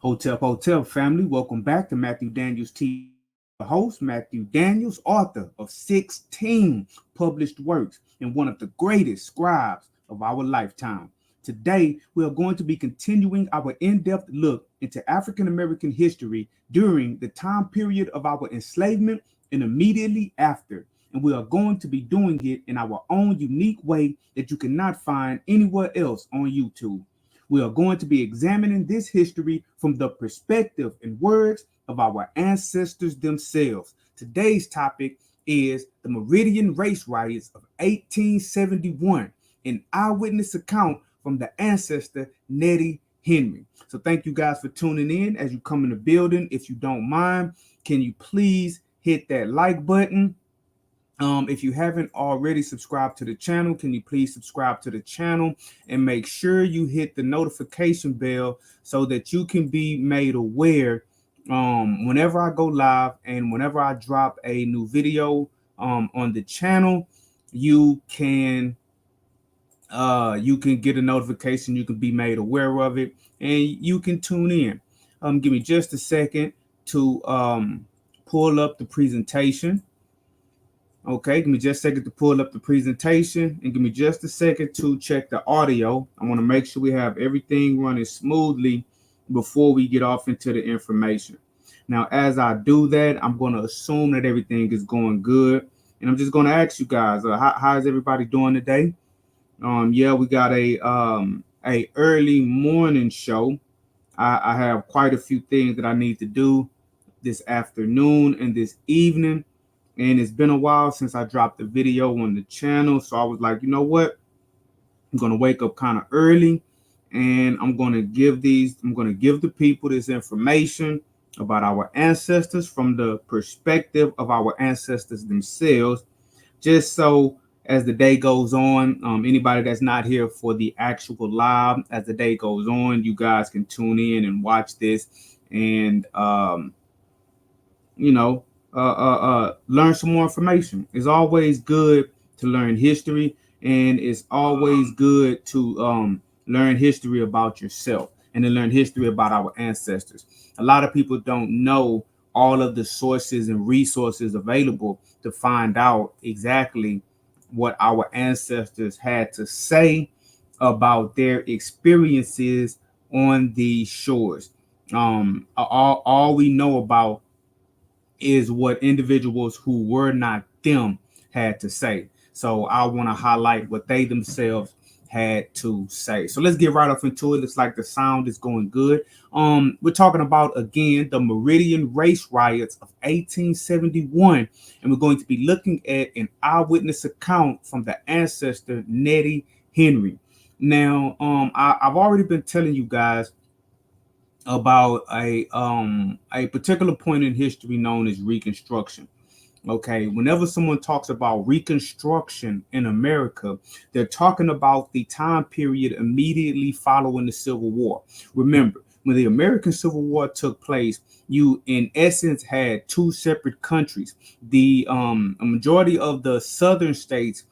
Hotel family, welcome back to Matthew Daniels TV. Host Matthew Daniels, author of 16 published works and one of the greatest scribes of our lifetime. Today, we are going to be continuing our in-depth look into African American history during the time period of our enslavement and immediately after. And we are going to be doing it in our own unique way that you cannot find anywhere else on YouTube. We are going to be examining this history from the perspective and words of our ancestors themselves. Today's topic is the Meridian race riots of 1871, an eyewitness account from the ancestor Nettie Henry. So thank you guys for tuning in. As you come in the building, if you don't mind, can you please hit that like button? If you haven't already subscribed to the channel, can you please subscribe to the channel and make sure you hit the notification bell so that you can be made aware whenever I go live and whenever I drop a new video on the channel. You can get a notification, you can be made aware of it, and you can tune in. Give me just a second to pull up the presentation. Okay, give me just a second to pull up the presentation and give me just a second to check the audio. I want to make sure we have everything running smoothly before we get off into the information. Now, as I do that, I'm going to assume that everything is going good. And I'm just going to ask you guys, how is everybody doing today? Yeah, we got a early morning show. I have quite a few things that I need to do this afternoon and this evening. And it's been a while since I dropped the video on the channel. So I was like, you know what? I'm going to wake up kind of early and I'm going to give the people this information about our ancestors from the perspective of our ancestors themselves. Just so as the day goes on, anybody that's not here for the actual live, as the day goes on, you guys can tune in and watch this and, learn some more information. It's always good to learn history, and it's always good to learn history about yourself and to learn history about our ancestors. A lot of people don't know all of the sources and resources available to find out exactly what our ancestors had to say about their experiences on these shores. All we know about is what individuals who were not them had to say. So I want to highlight what they themselves had to say. So let's get right off into it. Looks like the sound is going good. We're talking about, again, the Meridian race riots of 1871, and we're going to be looking at an eyewitness account from the ancestor Nettie Henry. Now, I've already been telling you guys about a particular point in history known as Reconstruction. Okay, whenever someone talks about Reconstruction in America, they're talking about the time period immediately following the Civil War. Remember, when the American Civil War took place, you in essence had two separate countries. A majority of the southern states,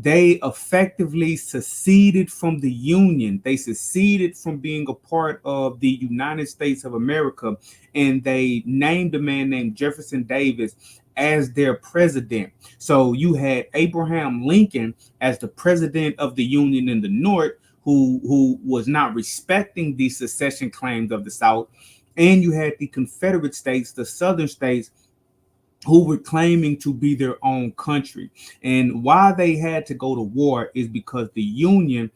they effectively seceded from the Union. They seceded from being a part of the United States of America, and they named a man named Jefferson Davis as their president. So you had Abraham Lincoln as the president of the Union in the North, who was not respecting the secession claims of the South, and you had the Confederate states, the southern states, who were claiming to be their own country. And why they had to go to war is because the Union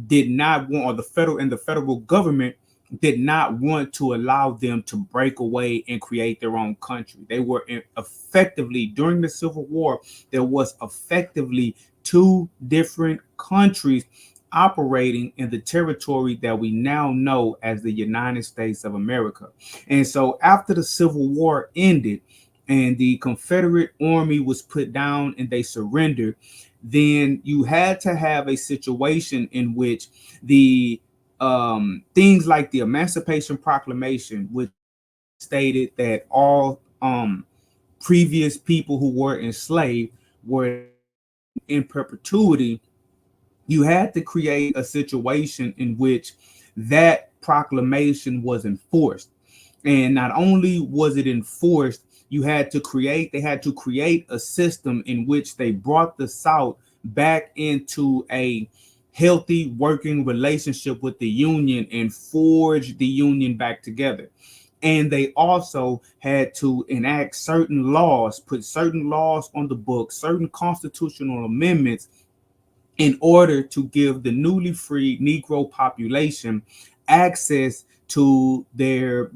did not want, or the federal government did not want to allow them to break away and create their own country. They were effectively, during the Civil War, there was effectively two different countries operating in the territory that we now know as the United States of America. And so after the Civil War ended, and the Confederate Army was put down and they surrendered, then you had to have a situation in which the things like the Emancipation Proclamation, which stated that all previous people who were enslaved were in perpetuity. You had to create a situation in which that proclamation was enforced. And not only was it enforced, they had to create a system in which they brought the South back into a healthy working relationship with the Union and forged the Union back together. And they also had to enact certain laws, put certain laws on the books, certain constitutional amendments in order to give the newly freed Negro population access to their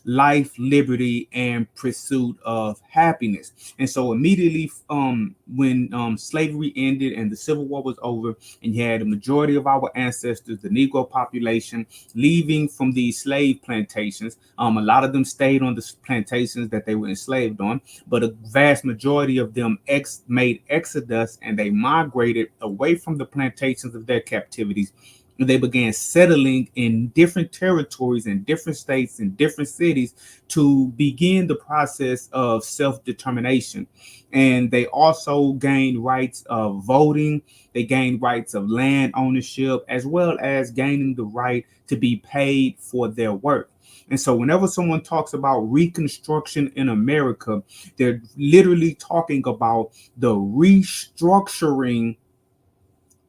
life, liberty, and pursuit of happiness. And so immediately when slavery ended and the Civil War was over, and you had the majority of our ancestors, the Negro population, leaving from these slave plantations. A lot of them stayed on the plantations that they were enslaved on, but a vast majority of them made exodus, and they migrated away from the plantations of their captivities. They began settling in different territories, in different states, in different cities, to begin the process of self-determination. And they also gained rights of voting. They gained rights of land ownership, as well as gaining the right to be paid for their work. And so whenever someone talks about Reconstruction in America, they're literally talking about the restructuring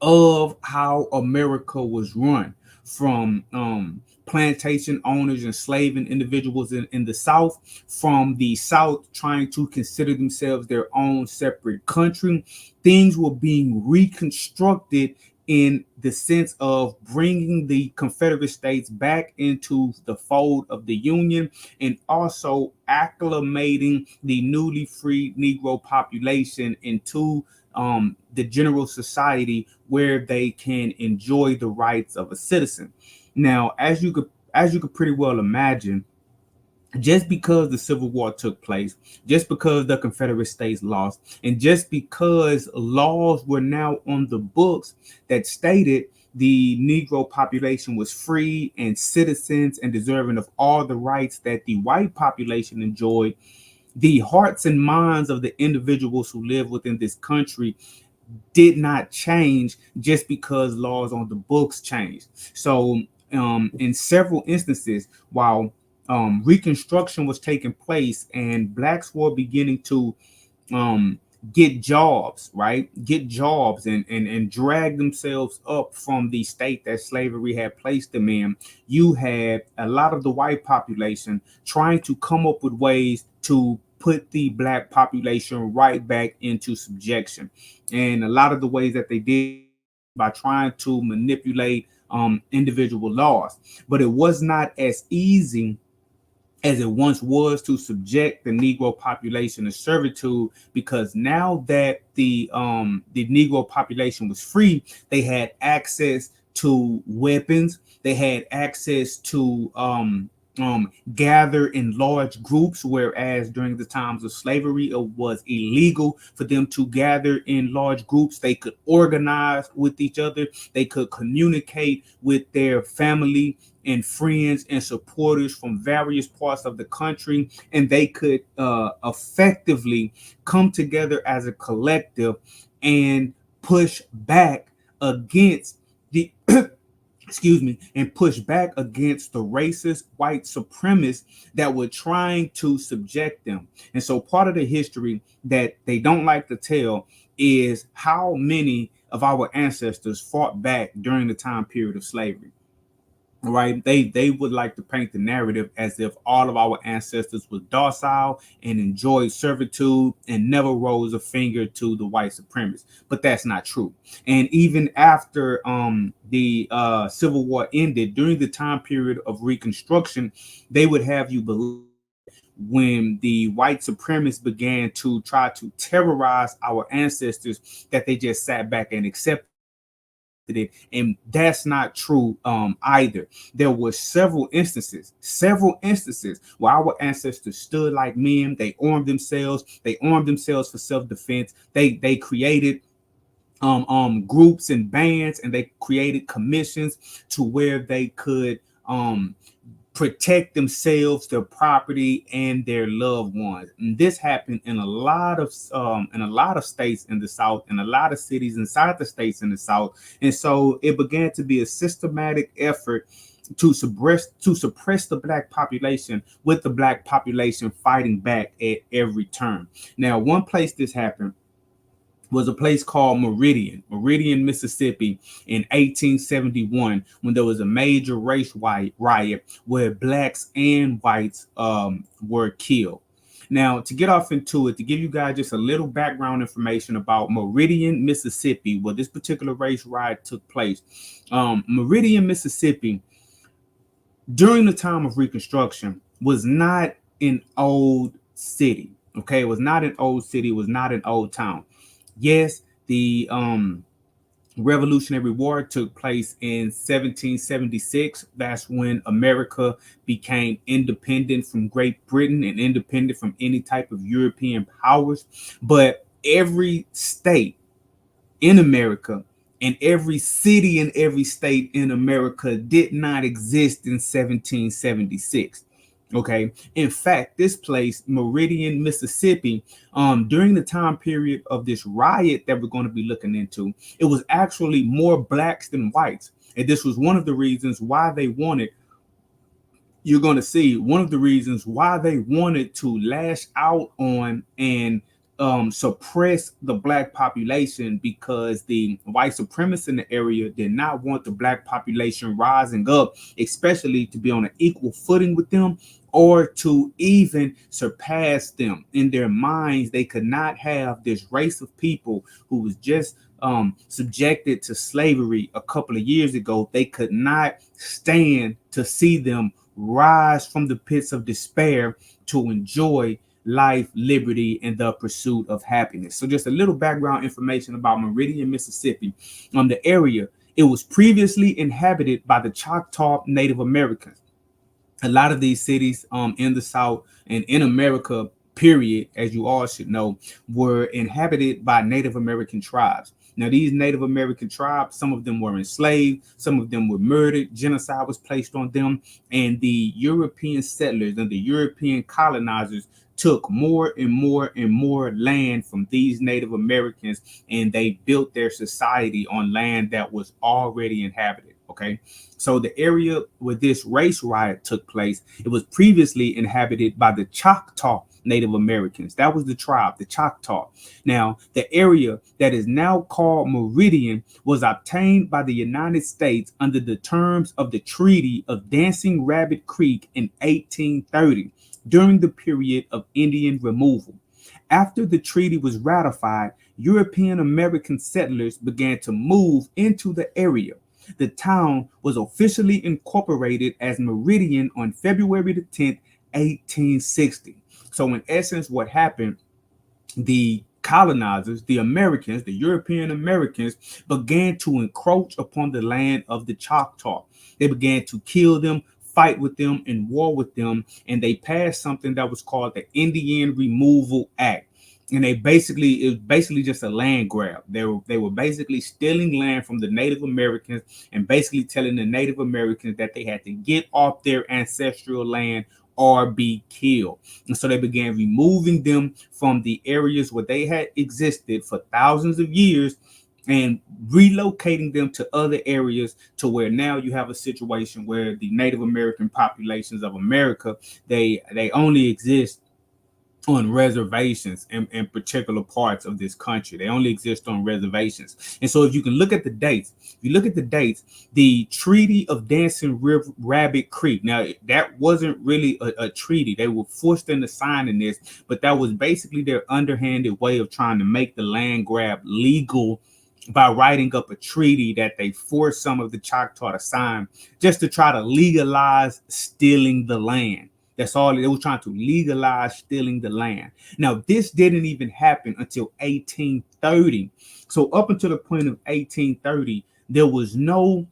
of how America was run, from plantation owners, enslaving individuals in the South, from the South trying to consider themselves their own separate country. Things were being reconstructed in the sense of bringing the Confederate States back into the fold of the Union, and also acclimating the newly freed Negro population into the general society, where they can enjoy the rights of a citizen. Now, as you could pretty well imagine, just because the Civil War took place, just because the Confederate States lost, and just because laws were now on the books that stated the Negro population was free and citizens and deserving of all the rights that the white population enjoyed, the hearts and minds of the individuals who live within this country did not change just because laws on the books changed. So, in several instances, while Reconstruction was taking place and blacks were beginning to um, get jobs, right? Get jobs and drag themselves up from the state that slavery had placed them in. You had a lot of the white population trying to come up with ways to put the black population right back into subjection. And a lot of the ways that they did by trying to manipulate individual laws. But it was not as easy as it once was to subject the Negro population to servitude, because now that the Negro population was free, they had access to weapons, they had access to gather in large groups, whereas during the times of slavery it was illegal for them to gather in large groups. They could organize with each other, they could communicate with their family and friends and supporters from various parts of the country, and they could effectively come together as a collective and push back against the excuse me, and push back against the racist white supremacists that were trying to subject them. And so part of the history that they don't like to tell is how many of our ancestors fought back during the time period of slavery. Right, they would like to paint the narrative as if all of our ancestors was docile and enjoyed servitude and never rose a finger to the white supremacists, but that's not true. And even after the Civil War ended, during the time period of Reconstruction, they would have you believe when the white supremacists began to try to terrorize our ancestors, that they just sat back and accepted it. And that's not true either. There were several instances where our ancestors stood like men. They armed themselves, for self-defense. They created groups and bands, and they created commissions to where they could protect themselves, their property, and their loved ones. And this happened in a lot of states in the South, and a lot of cities inside the states in the South. And so it began to be a systematic effort to suppress the black population, with the black population fighting back at every turn. Now, one place this happened was a place called Meridian, Mississippi, in 1871, when there was a major race riot where blacks and whites were killed. Now, to get off into it, to give you guys just a little background information about Meridian, Mississippi, where this particular race riot took place. Meridian, Mississippi, during the time of Reconstruction, was not an old city. Okay, it was not an old city. It was not an old town. Yes, the Revolutionary War took place in 1776. That's when America became independent from Great Britain and independent from any type of European powers. But every state in America and every city in every state in America did not exist in 1776. Okay. In fact, this place, Meridian, Mississippi, during the time period of this riot that we're going to be looking into, it was actually more blacks than whites. And this was one of the reasons why they wanted, you're going to see one of the reasons why they wanted to lash out on and suppress the black population, because the white supremacists in the area did not want the black population rising up, especially to be on an equal footing with them or to even surpass them. In their minds, they could not have this race of people who was just subjected to slavery a couple of years ago. They could not stand to see them rise from the pits of despair to enjoy life, liberty, and the pursuit of happiness. So just a little background information about Meridian, Mississippi. The area, it was previously inhabited by the Choctaw Native Americans. A lot of these cities in the South and in America, period, as you all should know, were inhabited by Native American tribes. Now, these Native American tribes, some of them were enslaved, some of them were murdered, genocide was placed on them, and the European settlers and the European colonizers took more and more and more land from these Native Americans, and they built their society on land that was already inhabited. Okay, so the area where this race riot took place, it was previously inhabited by the Choctaw Native Americans. That was the tribe, the Choctaw. Now, the area that is now called Meridian was obtained by the United States under the terms of the Treaty of Dancing Rabbit Creek in 1830, during the period of Indian removal. After the treaty was ratified, European American settlers began to move into the area. The town was officially incorporated as Meridian on February the 10th, 1860. So in essence, what happened, the colonizers, the Americans, the European Americans, began to encroach upon the land of the Choctaw. They began to kill them, fight with them, and war with them, and they passed something that was called the Indian Removal Act. And it was basically just a land grab. They were basically stealing land from the Native Americans and basically telling the Native Americans that they had to get off their ancestral land or be killed. And so they began removing them from the areas where they had existed for thousands of years and relocating them to other areas, to where now you have a situation where the Native American populations of America, they only exist on reservations in particular parts of this country. They only exist on reservations. And so if you can look at the dates, the Treaty of Dancing Rabbit Creek, now that wasn't really a treaty. They were forced into signing this, but that was basically their underhanded way of trying to make the land grab legal by writing up a treaty that they forced some of the Choctaw to sign, just to try to legalize stealing the land. That's all. They were trying to legalize stealing the land. Now, this didn't even happen until 1830. So up until the point of 1830, there was no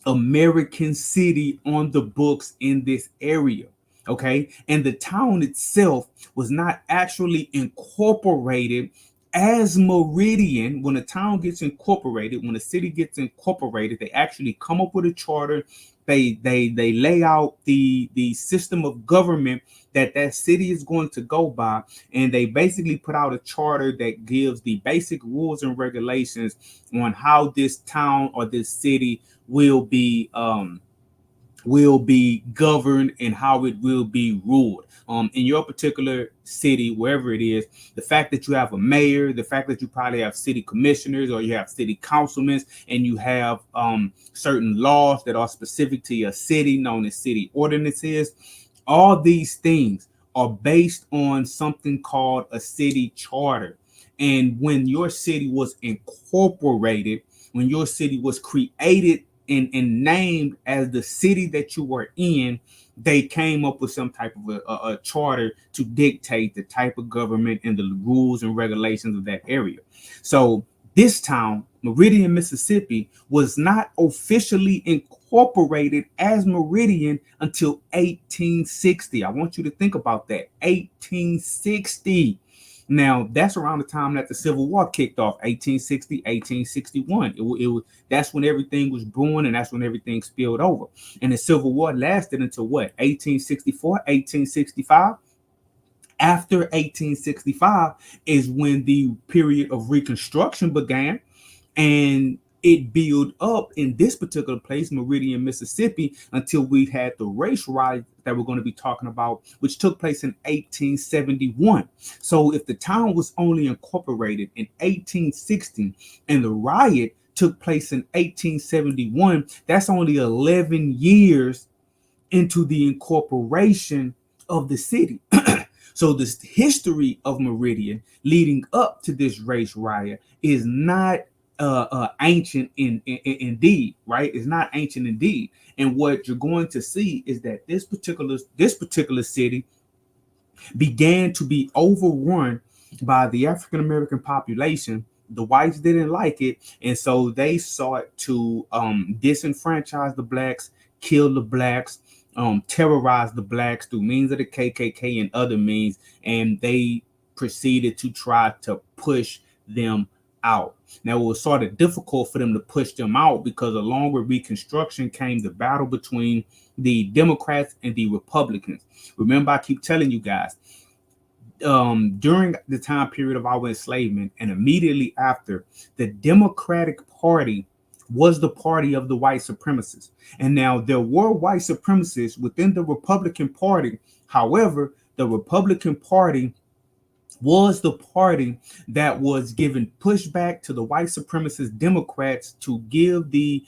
American city on the books in this area. Okay. And the town itself was not actually incorporated as Meridian, when a town gets incorporated, when a city gets incorporated, they actually come up with a charter. They lay out the system of government that city is going to go by, and they basically put out a charter that gives the basic rules and regulations on how this town or this city will be governed and how it will be ruled. In your particular city, wherever it is, the fact that you have a mayor, the fact that you probably have city commissioners or you have city councilmen, and you have certain laws that are specific to your city, known as city ordinances, all these things are based on something called a city charter. And when your city was incorporated, when your city was created and named as the city that you were in, they came up with some type of a charter to dictate the type of government and the rules and regulations of that area. So this town, Meridian, Mississippi, was not officially incorporated as Meridian until 1860. I want you to think about that. 1860. Now, that's around the time that the Civil War kicked off, 1860, 1861. That's when everything was brewing, and that's when everything spilled over. And the Civil War lasted until what, 1864, 1865? After 1865 is when the period of Reconstruction began, and it built up in this particular place, Meridian, Mississippi, until we had the race riot that we're going to be talking about, which took place in 1871. So if the town was only incorporated in 1860 and the riot took place in 1871, that's only 11 years into the incorporation of the city. So the history of Meridian leading up to this race riot is not ancient indeed, right? It's not ancient indeed. And what you're going to see is that this particular city began to be overrun by the African American population. The whites didn't like it, and so they sought to disenfranchise the blacks, kill the blacks, terrorize the blacks through means of the KKK and other means, and they proceeded to try to push them out. Now, it was sort of difficult for them to push them out because along with Reconstruction came the battle between the Democrats and the Republicans. Remember, I keep telling you guys, during the time period of our enslavement and immediately after, the Democratic Party was the party of the white supremacists. And now there were white supremacists within the Republican Party. However, the Republican Party was the party that was giving pushback to the white supremacist Democrats to give the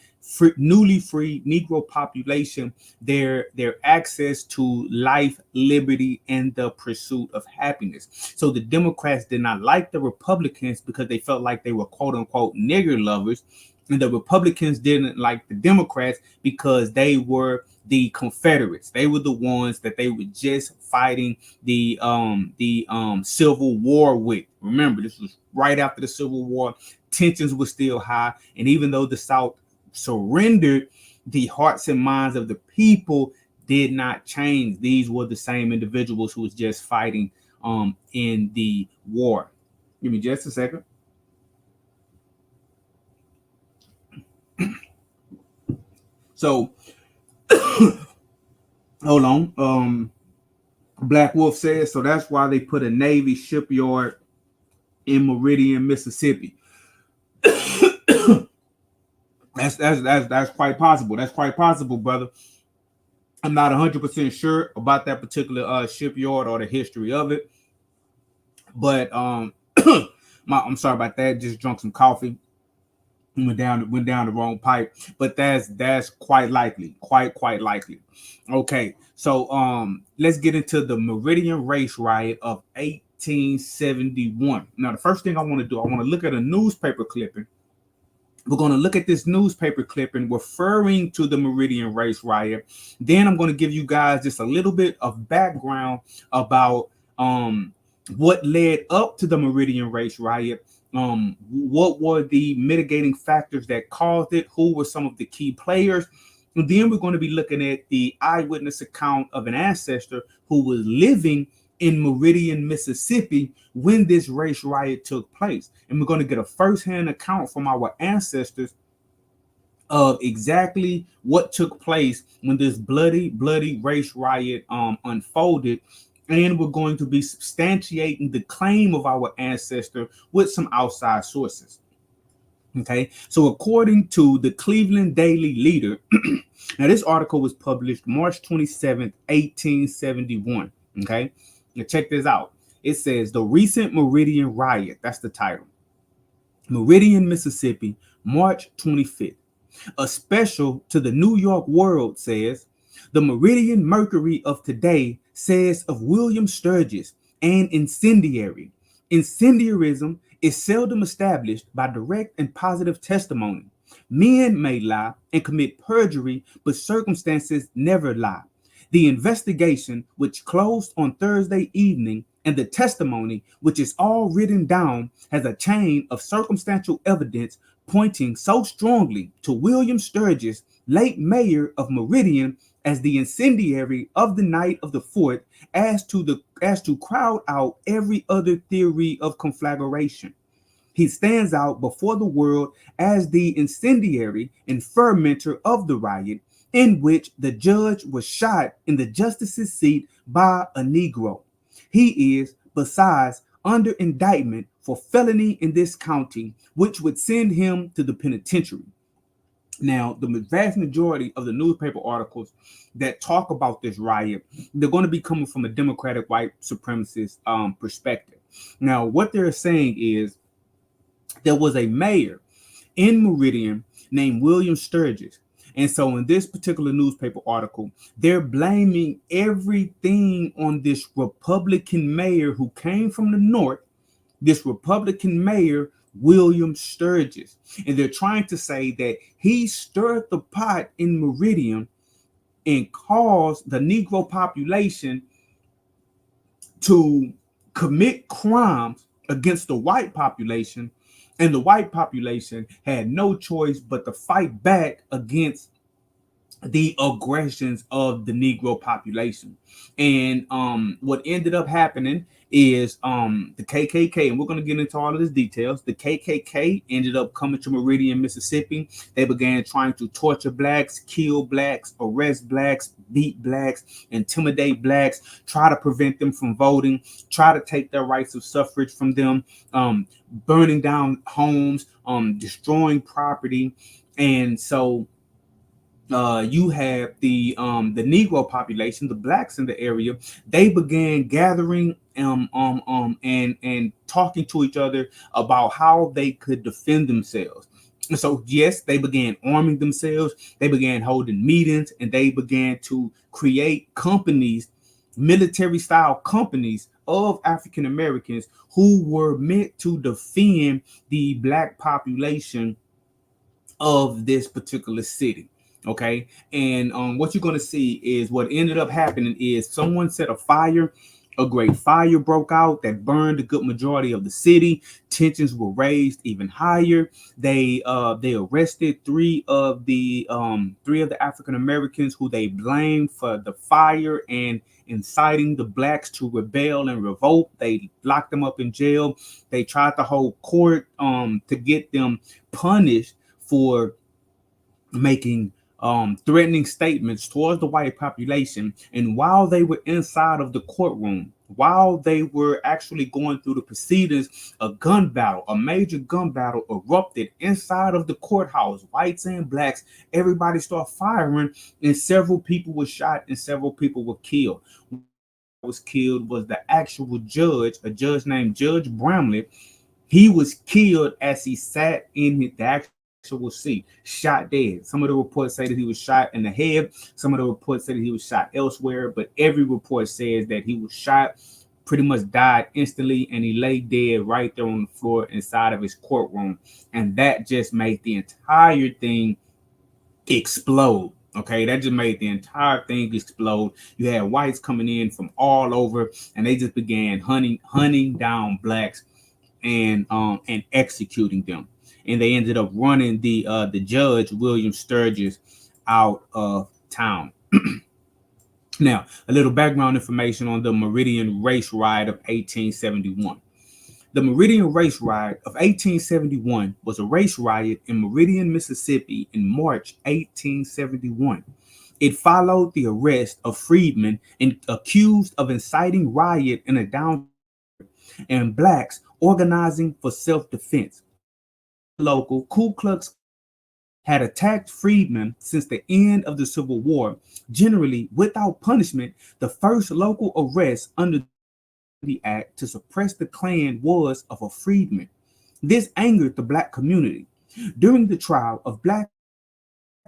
newly freed Negro population their access to life, liberty, and the pursuit of happiness. So the Democrats did not like the Republicans because they felt like they were quote unquote nigger lovers. And the Republicans didn't like the Democrats because they were the Confederates. They were the ones that they were just fighting the Civil War with. Remember, this was right after the Civil War. Tensions were still high. And even though the South surrendered, the hearts and minds of the people did not change. These were the same individuals who was just fighting in the war. Give me just a second. So hold on. Black Wolf says, so that's why they put a Navy shipyard in Meridian, Mississippi. That's quite possible. That's quite possible, brother. I'm not 100% sure about that particular shipyard or the history of it, but I'm sorry about that. Just drunk some coffee. Went down the wrong pipe, but that's quite likely, quite likely. Okay, so let's get into the Meridian race riot of 1871. Now, the first thing I want to do, I want to look at a newspaper clipping. We're going to look at this newspaper clipping referring to the Meridian race riot. Then I'm going to give you guys just a little bit of background about what led up to the Meridian race riot. What were the mitigating factors that caused it? Who were some of the key players? And then we're going to be looking at the eyewitness account of an ancestor who was living in Meridian, Mississippi, when this race riot took place. And we're going to get a firsthand account from our ancestors of exactly what took place when this bloody race riot unfolded. And we're going to be substantiating the claim of our ancestor with some outside sources. Okay, so according to the Cleveland Daily Leader, now this article was published March 27th, 1871. Okay, now check this out. It says the recent Meridian riot, that's the title. Meridian, Mississippi, March 25th. A special to the New York World says, the Meridian Mercury of today says of William Sturgis, an incendiary. Incendiarism is seldom established by direct and positive testimony. Men may lie and commit perjury, but circumstances never lie. The investigation, which closed on Thursday evening, and the testimony, which is all written down, has a chain of circumstantial evidence pointing so strongly to William Sturgis, late mayor of Meridian, as the incendiary of the night of the 4th, as to crowd out every other theory of conflagration. He stands out before the world as the incendiary and fermenter of the riot, in which the judge was shot in the justice's seat by a Negro. He is, besides, under indictment for felony in this county, which would send him to the penitentiary. Now, the vast majority of the newspaper articles that talk about this riot, they're going to be coming from a Democratic white supremacist perspective. Now, what they're saying is there was a mayor in Meridian named William Sturgis. And so in this particular newspaper article, they're blaming everything on this Republican mayor who came from the North, this Republican mayor, William Sturgis. And they're trying to say that he stirred the pot in Meridian and caused the Negro population to commit crimes against the white population, and the white population had no choice but to fight back against the aggressions of the Negro population. And what ended up happening is the KKK, and we're going to get into all of these details. The KKK ended up coming to Meridian, Mississippi. They began trying to torture blacks, kill blacks, arrest blacks, beat blacks, intimidate blacks, try to prevent them from voting, try to take their rights of suffrage from them, burning down homes, destroying property. And so you have the Negro population, the blacks in the area. They began gathering and talking to each other about how they could defend themselves. And so, yes, they began arming themselves. They began holding meetings, and they began to create companies, military-style companies of African Americans who were meant to defend the black population of this particular city. Okay, and what you're going to see is what ended up happening is someone set a fire. A great fire broke out that burned a good majority of the city. Tensions were raised even higher. They arrested three of the African Americans who they blamed for the fire and inciting the blacks to rebel and revolt. They locked them up in jail. They tried to hold court to get them punished for making threatening statements towards the white population. And while they were inside of the courtroom, while they were actually going through the proceedings, a major gun battle erupted inside of the courthouse. Whites and blacks, everybody started firing, and several people were shot and several people were killed. Was killed was the actual judge, a judge named Judge Bramlett. He was killed as he sat in the actual seat, shot dead. Some of the reports say that he was shot in the head. Some of the reports say that he was shot elsewhere, but every report says that he was shot, pretty much died instantly, and he lay dead right there on the floor inside of his courtroom. And that just made the entire thing explode. Okay, that just made the entire thing explode. You had whites coming in from all over, and they just began hunting down blacks and executing them. And they ended up running the judge, William Sturgis, out of town. Now, a little background information on the Meridian race riot of 1871. The Meridian race riot of 1871 was a race riot in Meridian, Mississippi in March 1871. It followed the arrest of freedmen and accused of inciting riot in a downtown and blacks organizing for self-defense. Local Ku Klux had attacked freedmen since the end of the Civil War, generally without punishment. The first local arrest under the Act to suppress the Klan was of a freedman. This angered the black community. During the trial of black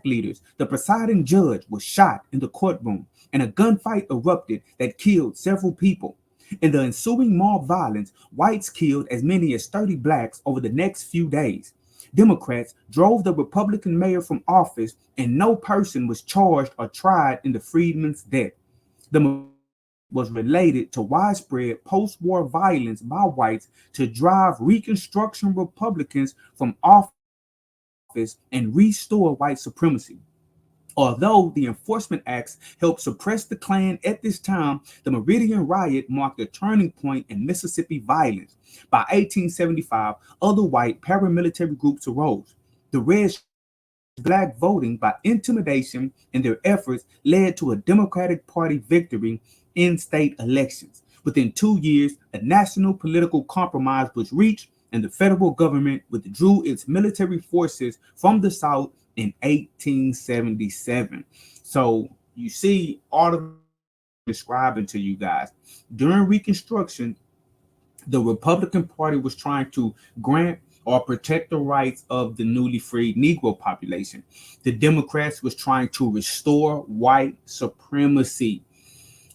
leaders, the presiding judge was shot in the courtroom, and a gunfight erupted that killed several people. In the ensuing mob violence, whites killed as many as 30 blacks over the next few days. Democrats drove the Republican mayor from office, and no person was charged or tried in the freedmen's death. The was related to widespread post-war violence by whites to drive Reconstruction Republicans from office and restore white supremacy. Although the Enforcement Acts helped suppress the Klan at this time, the Meridian riot marked a turning point in Mississippi violence. By 1875, other white paramilitary groups arose. The Red black voting by intimidation, and their efforts led to a Democratic Party victory in state elections. Within 2 years, a national political compromise was reached, and the federal government withdrew its military forces from the South in 1877. So you see all of describing to you guys. During Reconstruction, the Republican Party was trying to grant or protect the rights of the newly freed Negro population. The Democrats was trying to restore white supremacy.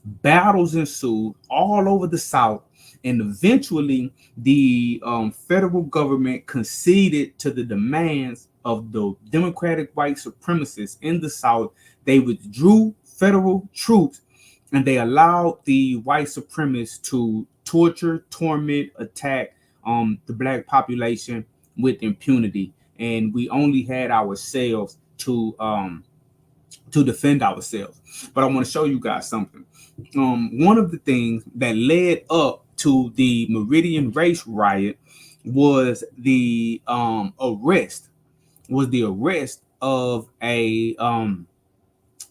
Battles ensued all over the South, and eventually the federal government conceded to the demands of the Democratic white supremacists in the South. They withdrew federal troops, and they allowed the white supremacists to torture, torment, attack the black population with impunity. And we only had ourselves to defend ourselves. But I want to show you guys something. One of the things that led up to the Meridian race riot was the arrest of a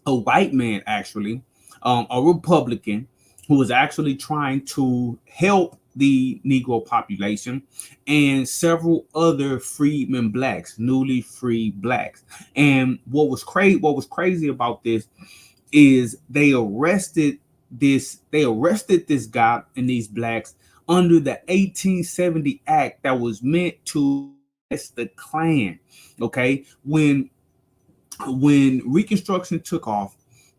white man, actually, a Republican, who was actually trying to help the Negro population, and several other freedmen blacks, newly freed blacks. And what was crazy about this is they arrested this guy and these blacks under the 1870 Act that was meant to arrest the Klan. Okay, when Reconstruction took off,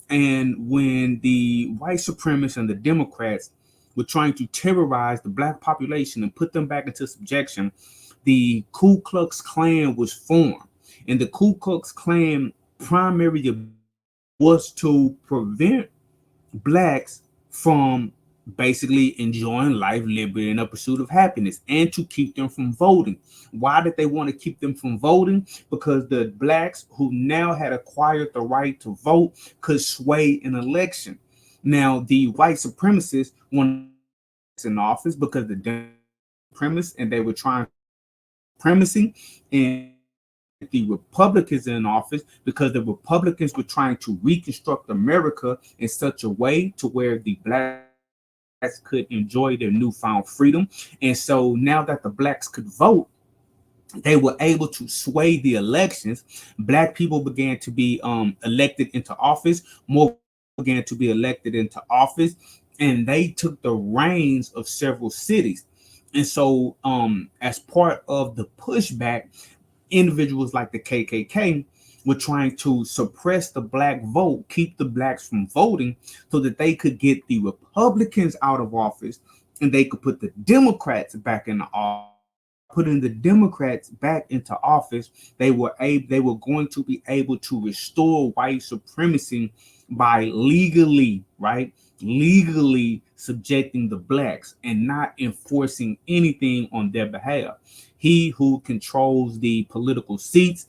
and when the white supremacists and the Democrats were trying to terrorize the black population and put them back into subjection, the Ku Klux Klan was formed. And the Ku Klux Klan primary objective was to prevent blacks from basically enjoying life, liberty, and a pursuit of happiness, and to keep them from voting. Why did they want to keep them from voting? Because the blacks who now had acquired the right to vote could sway an election. Now, the white supremacists wanted in office because the premise, and they were trying supremacy, and the Republicans in office because the Republicans were trying to reconstruct America in such a way to where the blacks could enjoy their newfound freedom. And so now that the blacks could vote, they were able to sway the elections. Black people began to be elected into office. More began to be elected into office, and they took the reins of several cities. And so, as part of the pushback, individuals like the KKK were trying to suppress the black vote, keep the blacks from voting, so that they could get the Republicans out of office and they could put the Democrats back in the office. Putting the Democrats back into office, they were going to be able to restore white supremacy by legally subjecting the blacks and not enforcing anything on their behalf. He who controls the political seats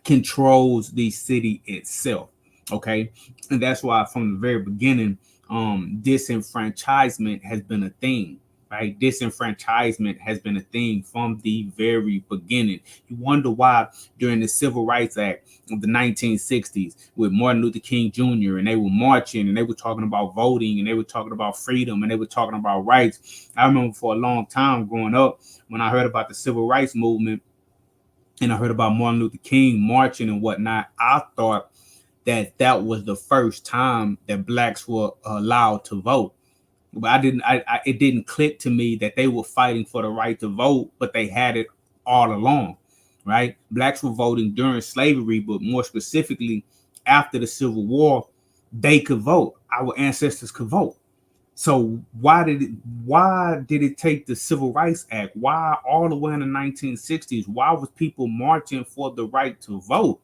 controls the city itself. Okay, and that's why from the very beginning, disenfranchisement has been a thing. Right, disenfranchisement has been a thing from the very beginning. You wonder why during the Civil Rights Act of the 1960s with Martin Luther King Jr. and they were marching and they were talking about voting and they were talking about freedom and they were talking about rights. I remember for a long time growing up when I heard about the Civil Rights Movement and I heard about Martin Luther King marching and whatnot, I thought that was the first time that blacks were allowed to vote. But it didn't click to me that they were fighting for the right to vote, but they had it all along, right? Blacks were voting during slavery, but more specifically after the Civil War, they could vote. Our ancestors could vote. So why did it take the Civil Rights Act? Why all the way in the 1960s? Why was people marching for the right to vote?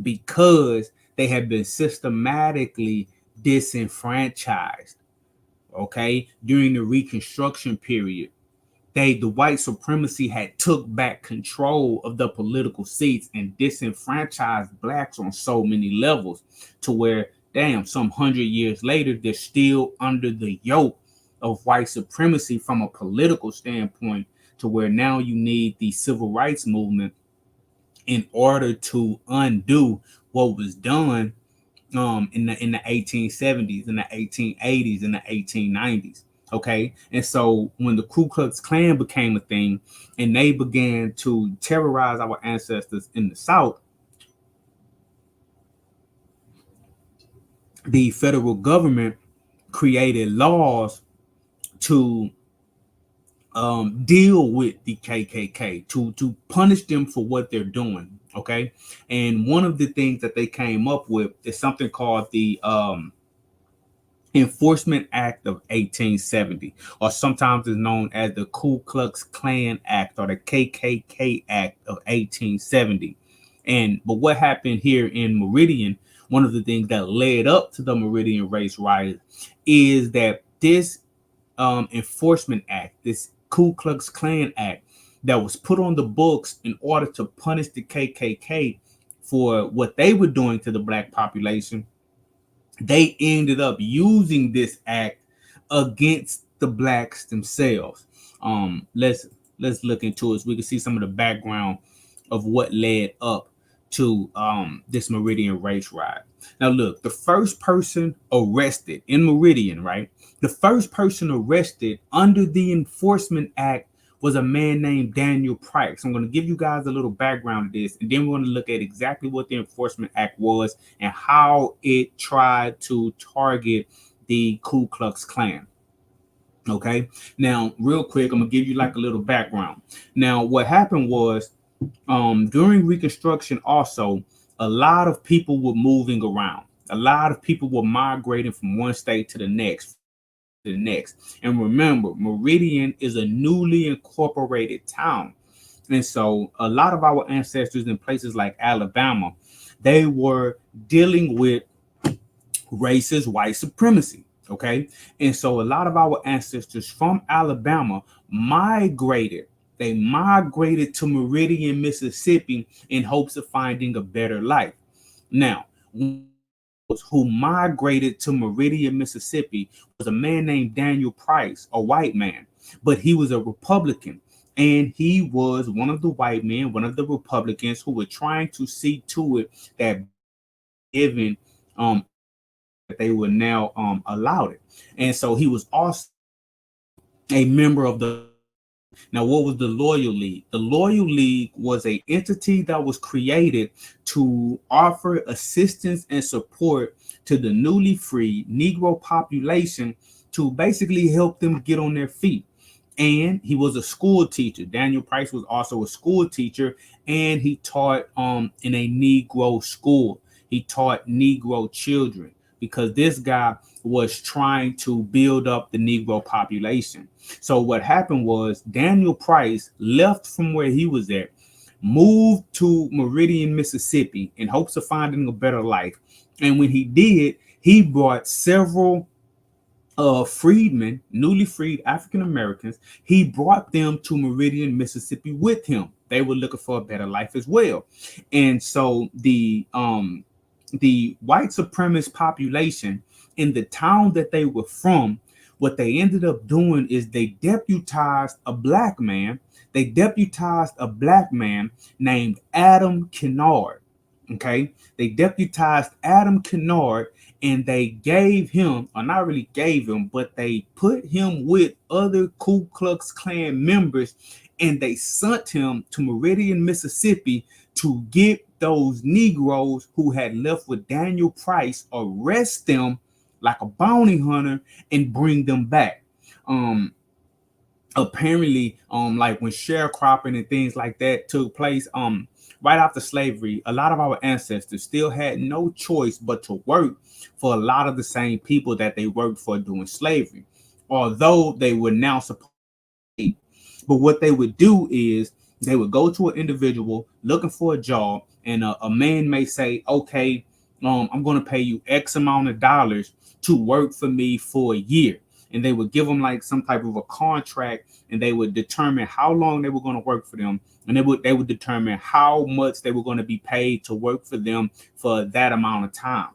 Because they had been systematically disenfranchised. Okay, during the Reconstruction period, the white supremacy had took back control of the political seats and disenfranchised blacks on so many levels to where, damn, some 100 years later, they're still under the yoke of white supremacy from a political standpoint, to where now you need the civil rights movement in order to undo what was done in the 1870s, in the 1880s, in the 1890s. Okay, and so when the Ku Klux Klan became a thing, and they began to terrorize our ancestors in the South, the federal government created laws to deal with the KKK, to punish them for what they're doing. Okay, and one of the things that they came up with is something called the Enforcement Act of 1870, or sometimes is known as the Ku Klux Klan Act or the KKK Act of 1870. But what happened here in Meridian, one of the things that led up to the Meridian race riot, is that this Enforcement Act, this Ku Klux Klan Act, that was put on the books in order to punish the KKK for what they were doing to the black population, they ended up using this act against the blacks themselves. Let's look into it so we can see some of the background of what led up to this Meridian race riot. Now, look, the first person arrested in Meridian, right? The first person arrested under the Enforcement Act was a man named Daniel Price. I'm going to give you guys a little background of this, and then we're going to look at exactly what the Enforcement Act was and how it tried to target the Ku Klux Klan. Okay, now real quick, I'm gonna give you like a little background. Now, what happened was during Reconstruction, also a lot of people were moving around. A lot of people were migrating from one state to the next, And remember, Meridian is a newly incorporated town. And so a lot of our ancestors in places like Alabama, they were dealing with racist white supremacy. Okay. And so a lot of our ancestors from Alabama migrated. They migrated to Meridian, Mississippi in hopes of finding a better life. Now, who migrated to Meridian, Mississippi was a man named Daniel Price, a white man, but he was a Republican. And he was one of the white men, one of the Republicans who were trying to see to it that given that they were now allowed it. And so he was also a member of the. Now, what was the Loyal League? The Loyal League was an entity that was created to offer assistance and support to the newly freed Negro population to basically help them get on their feet. And he was a school teacher. Daniel Price was also a school teacher, and he taught in a Negro school. He taught Negro children because this guy was trying to build up the Negro population. So what happened was Daniel Price left from where he was at, moved to Meridian, Mississippi in hopes of finding a better life. And when he did, he brought several freedmen, newly freed African Americans. He brought them to Meridian, Mississippi with him. They were looking for a better life as well. And so the the white supremacist population in the town that they were from, what they ended up doing is they deputized a black man. They deputized a black man named Adam Kennard. Okay, they deputized Adam Kennard, and they gave him, or not really gave him, but they put him with other Ku Klux Klan members, and they sent him to Meridian, Mississippi, to get those Negroes who had left with Daniel Price, arrest them like a bounty hunter, and bring them back. Apparently, like when sharecropping and things like that took place, right after slavery, a lot of our ancestors still had no choice but to work for a lot of the same people that they worked for during slavery, although they were now supposed to eat. But what they would do is they would go to an individual looking for a job, and a man may say, okay, I'm going to pay you X amount of dollars to work for me for a year. And they would give them like some type of a contract, and they would determine how long they were going to work for them, and they would determine how much they were going to be paid to work for them for that amount of time.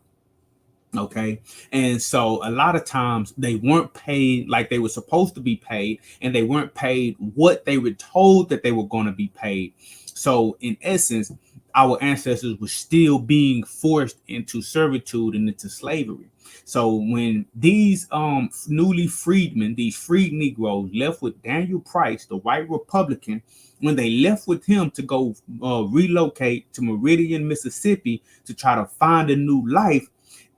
Okay. And so a lot of times they weren't paid like they were supposed to be paid, and they weren't paid what they were told that they were going to be paid. So in essence, our ancestors were still being forced into servitude and into slavery. So when these newly freedmen, these freed Negroes, left with Daniel Price, the white Republican, when they left with him to go relocate to Meridian, Mississippi, to try to find a new life,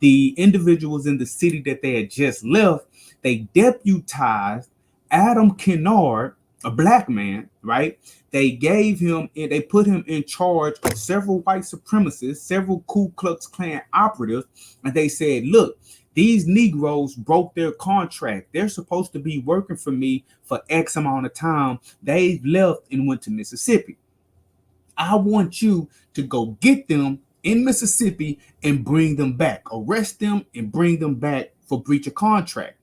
the individuals in the city that they had just left, they deputized Adam Kennard, a black man, right? They gave him, and they put him in charge of several white supremacists, several Ku Klux Klan operatives, and they said, look, these Negroes broke their contract. They're supposed to be working for me for X amount of time. They left and went to Mississippi. I want you to go get them in Mississippi and bring them back, arrest them and bring them back for breach of contract.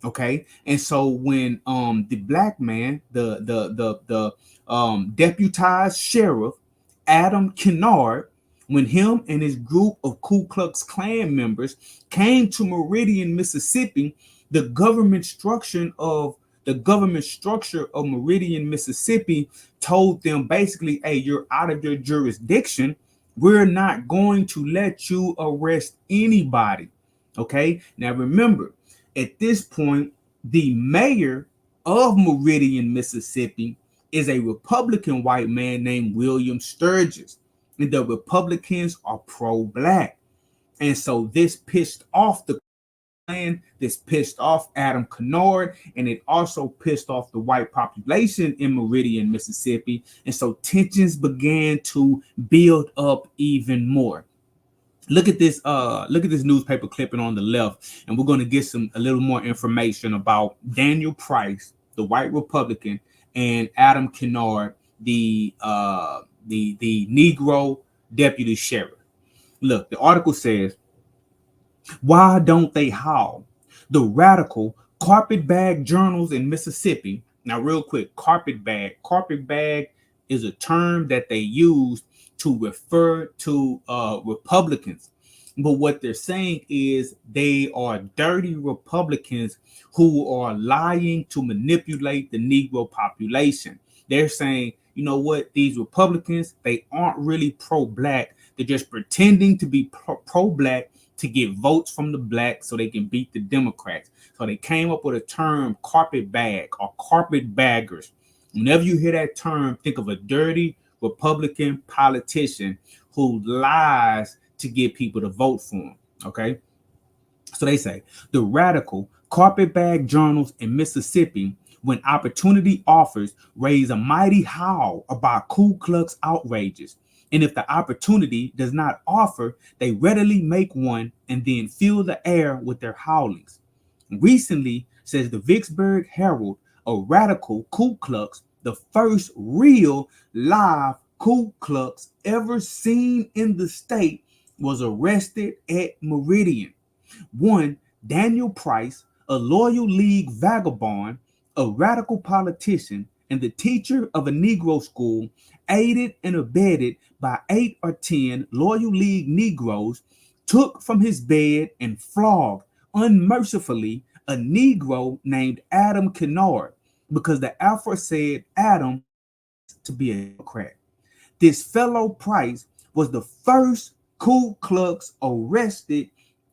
Okay. And so when the black man, the deputized sheriff Adam Kennard, when him and his group of Ku Klux Klan members came to Meridian, Mississippi, the government structure of Meridian, Mississippi told them basically, hey, you're out of your jurisdiction. We're not going to let you arrest anybody. Okay. Now remember, at this point, the mayor of Meridian, Mississippi is a Republican white man named William Sturgis. And the Republicans are pro-black. And so this pissed off the Klan, this pissed off Adam Kennard, and it also pissed off the white population in Meridian, Mississippi. And so tensions began to build up even more. Look at this newspaper clipping on the left, and we're going to get a little more information about Daniel Price, the white Republican, and Adam Kennard, the Negro deputy sheriff. Look, the article says, why don't they howl? The radical carpetbag journals in Mississippi. Now, real quick, carpetbag is a term that they use to refer to Republicans. But what they're saying is they are dirty Republicans who are lying to manipulate the Negro population. They're saying, you know what, these Republicans, they aren't really pro-black. They're just pretending to be pro-black to get votes from the blacks so they can beat the Democrats. So they came up with a term, carpetbag or carpetbaggers. Whenever you hear that term, think of a dirty Republican politician who lies to get people to vote for him. Okay. So they say the radical carpetbag journals in Mississippi, when opportunity offers, raise a mighty howl about Ku Klux outrages. And if the opportunity does not offer, they readily make one and then fill the air with their howlings. Recently, says the Vicksburg Herald, a radical Ku Klux, the first real live Ku Klux ever seen in the state, was arrested at Meridian. One, Daniel Price, a loyal league vagabond, a radical politician, and the teacher of a Negro school, aided and abetted by 8 or 10 loyal league Negroes, took from his bed and flogged unmercifully a Negro named Adam Kennard because the aforesaid Adam to be a Democrat. This fellow Price was the first Ku Klux arrested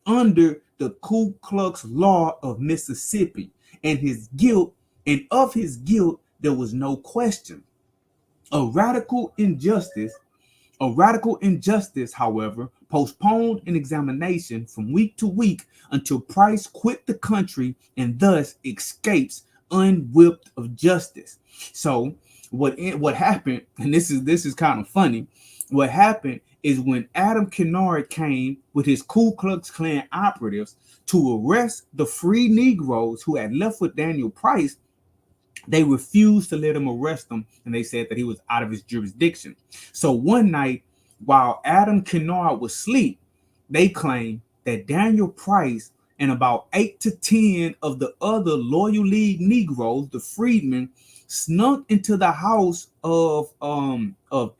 under the Ku Klux Law of Mississippi, and of his guilt there was no question. A radical injustice a radical injustice, however, postponed an examination from week to week until Price quit the country and thus escapes unwhipped of justice. So what happened, and this is kind of funny, what happened is when Adam Kennard came with his Ku Klux Klan operatives to arrest the free Negroes who had left with Daniel Price, they refused to let him arrest him, and they said that he was out of his jurisdiction. So one night, while Adam Kennard was asleep, they claimed that Daniel Price and about 8 to 10 of the other Loyal League Negroes, the freedmen, snuck into the house of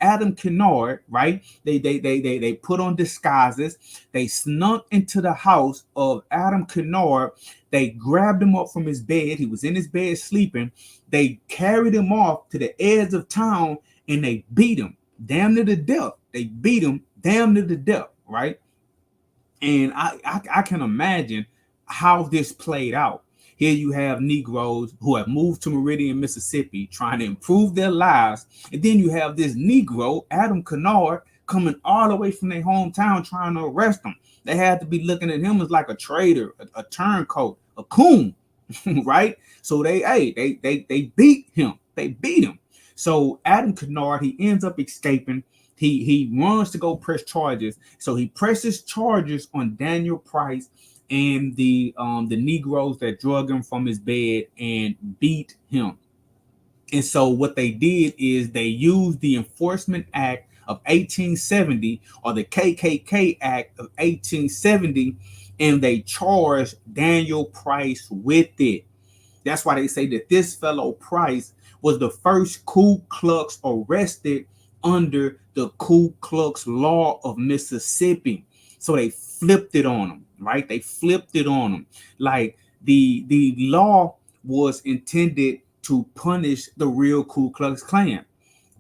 Adam Kennard, right? They put on disguises. They snuck into the house of Adam Kennard. They grabbed him up from his bed. He was in his bed sleeping. They carried him off to the edge of town and they beat him damn near to death. They beat him damn near to death, right? And I can imagine how this played out. Here you have Negroes who have moved to Meridian, Mississippi, trying to improve their lives. And then you have this Negro, Adam Kennard, coming all the way from their hometown trying to arrest them. They had to be looking at him as like a traitor, a turncoat, a coon, right? So they beat him. They beat him. So Adam Kennard, he ends up escaping. He runs to go press charges. So he presses charges on Daniel Price and the Negroes that drug him from his bed and beat him. And so what they did is they used the Enforcement Act of 1870 or the KKK Act of 1870, and they charged Daniel Price with it. That's why they say that this fellow Price was the first Ku Klux arrested under the Ku Klux Law of Mississippi. So they flipped it on him, right? They flipped it on him. Like the law was intended to punish the real Ku Klux Klan.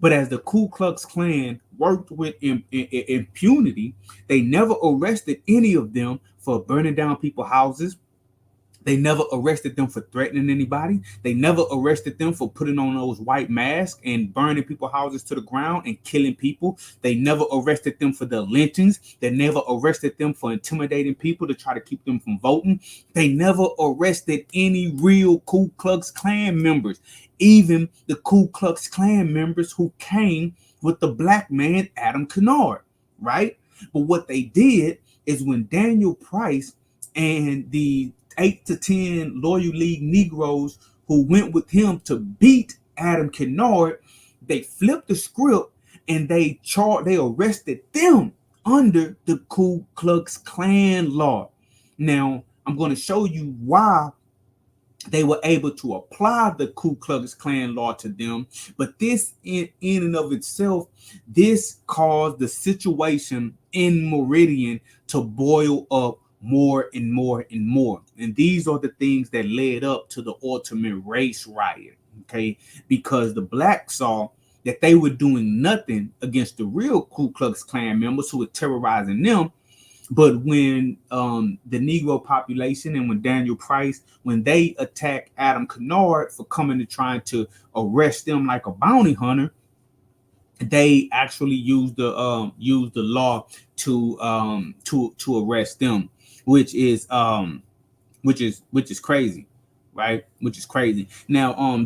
But as the Ku Klux Klan worked with impunity, they never arrested any of them for burning down people's houses. They never arrested them for threatening anybody. They never arrested them for putting on those white masks and burning people's houses to the ground and killing people. They never arrested them for the lynchings. They never arrested them for intimidating people to try to keep them from voting. They never arrested any real Ku Klux Klan members, even the Ku Klux Klan members who came with the black man, Adam Kennard, right? But what they did is when Daniel Price and the 8 to 10 Loyal League Negroes who went with him to beat Adam Kennard, they flipped the script and they arrested them under the Ku Klux Klan law. Now, I'm going to show you why they were able to apply the Ku Klux Klan law to them. But this in and of itself, this caused the situation in Meridian to boil up more and more and more. And these are the things that led up to the ultimate race riot, okay? Because the blacks saw that they were doing nothing against the real Ku Klux Klan members who were terrorizing them. But when the Negro population and when Daniel Price, when they attacked Adam Kennard for coming and trying to arrest them like a bounty hunter, they actually used the law to arrest them, which is crazy, right? Which is crazy. Now,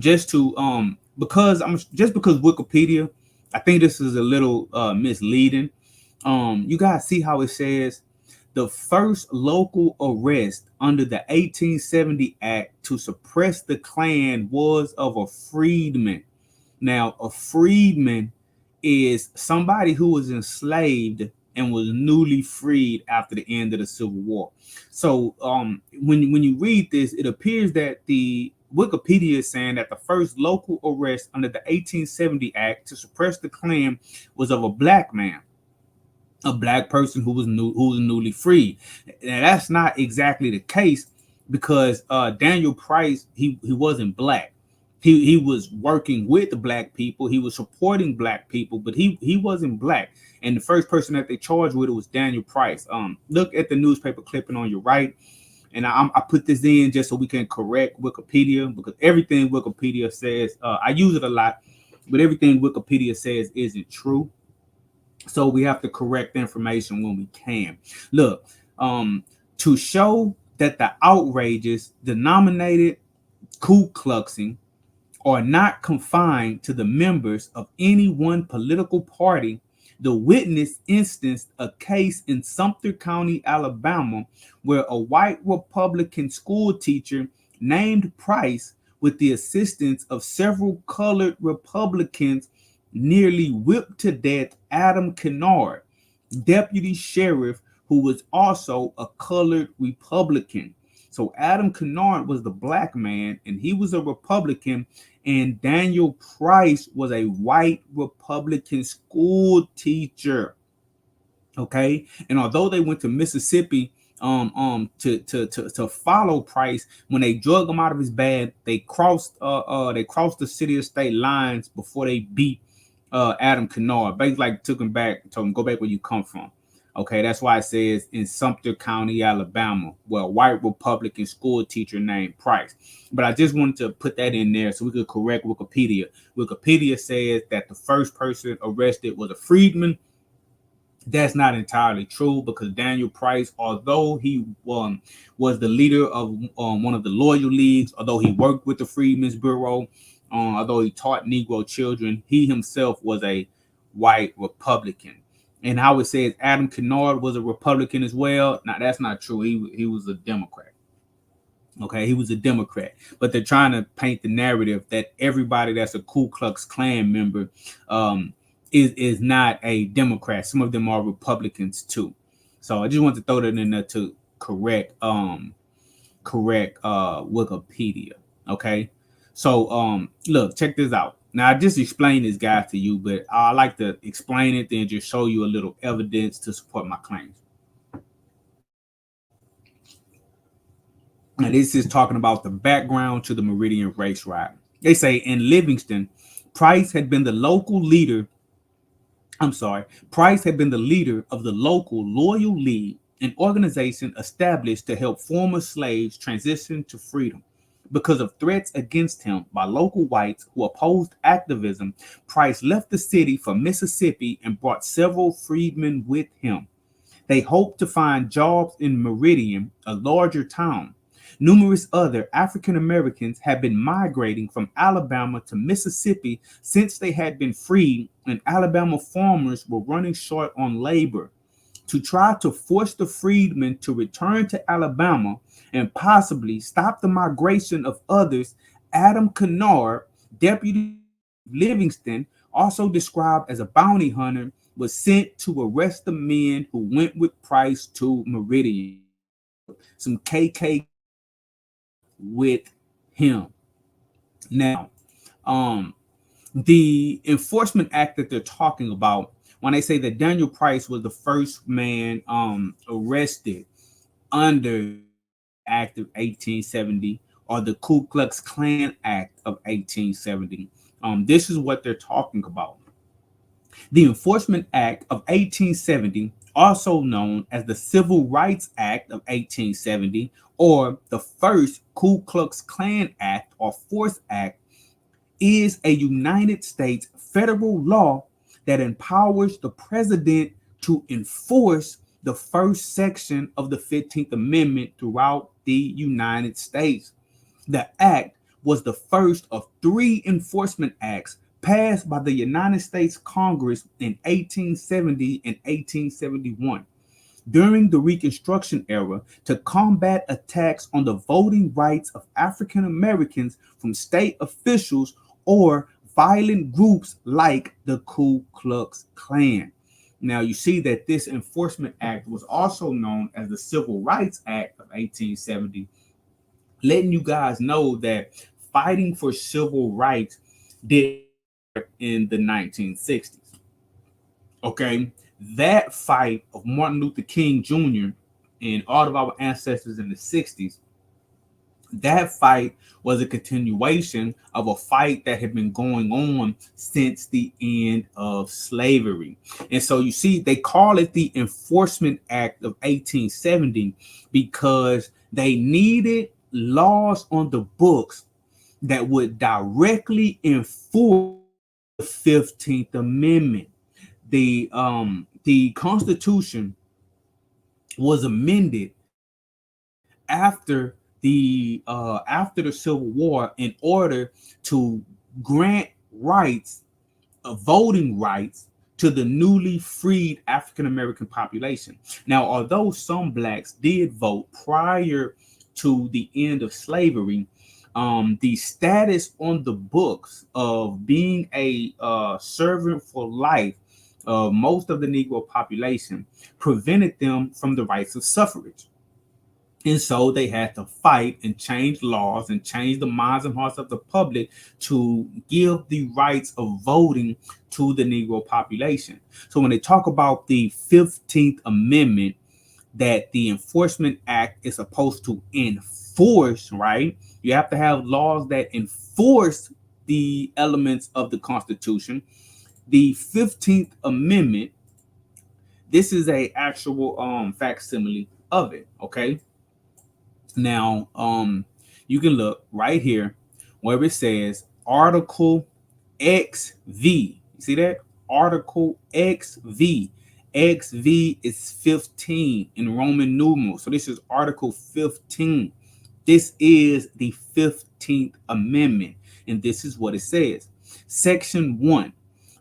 because Wikipedia, I think this is a little misleading. You guys see how it says the first local arrest under the 1870 Act to suppress the Klan was of a freedman. Now, a freedman is somebody who was enslaved and was newly freed after the end of the Civil War. So when you read this, it appears that the Wikipedia is saying that the first local arrest under the 1870 Act to suppress the Klan was of a black man. a black person who was newly freed. And that's not exactly the case, because Daniel Price, he wasn't black. He was working with the black people. He was supporting black people, but he wasn't black. And the first person that they charged with it was Daniel Price. Look at the newspaper clipping on your right, and I put this in just so we can correct Wikipedia, because everything Wikipedia says, I use it a lot, but everything Wikipedia says isn't true. So we have to correct the information when we can. Look, to show that the outrages denominated Ku Kluxing are not confined to the members of any one political party, the witness instanced a case in Sumter County, Alabama, where a white Republican school teacher named Price, with the assistance of several colored Republicans, nearly whipped to death Adam Kennard, deputy sheriff, who was also a colored Republican. So Adam Kennard was the black man, and he was a Republican, and Daniel Price was a white Republican school teacher. Okay, and although they went to Mississippi to follow Price, when they drug him out of his bed, they crossed the city of state lines before they beat Adam Kennard. Basically, like, took him back, told him, go back where you come from. Okay, that's why it says in Sumter County, Alabama, where a white Republican school teacher named Price. But I just wanted to put that in there so we could correct Wikipedia. Wikipedia says that the first person arrested was a freedman. That's not entirely true, because Daniel Price, although he was the leader of one of the loyal leagues, although he worked with the Freedmen's Bureau, although he taught Negro children, he himself was a white Republican. And how it says Adam Kennard was a Republican as well. Now, that's not true. He was a Democrat. Okay, he was a Democrat, but they're trying to paint the narrative that everybody that's a Ku Klux Klan member is not a Democrat. Some of them are Republicans too. So I just want to throw that in there to correct Wikipedia. Okay, so look, check this out. Now, I just explained this guy to you, but I like to explain it, then just show you a little evidence to support my claims. Now, this is talking about the background to the Meridian race riot. They say in Livingston, Price had been the leader of the local Loyal League, an organization established to help former slaves transition to freedom. Because of threats against him by local whites who opposed activism, Price left the city for Mississippi and brought several freedmen with him. They hoped to find jobs in Meridian, a larger town. Numerous other African Americans had been migrating from Alabama to Mississippi since they had been freed, and Alabama farmers were running short on labor. To try to force the freedmen to return to Alabama and possibly stop the migration of others, Adam Kennard, deputy Livingston, also described as a bounty hunter, was sent to arrest the men who went with Price to Meridian. Some KK with him. Now, the enforcement act that they're talking about, when they say that Daniel Price was the first man arrested under Act of 1870, or the Ku Klux Klan Act of 1870, this is what they're talking about. The Enforcement Act of 1870, also known as the Civil Rights Act of 1870, or the first Ku Klux Klan Act or Force Act, is a United States federal law that empowers the president to enforce the first section of the 15th Amendment throughout the United States. The act was the first of three enforcement acts passed by the United States Congress in 1870 and 1871 during the Reconstruction era to combat attacks on the voting rights of African Americans from state officials or violent groups like the Ku Klux Klan. Now, you see that this enforcement act was also known as the Civil Rights Act of 1870, letting you guys know that fighting for civil rights did in the 1960s. Okay, That fight of Martin Luther King Jr. and all of our ancestors in the 60s, that fight was a continuation of a fight that had been going on since the end of slavery. And so you see, they call it the Enforcement Act of 1870 because they needed laws on the books that would directly enforce the 15th Amendment. The Constitution was amended after the Civil War in order to grant rights, voting rights, to the newly freed African American population. Now, although some blacks did vote prior to the end of slavery, the status on the books of being a servant for life of most of the Negro population prevented them from the rights of suffrage. And so they had to fight and change laws and change the minds and hearts of the public to give the rights of voting to the Negro population. So when they talk about the 15th Amendment, that the Enforcement Act is supposed to enforce, right? You have to have laws that enforce the elements of the Constitution. The 15th Amendment, this is a actual facsimile of it, okay? Now, you can look right here where it says Article XV. You see that? Article XV. XV is 15 in Roman numerals. So this is Article 15. This is the 15th Amendment. And this is what it says. Section 1.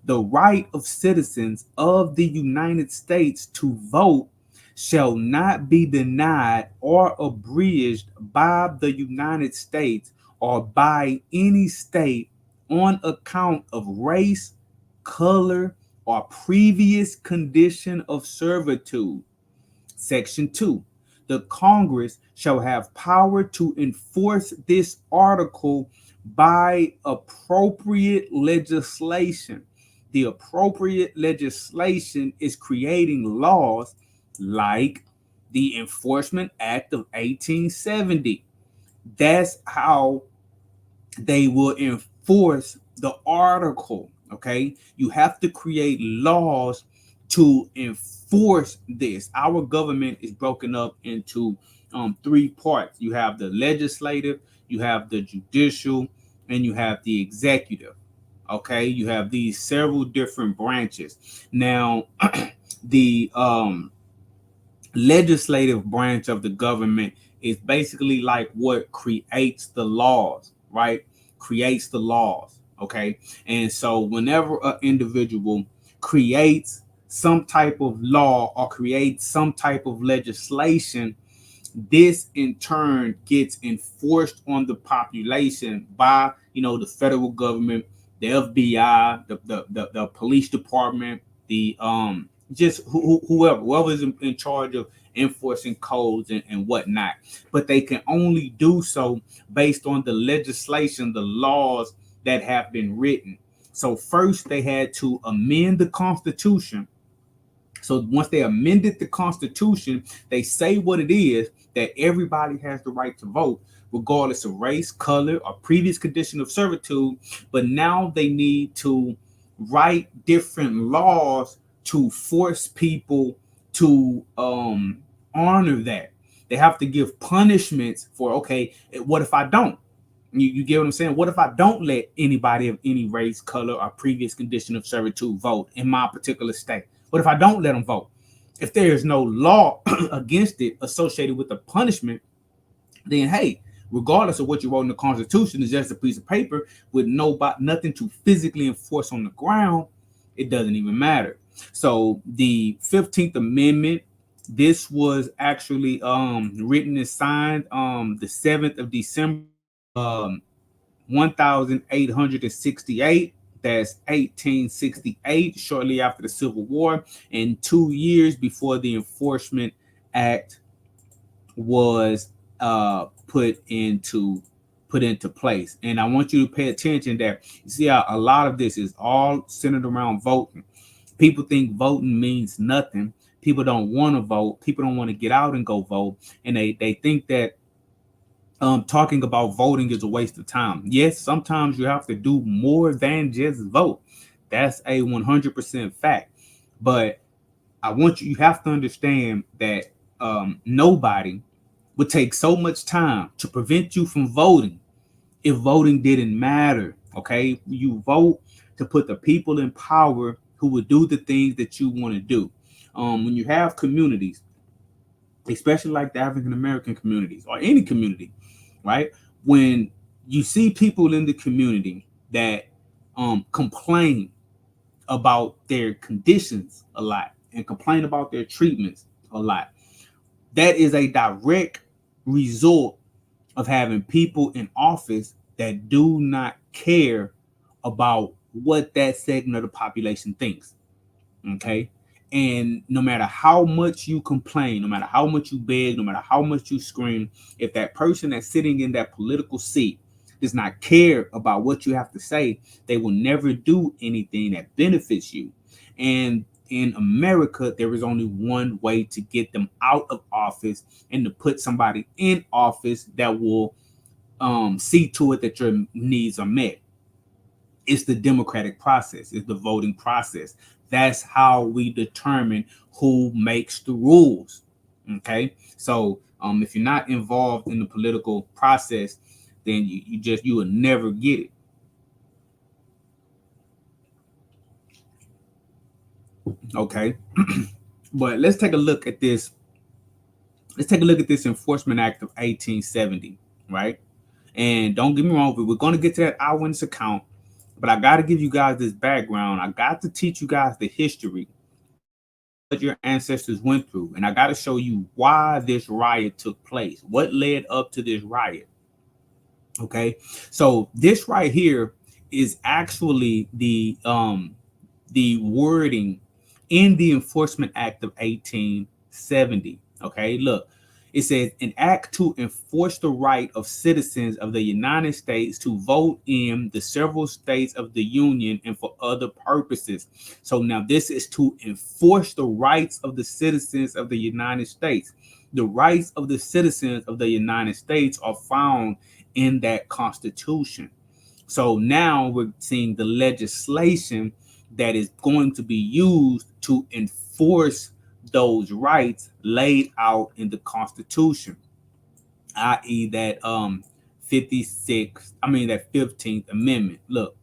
The right of citizens of the United States to vote shall not be denied or abridged by the United States or by any state on account of race, color, or previous condition of servitude. Section 2. The Congress shall have power to enforce this article by appropriate legislation. The appropriate legislation is creating laws like the Enforcement Act of 1870. That's how they will enforce the article. Okay, you have to create laws to enforce this. Our government is broken up into three parts. You have the legislative, you have the judicial, and you have the executive. Okay, you have these several different branches. Now, the legislative branch of the government is basically like what creates the laws, right? Creates the laws. Okay. And so whenever an individual creates some type of law or creates some type of legislation, this in turn gets enforced on the population by, the federal government, the FBI, the police department, the just whoever is in charge of enforcing codes and whatnot. But they can only do so based on the legislation, the laws that have been written. So first they had to amend the Constitution. So once they amended the Constitution, they say what it is, that everybody has the right to vote, regardless of race, color, or previous condition of servitude. But now they need to write different laws to force people to honor that. They have to give punishments for, okay, what if I don't? You get what I'm saying? What if I don't let anybody of any race, color, or previous condition of servitude vote in my particular state? What if I don't let them vote? If there is no law against it associated with the punishment, then hey, regardless of what you wrote in the Constitution, is just a piece of paper with nothing to physically enforce on the ground. It doesn't even matter. So the 15th Amendment, this was actually written and signed the 7th of December 1868. That's 1868, shortly after the Civil War, and 2 years before the Enforcement Act was put into place. And I want you to pay attention that you see how a lot of this is all centered around voting. People think voting means nothing. People don't want to vote. People don't want to get out and go vote. And they think that talking about voting is a waste of time. Yes, sometimes you have to do more than just vote. That's a 100% fact. But you have to understand that nobody would take so much time to prevent you from voting if voting didn't matter. Okay, you vote to put the people in power who will do the things that you want to do. When you have communities, especially like the African American communities or any community, right? When you see people in the community that complain about their conditions a lot and complain about their treatments a lot, that is a direct result of having people in office that do not care about what that segment of the population thinks. Okay. And no matter how much you complain, no matter how much you beg, no matter how much you scream, if that person that's sitting in that political seat does not care about what you have to say, they will never do anything that benefits you. And in America, there is only one way to get them out of office and to put somebody in office that will see to it that your needs are met. It's the democratic process, it's the voting process. That's how we determine who makes the rules. Okay, so if you're not involved in the political process, then you will never get it. Okay, but let's take a look at this. Let's take a look at this Enforcement Act of 1870, right? And don't get me wrong, we're going to get to that eyewitness account, but I got to give you guys this background. I got to teach you guys the history of what your ancestors went through, and I got to show you why this riot took place, what led up to this riot. Okay, so this right here is actually the wording in the Enforcement Act of 1870. Okay, look, it says an act to enforce the right of citizens of the United States to vote in the several states of the Union and for other purposes. So now this is to enforce the rights of the citizens of the United States. The rights of the citizens of the United States are found in that Constitution. So now we're seeing the legislation that is going to be used to enforce those rights laid out in the Constitution, i.e. that 15th Amendment. Look,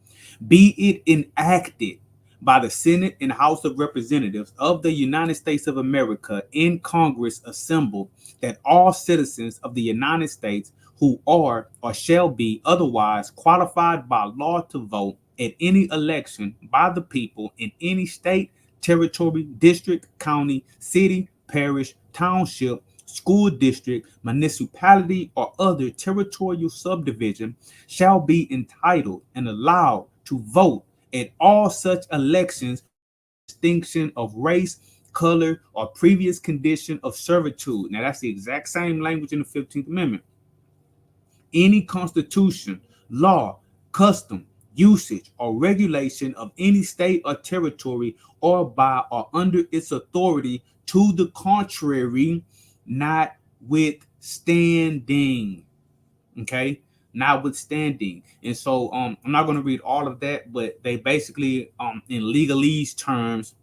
be it enacted by the Senate and House of Representatives of the United States of America in Congress assembled, that all citizens of the United States who are or shall be otherwise qualified by law to vote at any election by the people in any state, territory, district, county, city, parish, township, school district, municipality, or other territorial subdivision shall be entitled and allowed to vote at all such elections, distinction of race, color, or previous condition of servitude. Now, that's the exact same language in the 15th Amendment. Any constitution, law, custom, usage, or regulation of any state or territory, or by or under its authority, to the contrary, notwithstanding. Okay, notwithstanding. And so I'm not going to read all of that, but they basically in legalese terms,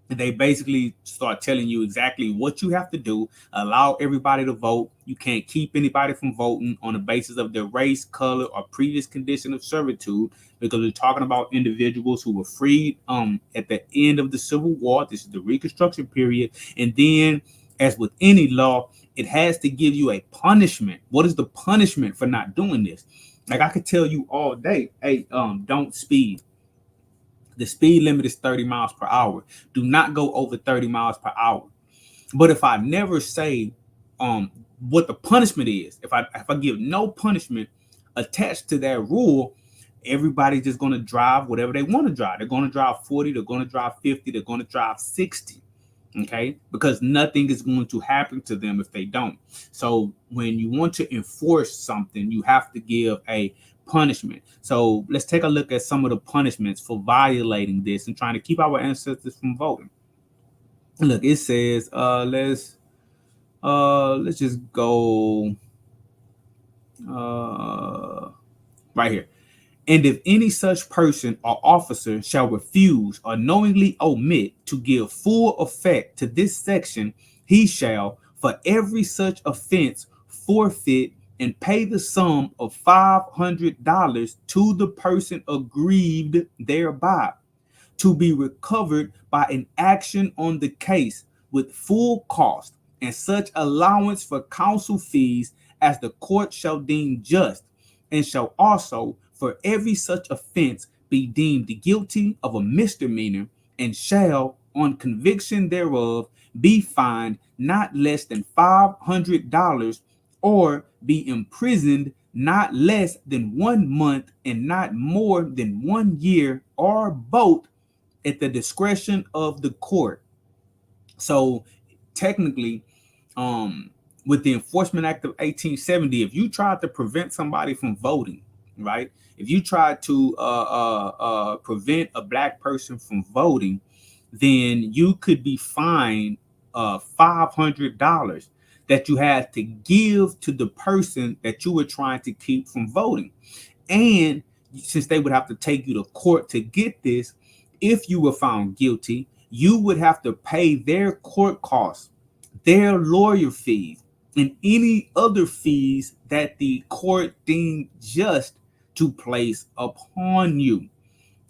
they basically start telling you exactly what you have to do, allow everybody to vote. You can't keep anybody from voting on the basis of their race, color, or previous condition of servitude, because we're talking about individuals who were freed at the end of the Civil War. This is the Reconstruction period. And then, as with any law, it has to give you a punishment. What is the punishment for not doing this? Like, I could tell you all day, hey, don't speed. The speed limit is 30 miles per hour. Do not go over 30 miles per hour. But if I never say what the punishment is, if I give no punishment attached to that rule, everybody's just going to drive whatever they want to drive. They're going to drive 40, they're going to drive 50, they're going to drive 60. Okay, because nothing is going to happen to them if they don't. So when you want to enforce something, you have to give a punishment. So let's take a look at some of the punishments for violating this and trying to keep our ancestors from voting. Look, it says, let's just go right here. And if any such person or officer shall refuse or knowingly omit to give full effect to this section, he shall, for every such offense, forfeit and pay the sum of $500 to the person aggrieved thereby, to be recovered by an action on the case with full cost and such allowance for counsel fees as the court shall deem just, and shall also for every such offense be deemed guilty of a misdemeanor, and shall, on conviction thereof, be fined not less than $500, or be imprisoned not less than 1 month and not more than 1 year, or both, at the discretion of the court. So technically, with the Enforcement Act of 1870, if you tried to prevent somebody from voting, right? If you tried to prevent a black person from voting, then you could be fined $500 that you had to give to the person that you were trying to keep from voting. And since they would have to take you to court to get this, if you were found guilty, you would have to pay their court costs, their lawyer fees, and any other fees that the court deemed just to place upon you.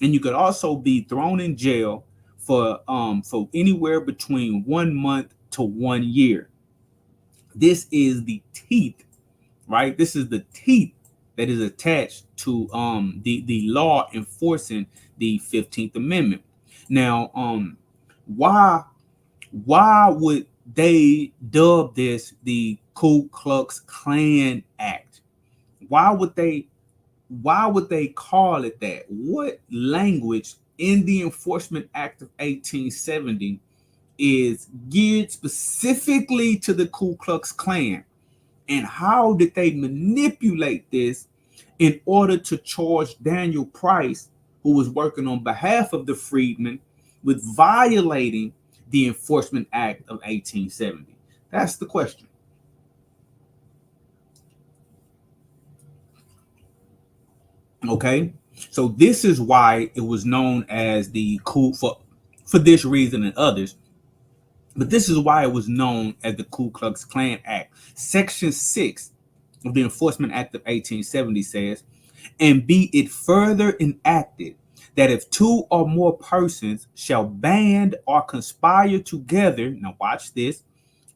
And you could also be thrown in jail for anywhere between 1 month to 1 year. This is the teeth, right? This is the teeth that is attached to the law enforcing the 15th Amendment. Now, why would they dub this the Ku Klux Klan Act? Why would they call it that? What language in the Enforcement Act of 1870 is geared specifically to the Ku Klux Klan? And how did they manipulate this in order to charge Daniel Price, who was working on behalf of the freedmen, with violating the Enforcement Act of 1870? That's the question. Okay, so this is why it was known as the for this reason and others. But this is why it was known as the Ku Klux Klan Act. Section 6 of the Enforcement Act of 1870 says, and be it further enacted that if 2 or more persons shall band or conspire together, now watch this,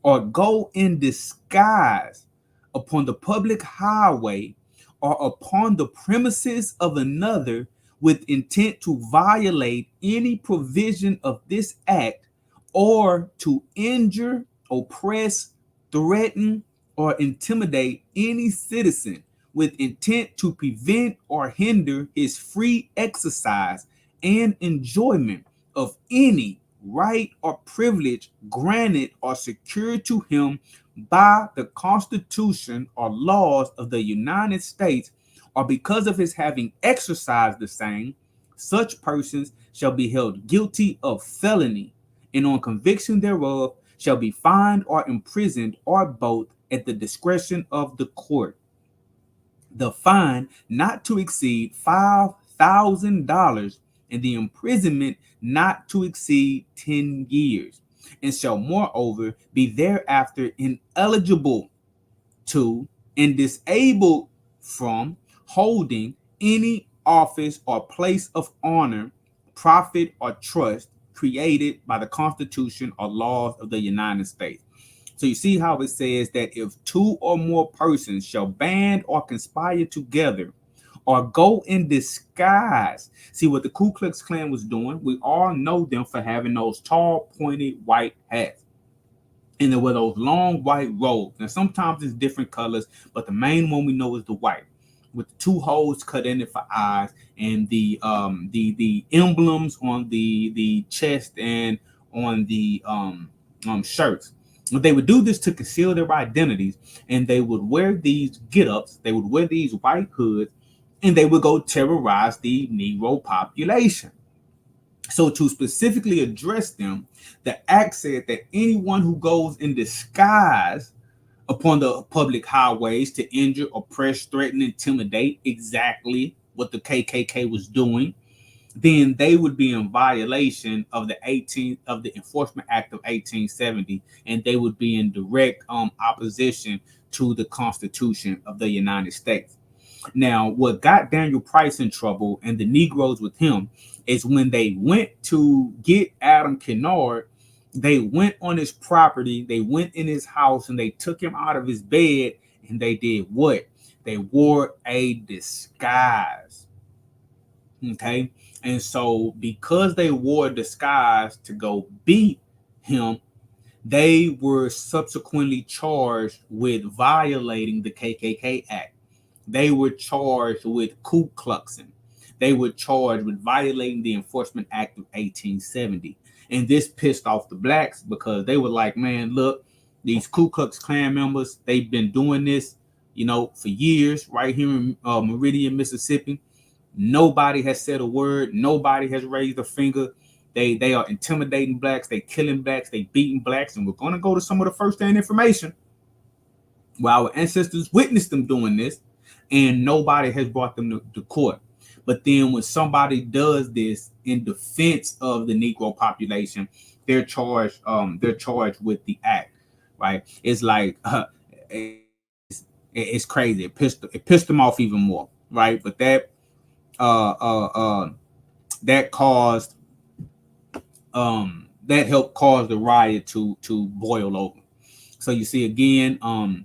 or go in disguise upon the public highway or upon the premises of another with intent to violate any provision of this act, or to injure, oppress, threaten, or intimidate any citizen with intent to prevent or hinder his free exercise and enjoyment of any right or privilege granted or secured to him by the Constitution or laws of the United States, or because of his having exercised the same, such persons shall be held guilty of felony, and on conviction thereof shall be fined or imprisoned, or both, at the discretion of the court. The fine not to exceed $5,000, and the imprisonment not to exceed 10 years, and shall moreover be thereafter ineligible to and disabled from holding any office or place of honor, profit, or trust created by the Constitution or laws of the United States. So you see how it says that if 2 or more persons shall band or conspire together or go in disguise. See what the Ku Klux Klan was doing? We all know them for having those tall, pointed white hats. And there were those long white robes. Now, sometimes it's different colors, but the main one we know is the white, with the 2 holes cut in it for eyes, and the emblems on the chest and on the shirts. They would do this to conceal their identities, and they would wear these get-ups. They would wear these white hoods, and they would go terrorize the Negro population. So to specifically address them, the act said that anyone who goes in disguise upon the public highways to injure, oppress, threaten, intimidate, exactly what the KKK was doing, then they would be in violation of the Enforcement Act of 1870, and they would be in direct opposition to the Constitution of the United States. Now, what got Daniel Price in trouble and the Negroes with him is when they went to get Adam Kennard, they went on his property, they went in his house, and they took him out of his bed, and they did what? They wore a disguise. Okay. And so, because they wore a disguise to go beat him, they were subsequently charged with violating the KKK Act. They were charged with Ku Kluxing. They were charged with violating the Enforcement Act of 1870. And this pissed off the blacks because they were like, man, look, these Ku Klux Klan members, they've been doing this, for years right here in Meridian, Mississippi. Nobody has said a word. Nobody has raised a finger. They are intimidating blacks. They killing blacks. They beating blacks. And we're going to go to some of the first-hand information where our ancestors witnessed them doing this, and nobody has brought them to court. But then when somebody does this in defense of the Negro population, they're charged with the act, right? It's like it's crazy. It pissed them off even more, right? But that caused that helped cause the riot to boil over. So you see again,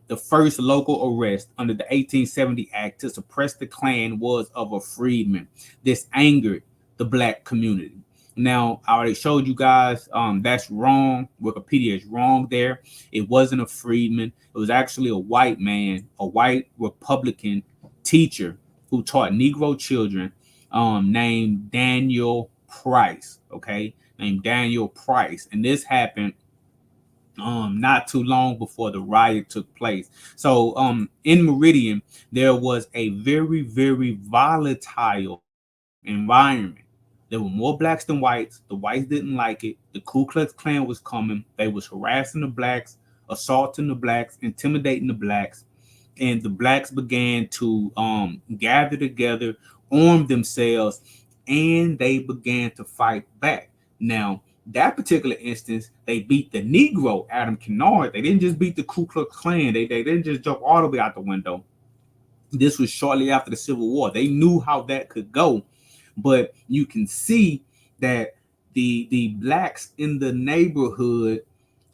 the first local arrest under the 1870 Act to suppress the Klan was of a freedman. This angered the black community. Now, I already showed you guys that's wrong. Wikipedia is wrong there. It wasn't a freedman. It was actually a white man, a white Republican teacher who taught Negro children named Daniel Price, okay? Named Daniel Price. And this happened not too long before the riot took place. So in Meridian, there was a very, very volatile environment. There were more blacks than whites. The whites didn't like it. The Ku Klux Klan was coming. They was harassing the blacks, assaulting the blacks, intimidating the blacks. And the blacks began to gather together, arm themselves, and they began to fight back. Now, that particular instance, they beat the Negro, Adam Kennard. They didn't just beat the Ku Klux Klan. They didn't just jump all the way out the window. This was shortly after the Civil War. They knew how that could go. But you can see that the blacks in the neighborhood,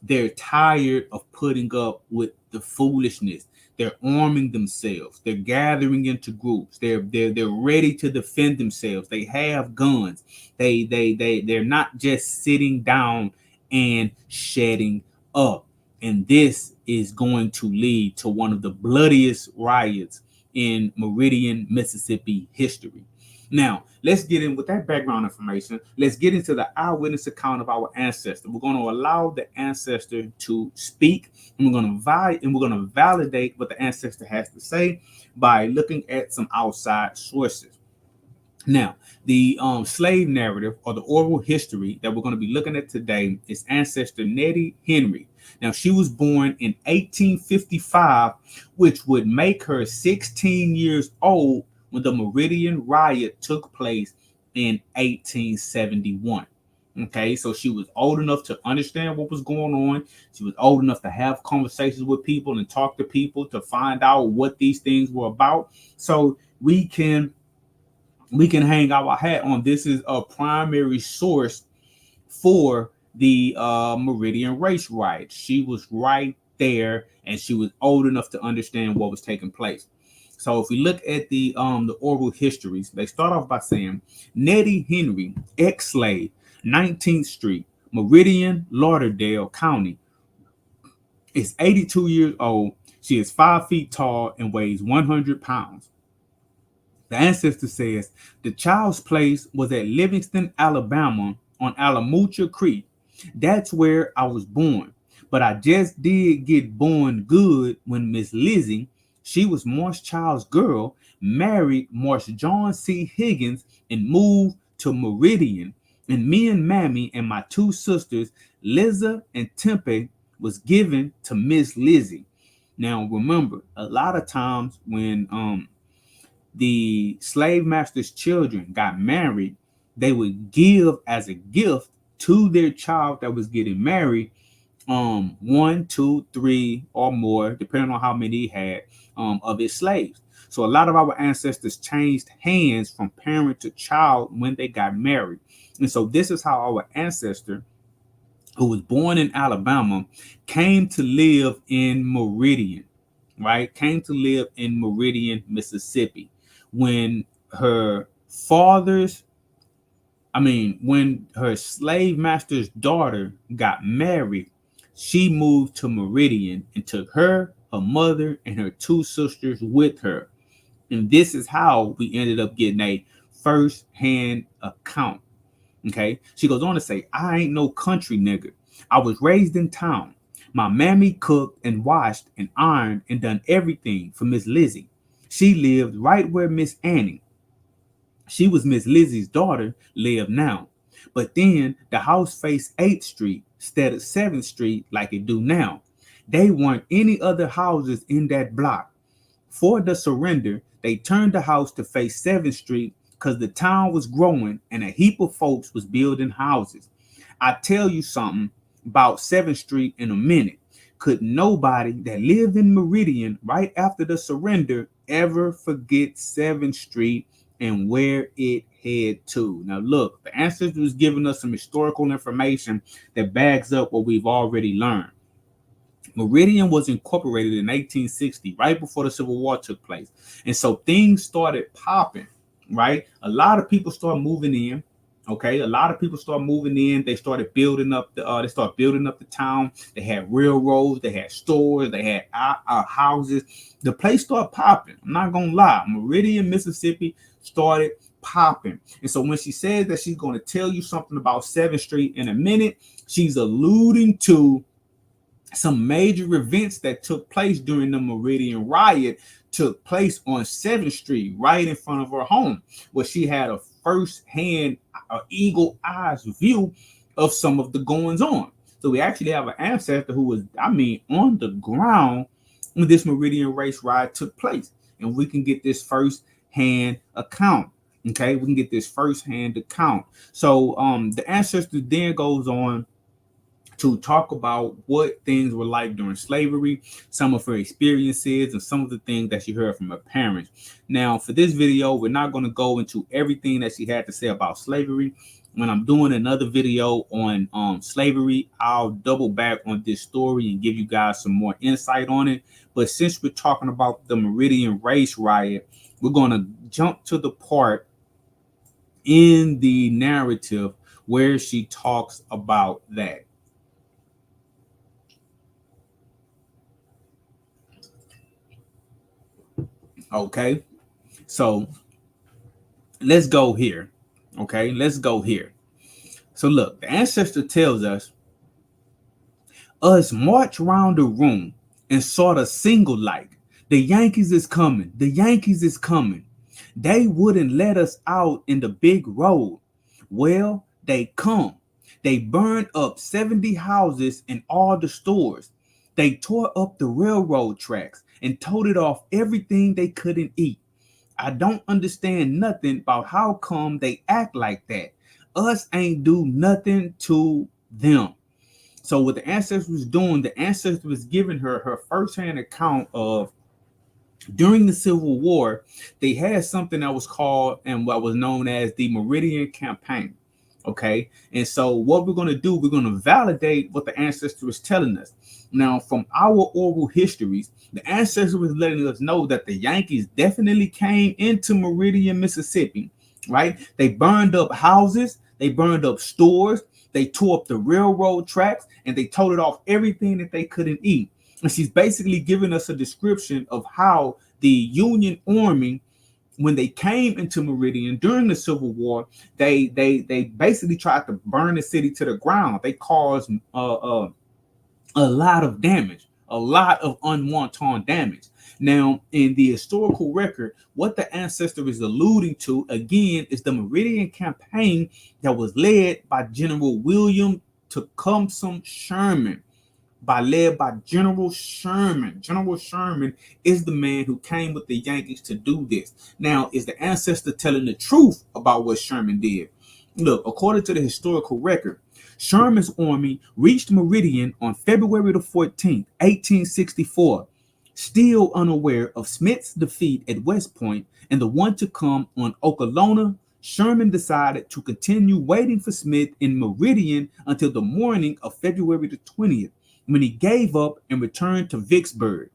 they're tired of putting up with the foolishness. They're arming themselves. They're gathering into groups. They're ready to defend themselves. They have guns. They're not just sitting down and shutting up. And this is going to lead to one of the bloodiest riots in Meridian, Mississippi history. Now, let's get in with that background information. Let's get into the eyewitness account of our ancestor. We're going to allow the ancestor to speak, and we're going to validate what the ancestor has to say by looking at some outside sources. Now, the slave narrative or the oral history that we're going to be looking at today is ancestor Nettie Henry. Now, she was born in 1855, which would make her 16 years old when the Meridian riot took place in 1871. Okay, so she was old enough to understand what was going on. She was old enough to have conversations with people and talk to people to find out what these things were about. So we can hang our hat on this is a primary source for the Meridian race riot. She was right there, and she was old enough to understand what was taking place. So if we look at the oral histories, they start off by saying Nettie Henry, ex-slave, 19th Street, Meridian, Lauderdale County, is 82 years old. She is 5 feet tall and weighs 100 pounds. The ancestor says the child's place was at Livingston, Alabama on Alamucha Creek. That's where I was born. But I just did get born good when Miss Lizzie, She was Morse Child's girl, married Morse John C. Higgins, and moved to Meridian. And me and Mammy and my two sisters, Liza and Tempe, was given to Miss Lizzie. Now remember, a lot of times when the slave master's children got married, they would give as a gift to their child that was getting married one, two, three, or more, depending on how many he had of his slaves. So a lot of our ancestors changed hands from parent to child when they got married. And so this is how our ancestor, who was born in Alabama, came to live in Meridian, right? Came to live in Meridian, Mississippi. When her father's, when her slave master's daughter got married, she moved to Meridian and took her, her mother, and her two sisters with her. And this is how we ended up getting a first-hand account. Okay. She goes on to say, I ain't no country nigga. I was raised in town. My mammy cooked and washed and ironed and done everything for Miss Lizzie. She lived right where Miss Annie, she was Miss Lizzie's daughter, lived now. But then the house faced 8th Street instead of 7th Street like it do now. They weren't any other houses in that block. For the surrender, they turned the house to face 7th Street because the town was growing and a heap of folks was building houses. I tell you something about 7th Street in a minute. Could nobody that lived in Meridian right after the surrender ever forget 7th Street and where it head to? Now look, the Ancestor was giving us some historical information that backs up what we've already learned. Meridian was incorporated in 1860, right before the Civil War took place. And so things started popping, right? A lot of people started moving in. Okay, a lot of people started moving in. They started building up the town. They had railroads, they had stores, they had houses. The place started popping. I'm not gonna lie. Meridian, Mississippi started popping. And so when she says that she's going to tell you something about 7th Street in a minute, she's alluding to some major events that took place during the Meridian riot took place on 7th Street, right in front of her home, where she had a first-hand, eagle eyes view of some of the goings on. So we actually have an ancestor who was, on the ground when this Meridian race riot took place. And we can get this first-hand account. Okay, we can get this first-hand account. So the ancestor then goes on to talk about what things were like during slavery, some of her experiences, and some of the things that she heard from her parents. Now, for this video, we're not going to go into everything that she had to say about slavery. When I'm doing another video on slavery, I'll double back on this story and give you guys some more insight on it. But since we're talking about the Meridian race riot, we're going to jump to the part in the narrative where she talks about that. Okay, so let's go here. Okay, let's go here. So look, the ancestor tells us march around the room and sort of single like, the Yankees is coming, the Yankees is coming. They wouldn't let us out in the big road. Well, they come. They burned up 70 houses and all the stores. They tore up the railroad tracks and toted off everything they couldn't eat. I don't understand nothing about how come they act like that. Us ain't do nothing to them. So what the ancestor was doing, the ancestor was giving her firsthand account of during the Civil War, they had something that was called and what was known as the Meridian Campaign. Okay, and so what we're going to do, we're going to validate what the ancestor is telling us. Now, from our oral histories, the ancestor was letting us know that the Yankees definitely came into Meridian, Mississippi, right? They burned up houses, they burned up stores, they tore up the railroad tracks, and they toted off everything that they couldn't eat. And she's basically giving us a description of how the Union Army, when they came into Meridian during the Civil War, they basically tried to burn the city to the ground. They caused a lot of damage, a lot of unwanted damage. Now, in the historical record, what the ancestor is alluding to again is the Meridian campaign that was led by General William Tecumseh Sherman, led by General Sherman. General Sherman is the man who came with the Yankees to do this. Now, is the ancestor telling the truth about what Sherman did? Look, according to the historical record, Sherman's army reached Meridian on February the 14th, 1864. Still unaware of Smith's defeat at West Point and the one to come on Okolona, Sherman decided to continue waiting for Smith in Meridian until the morning of February the 20th, when he gave up and returned to Vicksburg.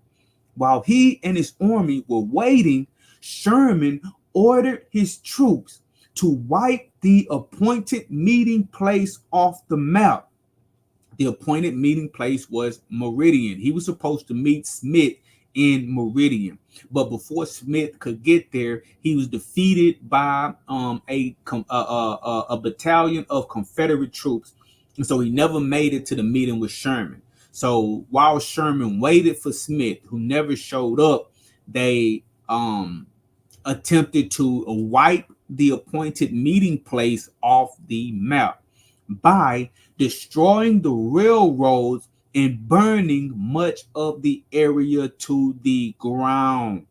While he and his army were waiting, Sherman ordered his troops to wipe the appointed meeting place off the map. The appointed meeting place was Meridian. He was supposed to meet Smith in Meridian, but before Smith could get there, he was defeated by a battalion of Confederate troops, and so he never made it to the meeting with Sherman. So while Sherman waited for Smith, who never showed up, they attempted to wipe the appointed meeting place off the map by destroying the railroads and burning much of the area to the ground.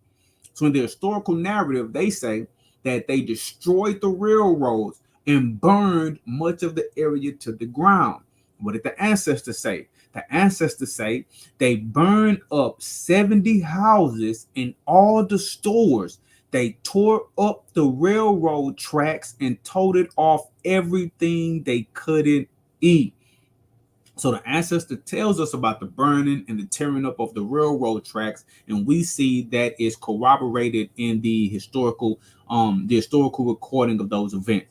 So in the historical narrative, they say that they destroyed the railroads and burned much of the area to the ground. What did the ancestors say? The ancestors say they burned up 70 houses and all the stores. They tore up the railroad tracks and toted off everything they couldn't eat. So the ancestor tells us about the burning and the tearing up of the railroad tracks, and we see that is corroborated in the historical recording of those events.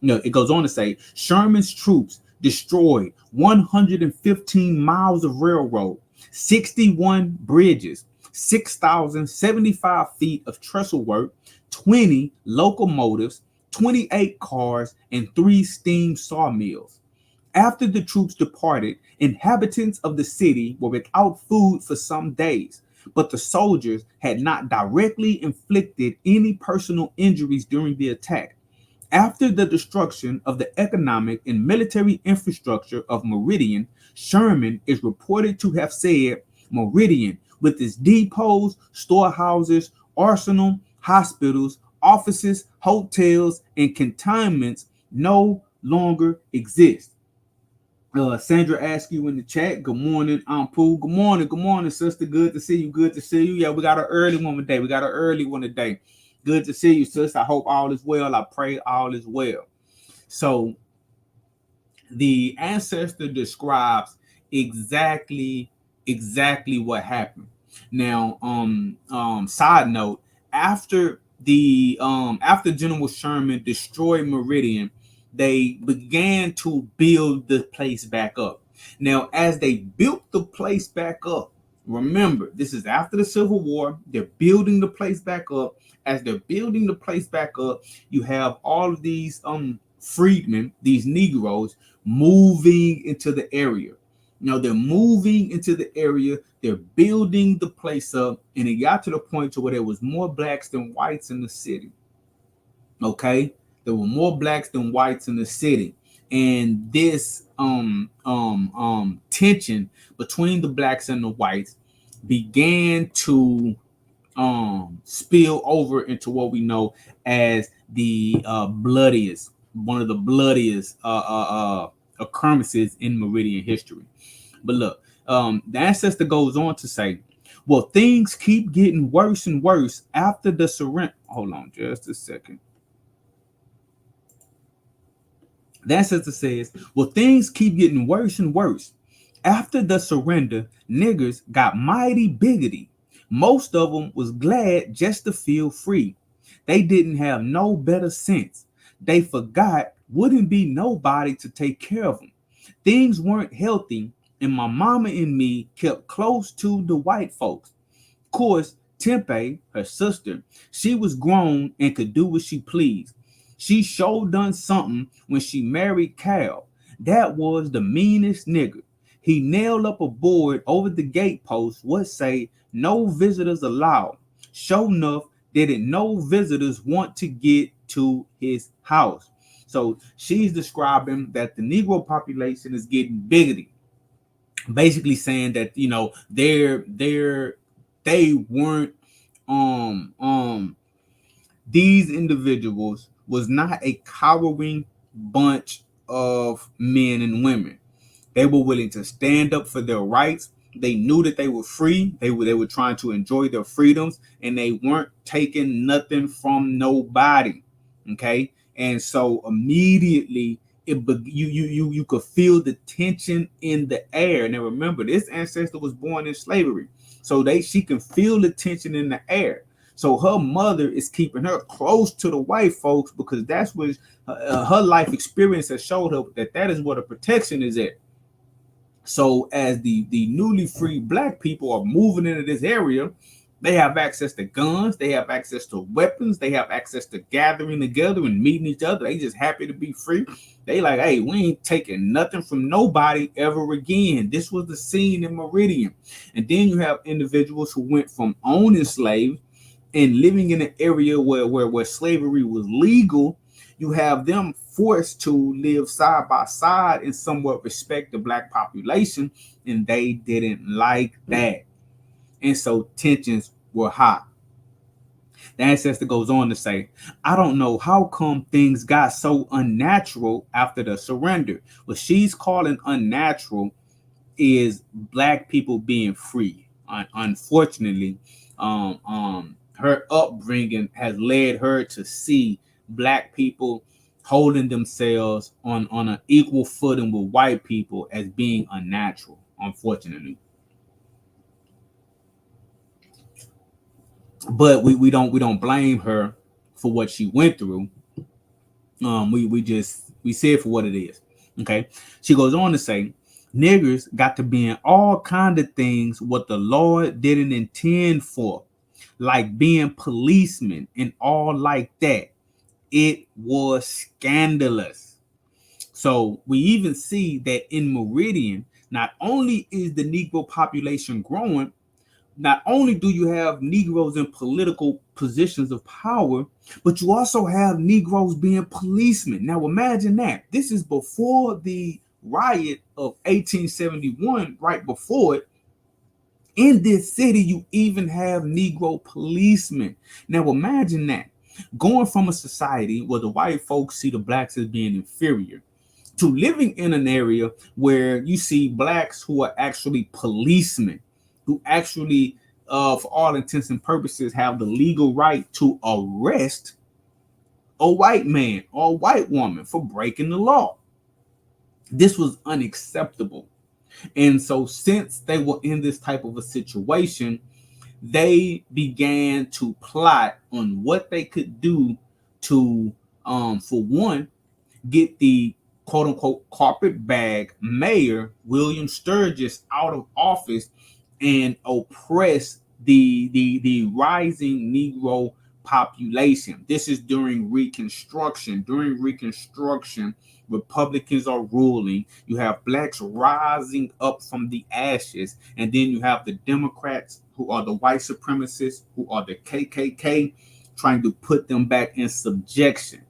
It goes on to say Sherman's troops destroyed 115 miles of railroad, 61 bridges, 6,075 feet of trestle work, 20 locomotives, 28 cars, and 3 steam sawmills. After the troops departed, inhabitants of the city were without food for some days, but the soldiers had not directly inflicted any personal injuries during the attack. After the destruction of the economic and military infrastructure of Meridian, Sherman is reported to have said, Meridian, with its depots, storehouses, arsenal, hospitals, offices, hotels, and cantonments, no longer exist. Sandra asks you in the chat, good morning, Pooh. Good morning, sister. Good to see you. Yeah, we got an early one today. Good to see you, sis. I hope all is well. I pray all is well. So the ancestor describes exactly what happened. Now, side note, after General Sherman destroyed Meridian, they began to build the place back up. Now, as they built the place back up, remember, this is after the Civil War. They're building the place back up. As they're building the place back up, you have all of these freedmen, these Negroes, moving into the area. Now they're moving into the area. They're building the place up, and it got to the point to where there was more blacks than whites in the city. Okay, there were more blacks than whites in the city, and this tension between the blacks and the whites began to spill over into what we know as the one of the bloodiest occurrences in Meridian history. But look, the ancestor goes on to say, well, things keep getting worse and worse after the surrender. Hold on just a second. The ancestor says, well, things keep getting worse and worse. After the surrender, niggers got mighty biggity. Most of them was glad just to feel free. They didn't have no better sense. They forgot wouldn't be nobody to take care of them. Things weren't healthy, and my mama and me kept close to the white folks. Of course, Tempe, her sister, she was grown and could do what she pleased. She sure done something when she married Cal. That was the meanest nigger. He nailed up a board over the gatepost what say, no visitors allowed. Sure enough, didn't no visitors want to get to his house. So she's describing that the Negro population is getting bigoted, basically saying that they weren't these individuals was not a cowering bunch of men and women. They were willing to stand up for their rights. They knew that they were free. They were trying to enjoy their freedoms, and they weren't taking nothing from nobody. Okay, and so immediately you could feel the tension in the air. Now remember, this ancestor was born in slavery, so she can feel the tension in the air. So her mother is keeping her close to the white folks because that's what her life experience has showed her that is where the protection is at. So as the newly freed black people are moving into this area, they have access to guns, they have access to weapons, they have access to gathering together and meeting each other. They just happy to be free. They like, hey, we ain't taking nothing from nobody ever again. This was the scene in Meridian. And then you have individuals who went from owning slaves and living in an area where slavery was legal. You have them forced to live side by side and somewhat respect the black population, and they didn't like that. And so tensions were high. The ancestor goes on to say, I don't know how come things got so unnatural after the surrender. What she's calling unnatural is black people being free. Unfortunately, her upbringing has led her to see black people holding themselves on an equal footing with white people as being unnatural, unfortunately. But we don't blame her for what she went through. We see it for what it is. Okay. She goes on to say, niggers got to be in all kind of things what the Lord didn't intend for, like being policemen and all like that. It was scandalous. So we even see that in Meridian, not only is the Negro population growing, not only do you have Negroes in political positions of power, but you also have Negroes being policemen. Now imagine that. This is before the riot of 1871, right before it. In this city, you even have Negro policemen. Now imagine that. Going from a society where the white folks see the blacks as being inferior to living in an area where you see blacks who are actually policemen, who actually, for all intents and purposes, have the legal right to arrest a white man or a white woman for breaking the law. This was unacceptable. And so since they were in this type of a situation, they began to plot on what they could do to, for one, get the quote unquote carpetbag mayor, William Sturgis, out of office and oppress the rising Negro population. This is during Reconstruction. During Reconstruction, Republicans are ruling. You have blacks rising up from the ashes, and then you have the Democrats, who are the white supremacists, who are the KKK, trying to put them back in subjection.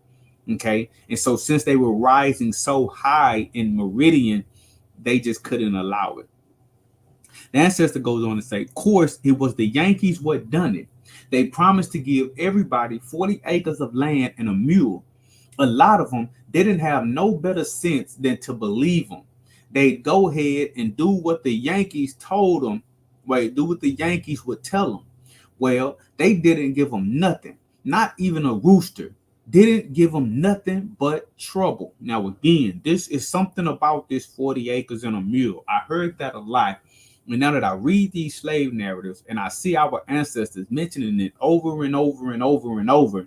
Okay, and so since they were rising so high in Meridian, they just couldn't allow it. The ancestor goes on to say, of course, it was the Yankees what done it. They promised to give everybody 40 acres of land and a mule. A lot of them didn't have no better sense than to believe them. They'd go ahead and do what the Yankees told them. Do what the Yankees would tell them. Well, they didn't give them nothing, not even a rooster. Didn't give them nothing but trouble. Now, again, this is something about this 40 acres and a mule. I heard that a lot. And now that I read these slave narratives and I see our ancestors mentioning it over and over and over and over,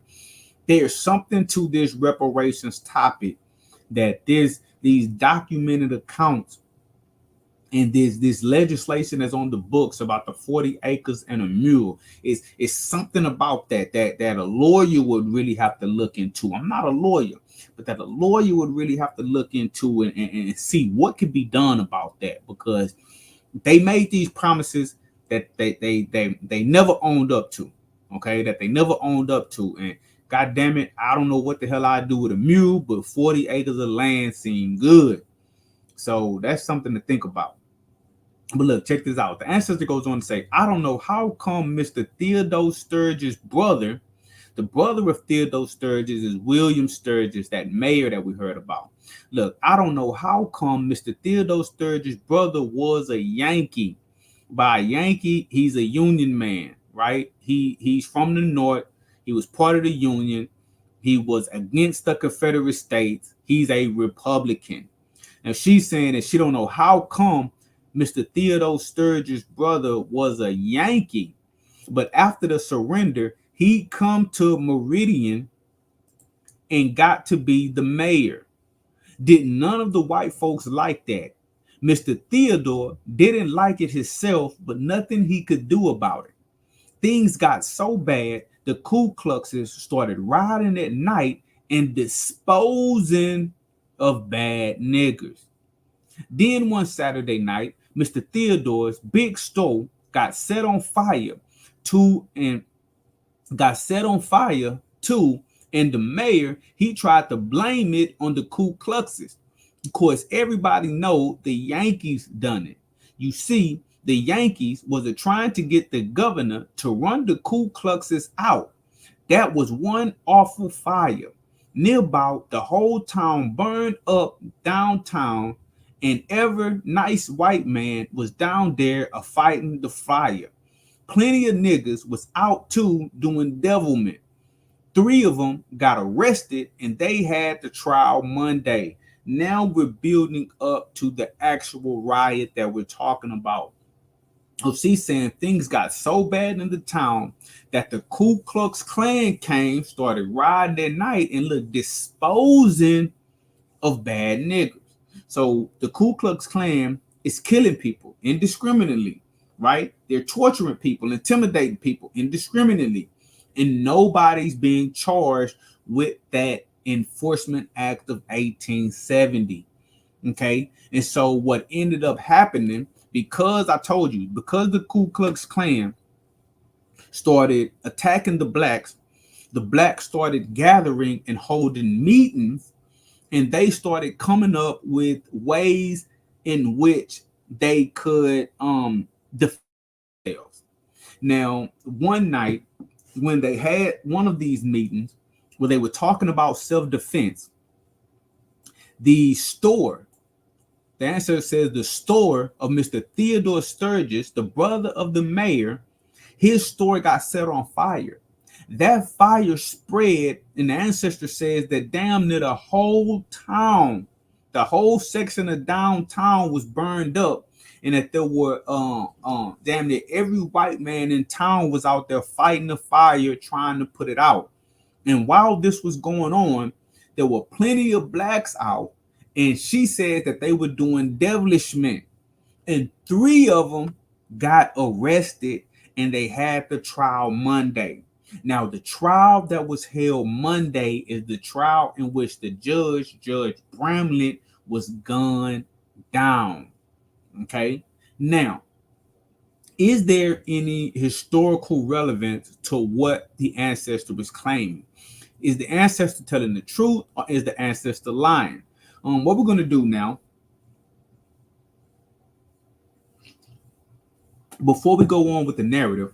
there's something to this reparations topic that these documented accounts and this legislation that's on the books about the 40 acres and a mule is something about that a lawyer would really have to look into. I'm not a lawyer, but that a lawyer would really have to look into and see what could be done about that, because they made these promises that they never owned up to. Okay, that they never owned up to. And God damn it, I don't know what the hell I'd do with a mule, but 40 acres of land seem good. So that's something to think about. But look, check this out. The ancestor goes on to say, I don't know how come Mr. Theodore Sturgis' brother, the brother of Theodore Sturgis is William Sturgis, that mayor that we heard about. Look, I don't know how come Mr. Theodore Sturgis' brother was a Yankee. By a Yankee, he's a Union man, right? He's from the North. He was part of the Union. He was against the Confederate States. He's a Republican. And she's saying that she don't know how come Mr. Theodore Sturgis' brother was a Yankee, but after the surrender, he come to Meridian and got to be the mayor. Did none of the white folks like that? Mr. Theodore didn't like it himself, but nothing he could do about it. Things got so bad, the Ku Kluxes started riding at night and disposing of bad niggers. Then one Saturday night, Mr. Theodore's big store got set on fire too, and the mayor, he tried to blame it on the Ku Kluxes. Of course, everybody know the Yankees done it. You see, the Yankees was trying to get the governor to run the Ku Kluxes out. That was one awful fire. Nearby, the whole town burned up downtown, and every nice white man was down there fighting the fire. Plenty of niggas was out too doing devilment. 3 of them got arrested and they had the trial Monday. Now we're building up to the actual riot that we're talking about. So she's saying things got so bad in the town that the Ku Klux Klan came, started riding at night and look disposing of bad niggers. So the Ku Klux Klan is killing people indiscriminately, right? They're torturing people, intimidating people indiscriminately, and nobody's being charged with that Enforcement Act of 1870. Okay, and so what ended up happening, because I told you, because the Ku Klux Klan started attacking the blacks started gathering and holding meetings, and they started coming up with ways in which they could defend themselves. Now, one night when they had one of these meetings where they were talking about self-defense, the ancestor says the store of Mr. Theodore Sturgis, the brother of the mayor, his store got set on fire. That fire spread, and the ancestor says that damn near the whole town, the whole section of downtown was burned up, and that there were damn near every white man in town was out there fighting the fire, trying to put it out. And while this was going on, there were plenty of blacks out, and she said that they were doing devilishment, and 3 of them got arrested, and they had the trial Monday. Now, the trial that was held Monday is the trial in which the Judge Bramlett, was gunned down. Okay. Now, is there any historical relevance to what the ancestor was claiming? Is the ancestor telling the truth, or is the ancestor lying? What we're going to do now, before we go on with the narrative,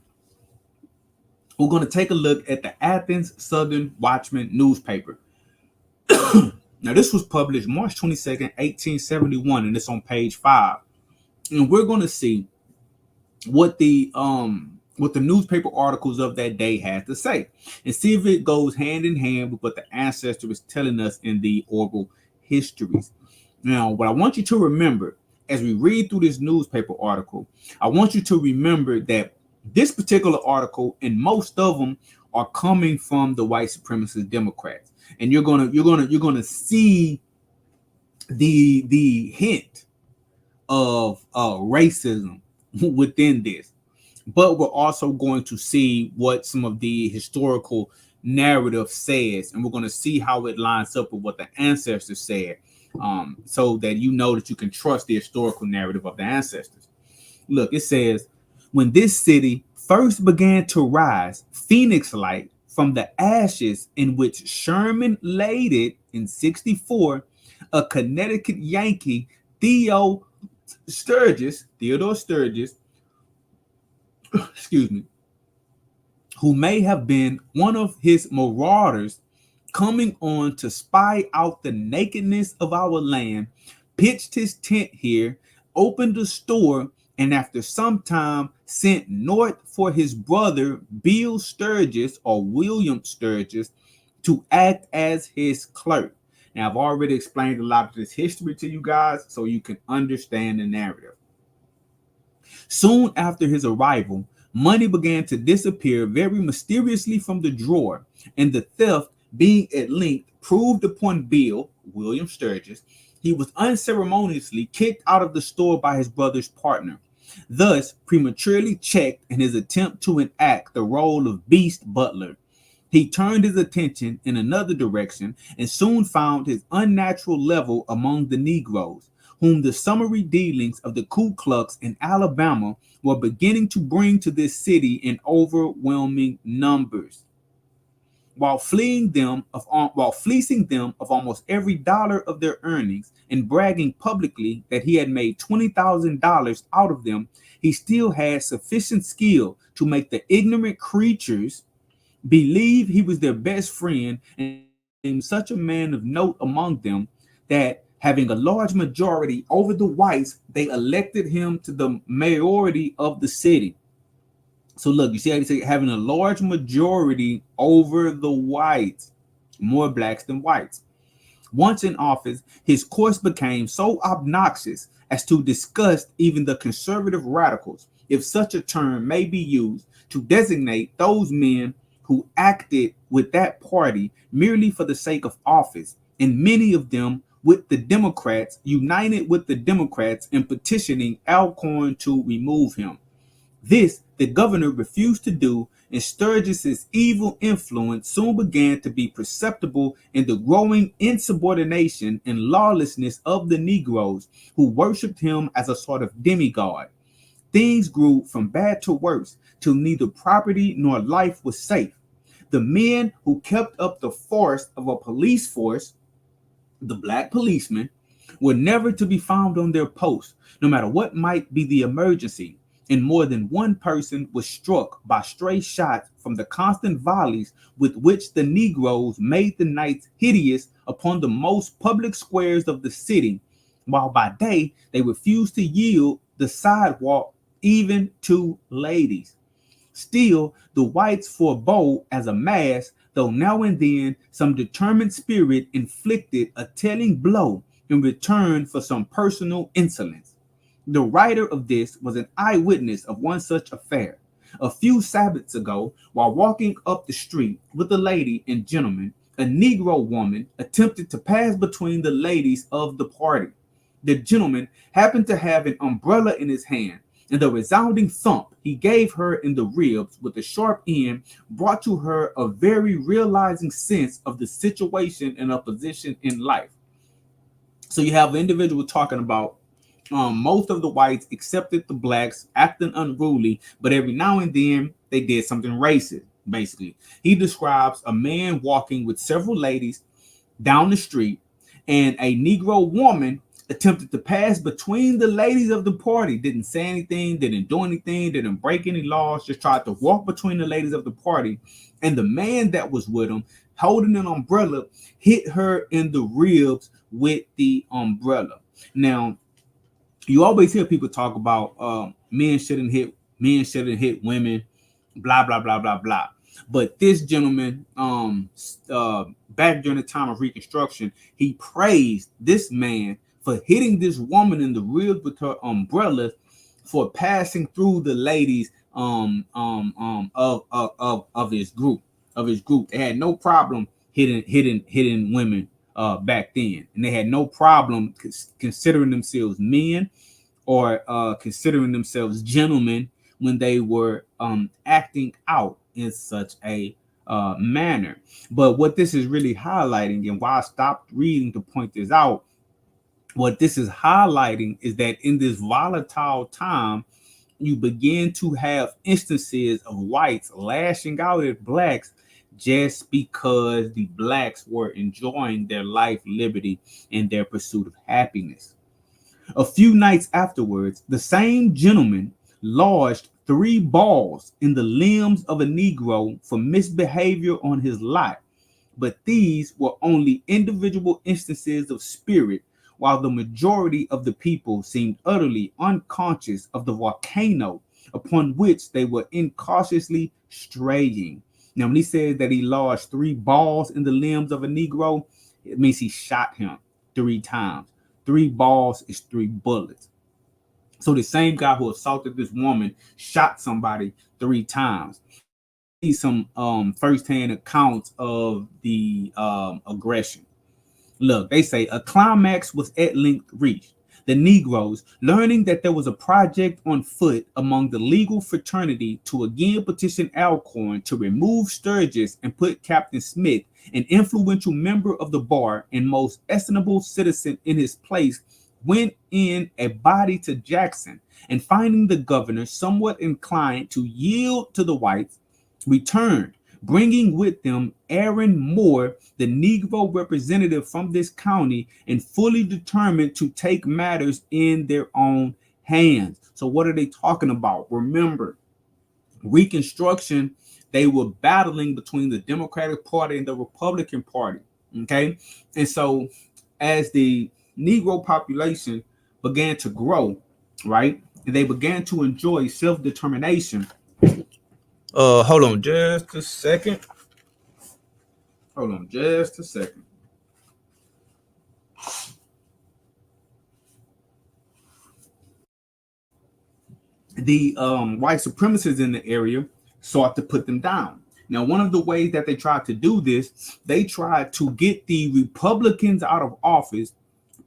we're going to take a look at the Athens Southern Watchman newspaper. Now, this was published March 22nd, 1871, and it's on page 5. And we're going to see what the newspaper articles of that day had to say, and see if it goes hand in hand with what the ancestor is telling us in the oral histories. Now, what I want you to remember as we read through this newspaper article, I want you to remember that this particular article, and most of them, are coming from the white supremacist Democrats, and you're gonna see the hint of racism within this. But we're also going to see what some of the historical narrative says, and we're going to see how it lines up with what the ancestors said, so that you know that you can trust the historical narrative of the ancestors. Look, it says, When this city first began to rise, phoenix-like, from the ashes in which Sherman laid it in 64, a Connecticut Yankee, Theodore Sturgis, excuse me, who may have been one of his marauders coming on to spy out the nakedness of our land, pitched his tent here, opened a store, and after some time sent north for his brother Bill Sturgis or William Sturgis to act as his clerk. Now, I've already explained a lot of this history to you guys so you can understand the narrative. Soon after his arrival, money began to disappear very mysteriously from the drawer, and the theft being at length proved upon Bill, William Sturgis, he was unceremoniously kicked out of the store by his brother's partner, thus prematurely checked in his attempt to enact the role of beast butler. He turned his attention in another direction and soon found his unnatural level among the Negroes, whom the summary dealings of the Ku Klux in Alabama were beginning to bring to this city in overwhelming numbers. While fleecing them of almost every dollar of their earnings and bragging publicly that he had made $20,000 out of them, he still had sufficient skill to make the ignorant creatures believe he was their best friend and such a man of note among them that, having a large majority over the whites, they elected him to the mayoralty of the city. So look, you see how you say having a large majority over the whites, more blacks than whites. Once in office, his course became so obnoxious as to disgust even the conservative radicals, if such a term may be used to designate those men who acted with that party merely for the sake of office, and many of them with the Democrats, united with the Democrats in petitioning Alcorn to remove him. This the governor refused to do, and Sturgis's evil influence soon began to be perceptible in the growing insubordination and lawlessness of the Negroes, who worshipped him as a sort of demigod. Things grew from bad to worse, till neither property nor life was safe. The men who kept up the force of a police force, the black policemen, were never to be found on their posts, no matter what might be the emergency, and more than one person was struck by stray shots from the constant volleys with which the Negroes made the nights hideous upon the most public squares of the city, while by day they refused to yield the sidewalk even to ladies. Still, the whites forbore as a mass, though now and then some determined spirit inflicted a telling blow in return for some personal insolence. The writer of this was an eyewitness of one such affair. A few Sabbaths ago, while walking up the street with a lady and gentleman, a Negro woman attempted to pass between the ladies of the party. The gentleman happened to have an umbrella in his hand, and the resounding thump he gave her in the ribs with the sharp end brought to her a very realizing sense of the situation and her position in life. So you have an individual talking about most of the whites accepted the blacks acting unruly, but every now and then they did something racist. Basically, he describes a man walking with several ladies down the street, and a Negro woman attempted to pass between the ladies of the party, didn't say anything, didn't do anything, didn't break any laws, just tried to walk between the ladies of the party. And the man that was with him, holding an umbrella, hit her in the ribs with the umbrella. Now, you always hear people talk about men shouldn't hit women, blah blah blah blah blah. But this gentleman, back during the time of Reconstruction, he praised this man for hitting this woman in the ribs with her umbrella for passing through the ladies of his group. They had no problem hitting women back then, and they had no problem considering themselves men or considering themselves gentlemen when they were acting out in such a manner. But what this is really highlighting, and why I stopped reading to point this out, what this is highlighting is that in this volatile time you begin to have instances of whites lashing out at blacks just because the blacks were enjoying their life, liberty, and their pursuit of happiness. A few nights afterwards, the same gentleman lodged 3 balls in the limbs of a Negro for misbehavior on his lot, but these were only individual instances of spirit, while the majority of the people seemed utterly unconscious of the volcano upon which they were incautiously straying. Now, when he says that he lodged 3 balls in the limbs of a Negro, it means he shot him 3 times. 3 balls is 3 bullets. So the same guy who assaulted this woman shot somebody 3 times. Some firsthand accounts of the aggression. Look, they say a climax was at length reached. The Negroes, learning that there was a project on foot among the legal fraternity to again petition Alcorn to remove Sturgis and put Captain Smith, an influential member of the bar and most estimable citizen, in his place, went in a body to Jackson, and finding the governor somewhat inclined to yield to the whites, returned, bringing with them Aaron Moore, the Negro representative from this county, and fully determined to take matters in their own hands. So what are they talking about? Remember, Reconstruction, they were battling between the Democratic Party and the Republican Party. Okay. And so as the Negro population began to grow, right, and they began to enjoy self-determination. Hold on just a second. The white supremacists in the area sought to put them down. Now, one of the ways that they tried to do this, they tried to get the Republicans out of office,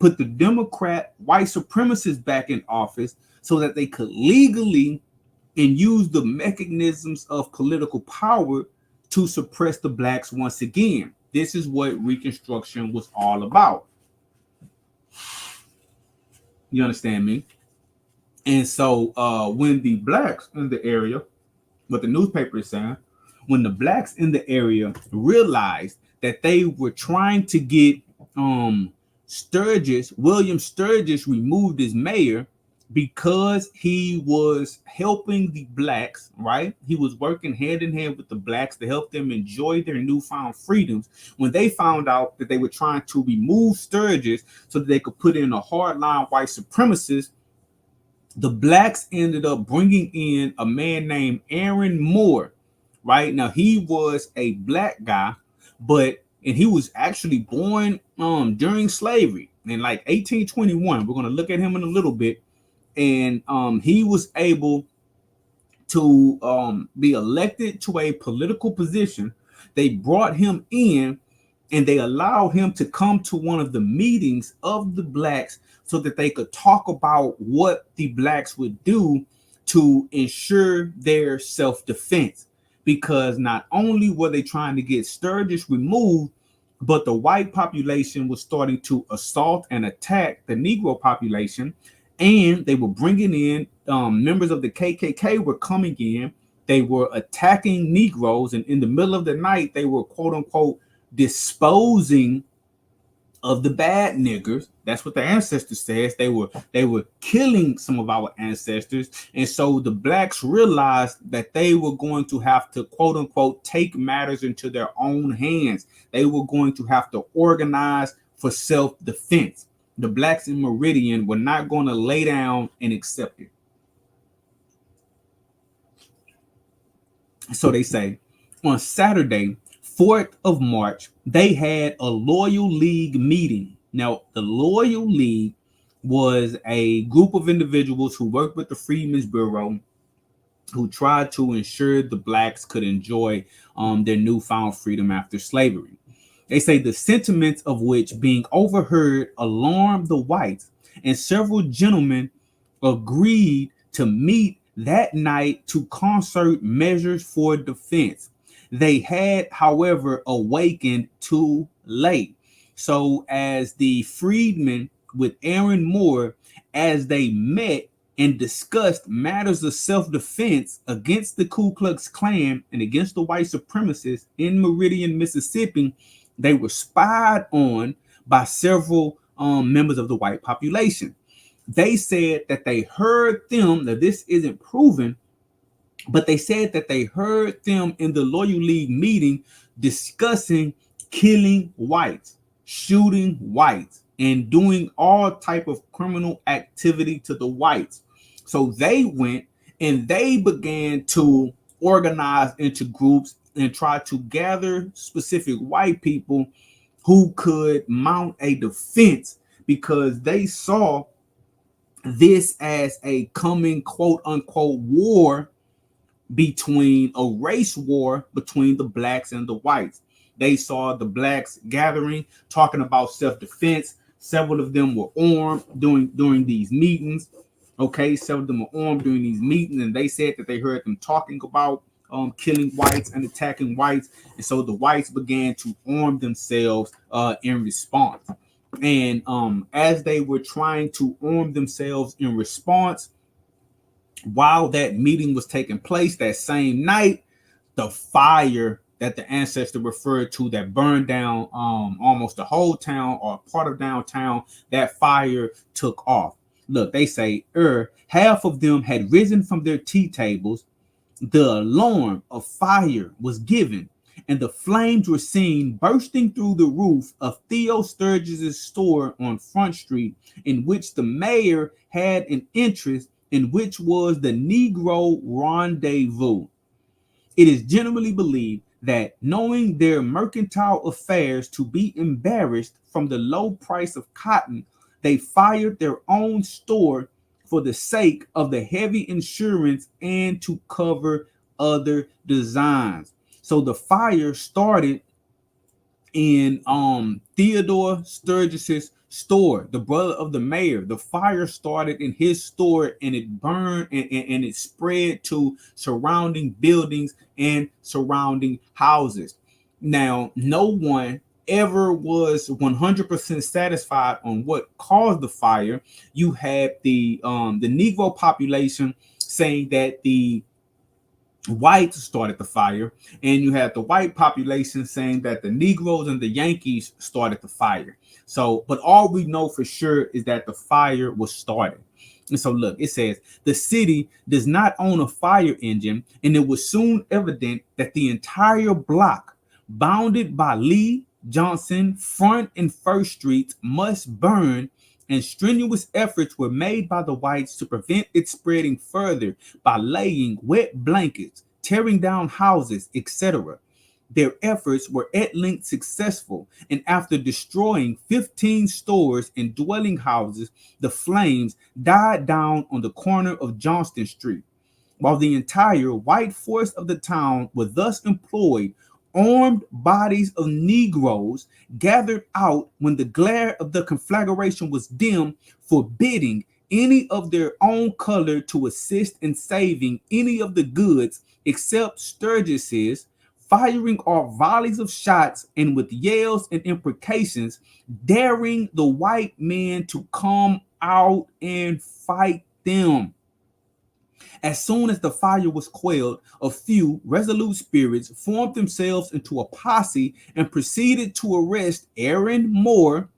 put the Democrat white supremacists back in office so that they could legally and use the mechanisms of political power to suppress the blacks once again. This is what Reconstruction was all about. You understand me? And so when the blacks in the area, what the newspaper is saying, when the blacks in the area realized that they were trying to get William Sturgis removed as mayor because he was helping the blacks, right? He was working hand in hand with the blacks to help them enjoy their newfound freedoms. When they found out that they were trying to remove Sturgis so that they could put in a hardline white supremacist, the blacks ended up bringing in a man named Aaron Moore, right? Now, he was a black guy, and he was actually born during slavery in like 1821. We're going to look at him in a little bit. And he was able to be elected to a political position. They brought him in and they allowed him to come to one of the meetings of the blacks so that they could talk about what the blacks would do to ensure their self-defense. Because not only were they trying to get Sturgis removed, but the white population was starting to assault and attack the Negro population. And they were bringing in members of the KKK were coming in. They were attacking Negroes. And in the middle of the night, they were, quote unquote, disposing of the bad niggers. That's what the Ancestor says. They were killing some of our ancestors. And so the blacks realized that they were going to have to, quote unquote, take matters into their own hands. They were going to have to organize for self-defense. The blacks in Meridian were not going to lay down and accept it. So they say on Saturday, 4th of March, they had a Loyal League meeting. Now, the Loyal League was a group of individuals who worked with the Freedmans Bureau, who tried to ensure the blacks could enjoy their newfound freedom after slavery. They say the sentiments of which, being overheard, alarmed the whites, and several gentlemen agreed to meet that night to concert measures for defense. They had, however, awakened too late. So as the freedmen with Aaron Moore, as they met, and discussed matters of self-defense against the Ku Klux Klan and against the white supremacists in Meridian, Mississippi, they were spied on by several members of the white population. They said that they heard them, now this isn't proven, but they said that they heard them in the Loyal League meeting discussing killing whites, shooting whites, and doing all type of criminal activity to the whites. So they went and they began to organize into groups and try to gather specific white people who could mount a defense, because they saw this as a coming quote unquote war, between a race war between the blacks and the whites. They saw the blacks gathering, talking about self-defense. Several of them were armed during these meetings. Okay, several of them were armed during these meetings, and they said that they heard them talking about killing whites and attacking whites. And so the whites began to arm themselves in response. And as they were trying to arm themselves in response, while that meeting was taking place that same night, the fire that the ancestor referred to that burned down almost the whole town or part of downtown, that fire took off. Look, they say half of them had risen from their tea tables. The alarm of fire was given, and the flames were seen bursting through the roof of Theo Sturgis's store on Front Street, in which the mayor had an interest, in which was the Negro rendezvous. It is generally believed that, knowing their mercantile affairs to be embarrassed from the low price of cotton, they fired their own store for the sake of the heavy insurance and to cover other designs. So the fire started in Theodore Sturgis's store, the brother of the mayor. The fire started in his store, and it burned and it spread to surrounding buildings and surrounding houses. Now, no one ever was 100% satisfied on what caused the fire. You had the Negro population saying that the whites started the fire, and you had the white population saying that the Negroes and the Yankees started the fire. So, but all we know for sure is that the fire was started. And so look, it says the city does not own a fire engine, and it was soon evident that the entire block, bounded by Lee, Johnson, Front, and First Streets, must burn, and strenuous efforts were made by the whites to prevent it spreading further by laying wet blankets, tearing down houses, etc. Their efforts were at length successful, and after destroying 15 stores and dwelling houses, the flames died down on the corner of Johnston Street. While the entire white force of the town were thus employed, armed bodies of Negroes gathered out when the glare of the conflagration was dim, forbidding any of their own color to assist in saving any of the goods except Sturgis's, firing off volleys of shots and with yells and imprecations, daring the white men to come out and fight them. As soon as the fire was quelled, a few resolute spirits formed themselves into a posse and proceeded to arrest Aaron Moore,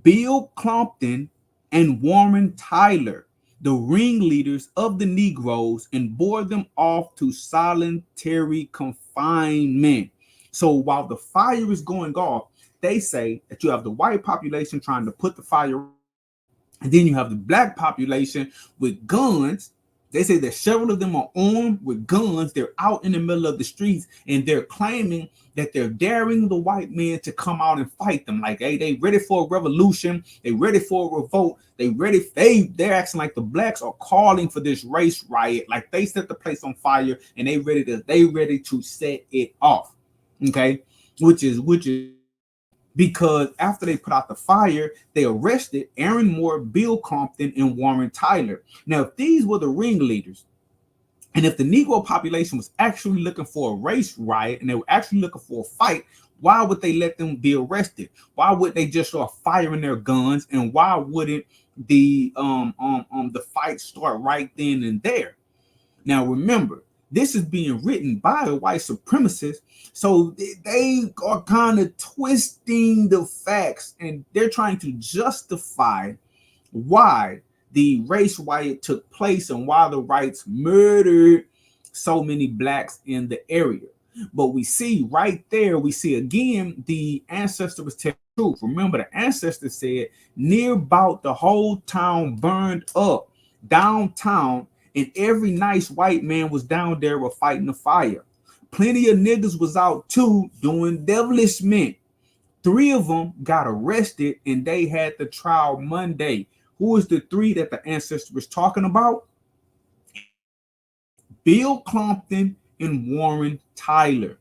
Bill Clompton, and Warren Tyler, the ringleaders of the Negroes, and bore them off to solitary confinement. So while the fire is going off, they say that you have the white population trying to put the fire out, and then you have the black population with guns. They say that several of them are armed with guns. They're out in the middle of the streets, and they're claiming that they're daring the white men to come out and fight them. Like, hey, they ready for a revolution. They ready for a revolt. They're acting like the blacks are calling for this race riot. Like they set the place on fire, and they ready to set it off. Okay, which is because after they put out the fire, they arrested Aaron Moore, Bill Compton, and Warren Tyler. Now, if these were the ringleaders, And if the Negro population was actually looking for a race riot and they were actually looking for a fight, why would they let them be arrested? Why would they just start firing their guns? And why wouldn't the fight start right then and there? Now remember, this is being written by a white supremacist, so they are kind of twisting the facts and they're trying to justify why the race riot took place and why the whites murdered so many blacks in the area. But we see right there, we see again the ancestor was telling the truth. Remember, the ancestor said near about the whole town burned up downtown, and every nice white man was down there with fighting the fire. Plenty of niggas was out too doing devilishment. 3 of them got arrested and they had the trial Monday. Who is the 3 that the ancestor was talking about? Bill Compton and Warren Tyler.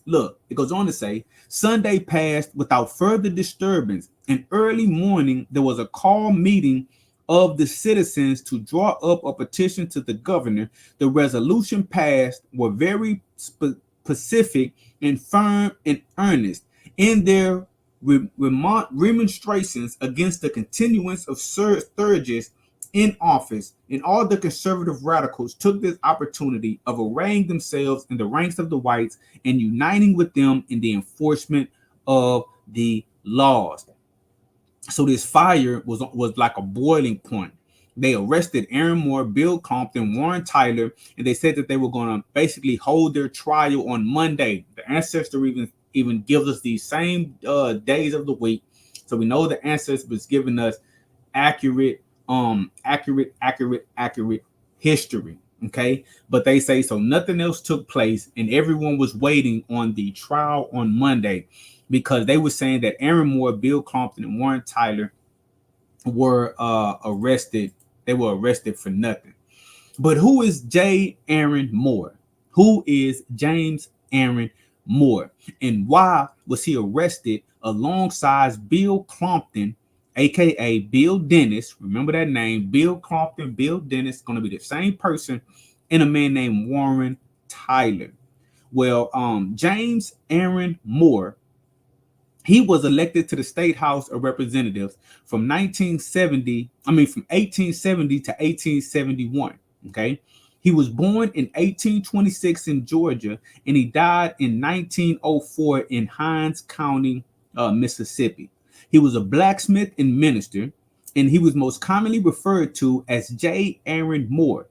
Look, it goes on to say, Sunday passed without further disturbance. And early morning, there was a call meeting of the citizens to draw up a petition to the governor. The resolution passed were very specific and firm and earnest in their remonstrations against the continuance of Sturgis in office, and all the conservative radicals took this opportunity of arraying themselves in the ranks of the whites and uniting with them in the enforcement of the laws. So this fire was like a boiling point. They arrested Aaron Moore, Bill Compton, Warren Tyler, and they said that they were going to basically hold their trial on Monday. The ancestor even gives us these same days of the week, so we know the ancestor was giving us accurate history. Okay, but they say so nothing else took place and everyone was waiting on the trial on Monday because they were saying that Aaron Moore, Bill Compton, and Warren Tyler were arrested. They were arrested for nothing. But who is J. Aaron Moore? Who is James Aaron Moore? And why was he arrested alongside Bill Compton, aka Bill Dennis? Remember that name, Bill Compton, Bill Dennis, going to be the same person, and a man named Warren Tyler. Well, James Aaron Moore, he was elected to the State House of Representatives from 1870 to 1871. Okay. He was born in 1826 in Georgia, and he died in 1904 in Hinds County, Mississippi. He was a blacksmith and minister, and he was most commonly referred to as J. Aaron Moore.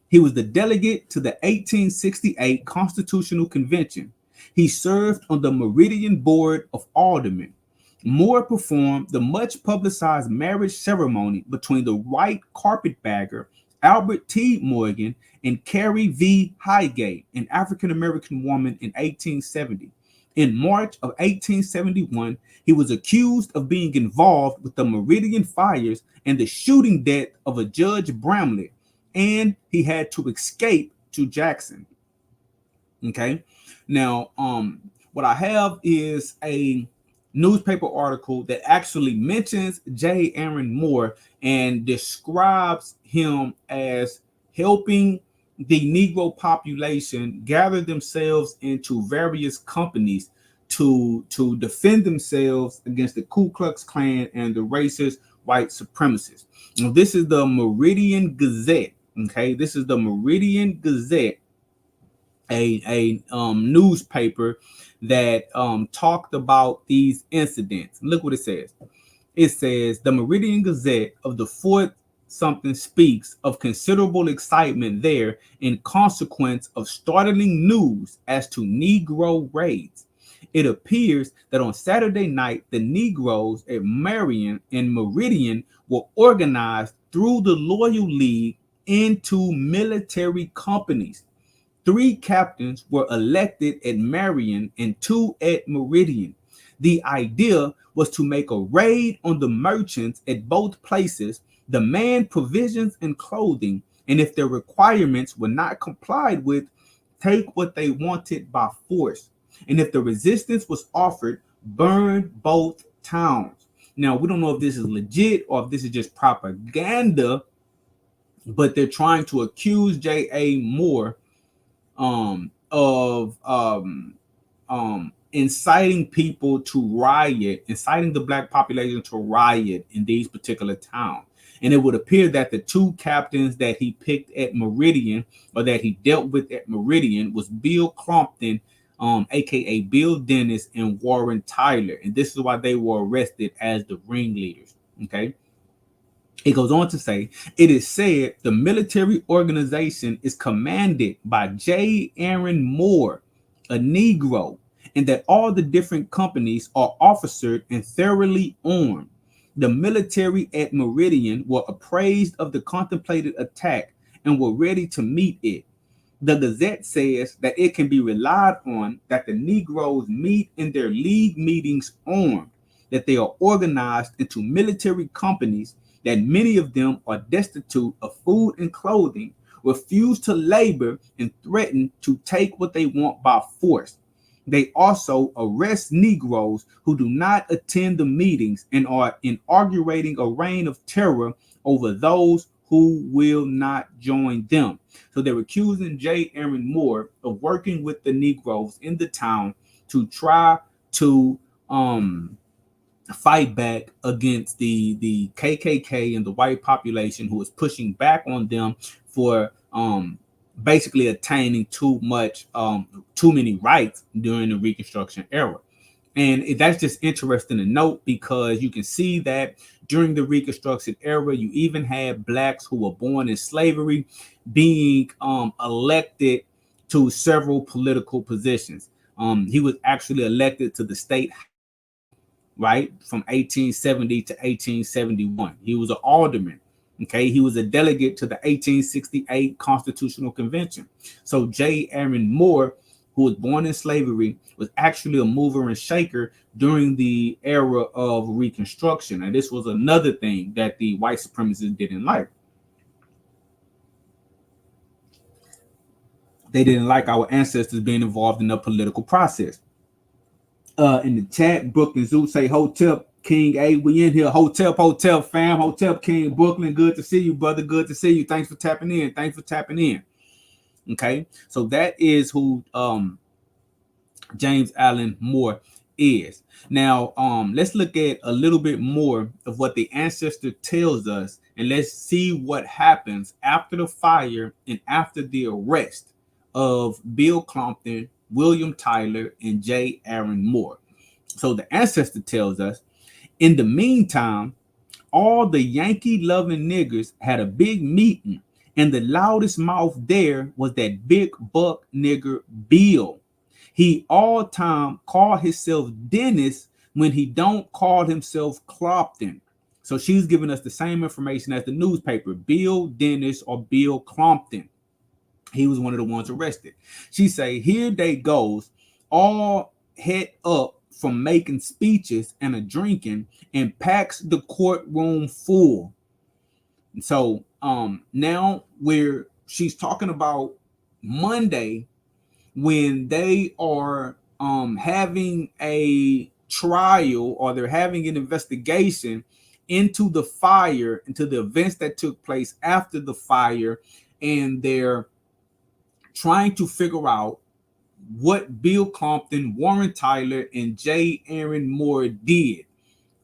He was the delegate to the 1868 Constitutional Convention. He served on the Meridian Board of Aldermen. Moore performed the much publicized marriage ceremony between the white carpetbagger Albert T. Morgan and Carrie V. Highgate, an African-American woman, in 1870. In March of 1871, he was accused of being involved with the Meridian fires and the shooting death of a Judge Bramlett, and he had to escape to Jackson. Okay. Now, what I have is a newspaper article that actually mentions J. Aaron Moore and describes him as helping the Negro population gather themselves into various companies to defend themselves against the Ku Klux Klan and the racist white supremacists. Now, this is the Meridian Gazette. Okay, this is the Meridian Gazette, a newspaper that talked about these incidents. Look what it says. It says the Meridian Gazette of the Fort Something speaks of considerable excitement there in consequence of startling news as to Negro raids. It appears that on Saturday night, the Negroes at Marion and Meridian were organized through the Loyal League into military companies. 3 captains were elected at Marion and 2 at Meridian. The idea was to make a raid on the merchants at both places, demand provisions and clothing, and if their requirements were not complied with, take what they wanted by force. And if the resistance was offered, burn both towns. Now, we don't know if this is legit or if this is just propaganda, but they're trying to accuse J.A. Moore of inciting people to riot, inciting the black population to riot in these particular towns. And it would appear that the two captains that he picked at Meridian, or that he dealt with at Meridian, was Bill Clompton, aka Bill Dennis, and Warren Tyler. And this is why they were arrested as the ringleaders. Okay. It goes on to say, it is said the military organization is commanded by J. Aaron Moore, a Negro, and that all the different companies are officered and thoroughly armed. The military at Meridian were appraised of the contemplated attack and were ready to meet it. The Gazette says that it can be relied on that the Negroes meet in their league meetings armed, that they are organized into military companies, that many of them are destitute of food and clothing, refuse to labor, and threaten to take what they want by force. They also arrest Negroes who do not attend the meetings and are inaugurating a reign of terror over those who will not join them. So they're accusing J. Aaron Moore of working with the Negroes in the town to try to fight back against the KKK and the white population who is pushing back on them for basically attaining too many rights during the Reconstruction era. And that's just interesting to note, because you can see that during the Reconstruction era, you even had blacks who were born in slavery being elected to several political positions. He was actually elected to the state, right, from 1870 to 1871. He was an alderman. Okay, he was a delegate to the 1868 Constitutional Convention. So J. Aaron Moore, who was born in slavery, was actually a mover and shaker during the era of Reconstruction. And this was another thing that the white supremacists didn't like. They didn't like our ancestors being involved in the political process. In the chat, Brooklyn Zoo say Hotel King A. We in here. Hotel fam. Hotel King Brooklyn. Good to see you, brother. Good to see you. Thanks for tapping in. Okay. So that is who James Allen Moore is. Now, let's look at a little bit more of what the Ancestor tells us, and let's see what happens after the fire and after the arrest of Bill Clompton, William Tyler, and J. Aaron Moore. So the Ancestor tells us, in the meantime, all the Yankee-loving niggers had a big meeting, and the loudest mouth there was that big buck nigger Bill. He all time called himself Dennis when he don't call himself Clompton. So she's giving us the same information as the newspaper, Bill Dennis or Bill Clompton. He was one of the ones arrested. She say, here they goes, all head up from making speeches and a drinking, and packs the courtroom full. So now she's talking about Monday, when they are having a trial, or they're having an investigation into the fire, into the events that took place after the fire, and they're trying to figure out what Bill Clompton, Warren Tyler, and J. Aaron Moore did.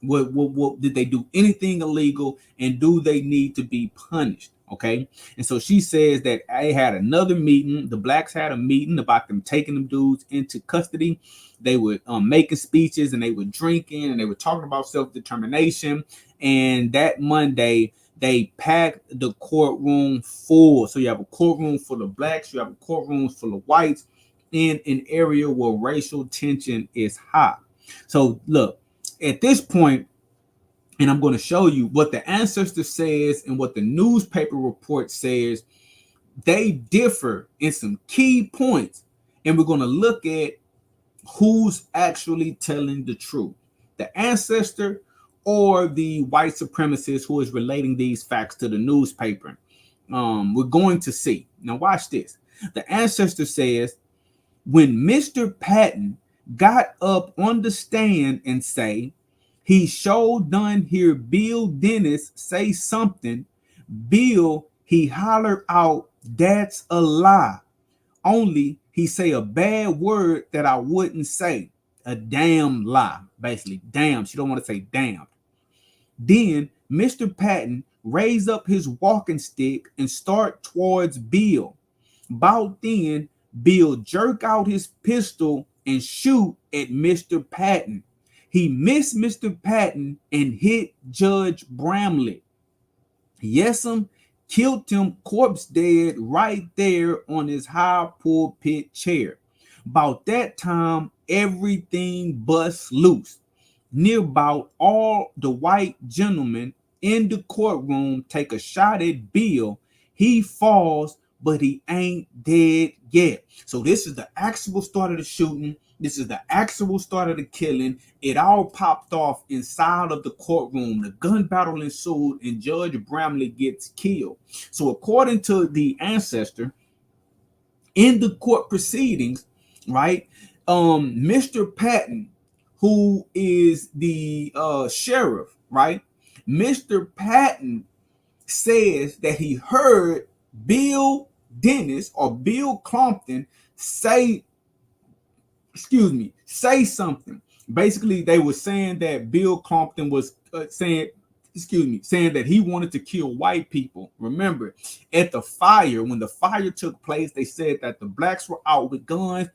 What did they do anything illegal, and do they need to be punished? Okay. And so she says that they had another meeting. The blacks had a meeting about them taking them dudes into custody. They were making speeches, and they were drinking, and they were talking about self-determination. And that Monday, they packed the courtroom full. So you have a courtroom full of blacks, you have a courtroom full of whites, in an area where racial tension is high. So look, at this point, and I'm going to show you what the Ancestor says and what the newspaper report says, they differ in some key points. And we're going to look at who's actually telling the truth, the Ancestor or the white supremacist who is relating these facts to the newspaper. We're going to see. Now watch this. The Ancestor says, when Mr. Patton got up on the stand and say, he sure done hear Bill Dennis say something, Bill He hollered out, "That's a lie." Only he say a bad word that I wouldn't say. A damn lie, basically. Damn. She don't want to say damn. Then Mr. Patton raised up his walking stick and start towards Bill. About then, Bill jerk out his pistol and shoot at Mr. Patton. He missed Mr. Patton and hit Judge Bramlett. Yes'm, killed him corpse dead right there on his high pulpit chair. About that time, everything busts loose. Near about all the white gentlemen in the courtroom take a shot at Bill. He falls, but he ain't dead yet. So this is the actual start of the shooting. This is the actual start of the killing. It all popped off inside of the courtroom. The gun battle ensued, and Judge Bramley gets killed. So according to the Ancestor, in the court proceedings, right, Mr. Patton, who is the sheriff, right, Mr. Patton says that he heard Bill Dennis or Bill Compton say something. Basically, they were saying that Bill Compton was saying that he wanted to kill white people. Remember, at the fire, when the fire took place, they said that the blacks were out with guns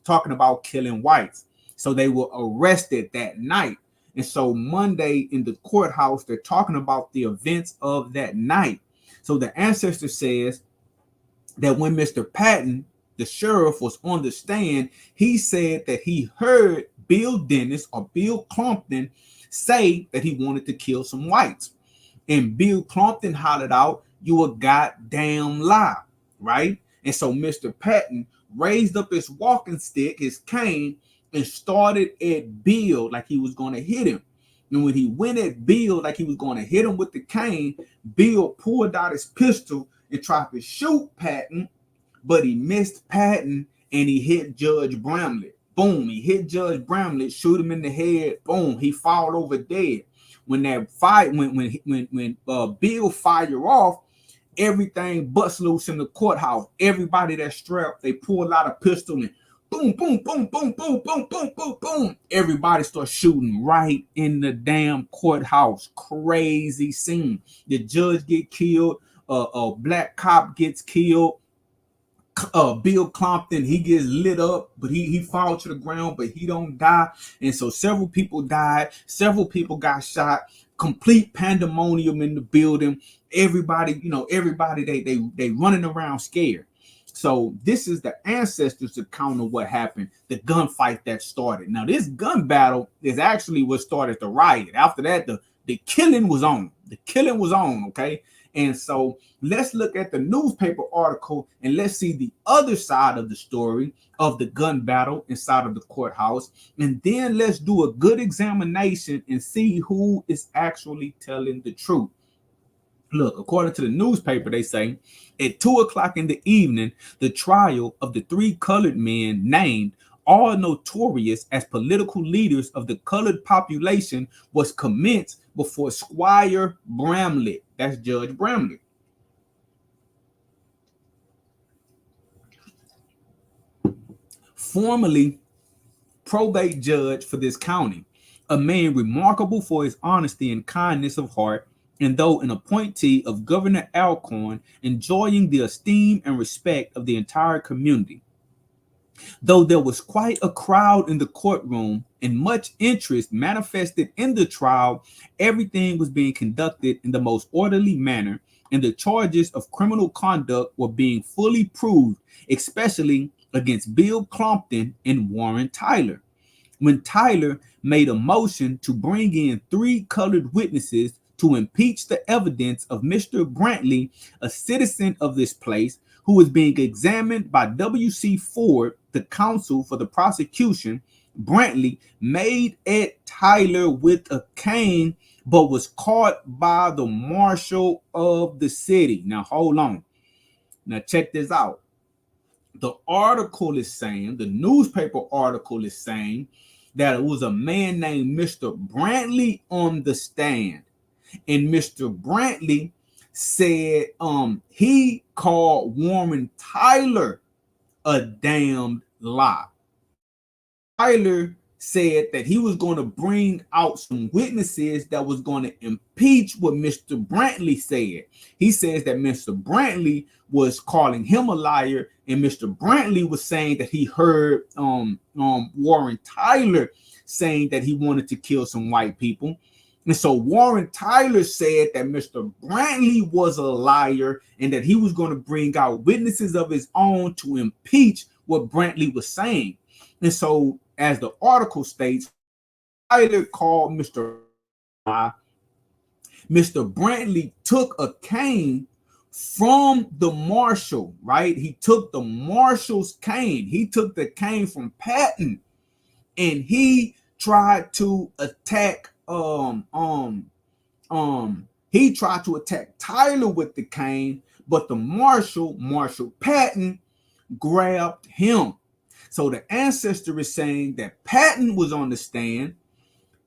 talking about killing whites. So they were arrested that night. And so Monday in the courthouse, they're talking about the events of that night. So the Ancestor says that when Mr. Patton, the sheriff, was on the stand, he said that he heard Bill Dennis or Bill Compton say that he wanted to kill some whites. And Bill Compton hollered out, "You a goddamn lie," right? And so Mr. Patton raised up his walking stick, his cane, and started at Bill like he was going to hit him. And when he went at Bill like he was going to hit him with the cane, Bill pulled out his pistol and tried to shoot Patton, but he missed Patton and he hit Judge Bramlett. Boom, he hit Judge Bramlett, shoot him in the head. Boom, he fall over dead. When that fight, when Bill fired off, everything bust loose in the courthouse. Everybody that's strapped, they pulled out a pistol and boom, boom, boom, boom, boom, boom, boom, boom, boom. Everybody starts shooting right in the damn courthouse. Crazy scene. The judge get killed. A black cop gets killed. Bill Compton, he gets lit up, but he falls to the ground, but he don't die. And so several people died. Several people got shot. Complete pandemonium in the building. Everybody, they running around scared. So this is the Ancestors' account of what happened, the gunfight that started. Now, this gun battle is actually what started the riot. After that, the killing was on. The killing was on, okay? And so let's look at the newspaper article and let's see the other side of the story of the gun battle inside of the courthouse. And then let's do a good examination and see who is actually telling the truth. Look, according to the newspaper, they say at 2:00 in the evening, the trial of the three colored men named, all notorious as political leaders of the colored population, was commenced before Squire Bramlett. That's Judge Bramlett. Formerly probate judge for this county, a man remarkable for his honesty and kindness of heart, and though an appointee of Governor Alcorn, enjoying the esteem and respect of the entire community. Though there was quite a crowd in the courtroom and much interest manifested in the trial, everything was being conducted in the most orderly manner, and the charges of criminal conduct were being fully proved, especially against Bill Compton and Warren Tyler. When Tyler made a motion to bring in 3 colored witnesses to impeach the evidence of Mr. Brantley, a citizen of this place, who was being examined by W.C. Ford, the counsel for the prosecution, Brantley made at Tyler with a cane, but was caught by the marshal of the city. Now, hold on. Now, check this out. The article is saying, the newspaper article is saying that it was a man named Mr. Brantley on the stand. And Mr. Brantley said he called Warren Tyler a damned lie. Tyler said that he was going to bring out some witnesses that was going to impeach what Mr. Brantley said. He says that Mr. Brantley was calling him a liar, and Mr. Brantley was saying that he heard Warren Tyler saying that he wanted to kill some white people. And so Warren Tyler said that Mr. Brantley was a liar and that he was going to bring out witnesses of his own to impeach what Brantley was saying. And so, as the article states, Tyler called Mr. Brantley took a cane from the marshal, right? He took the marshal's cane. He took the cane from Patton, and he tried to attack he tried to attack Tyler with the cane, but the Marshal Patton, grabbed him. So the Ancestor is saying that Patton was on the stand.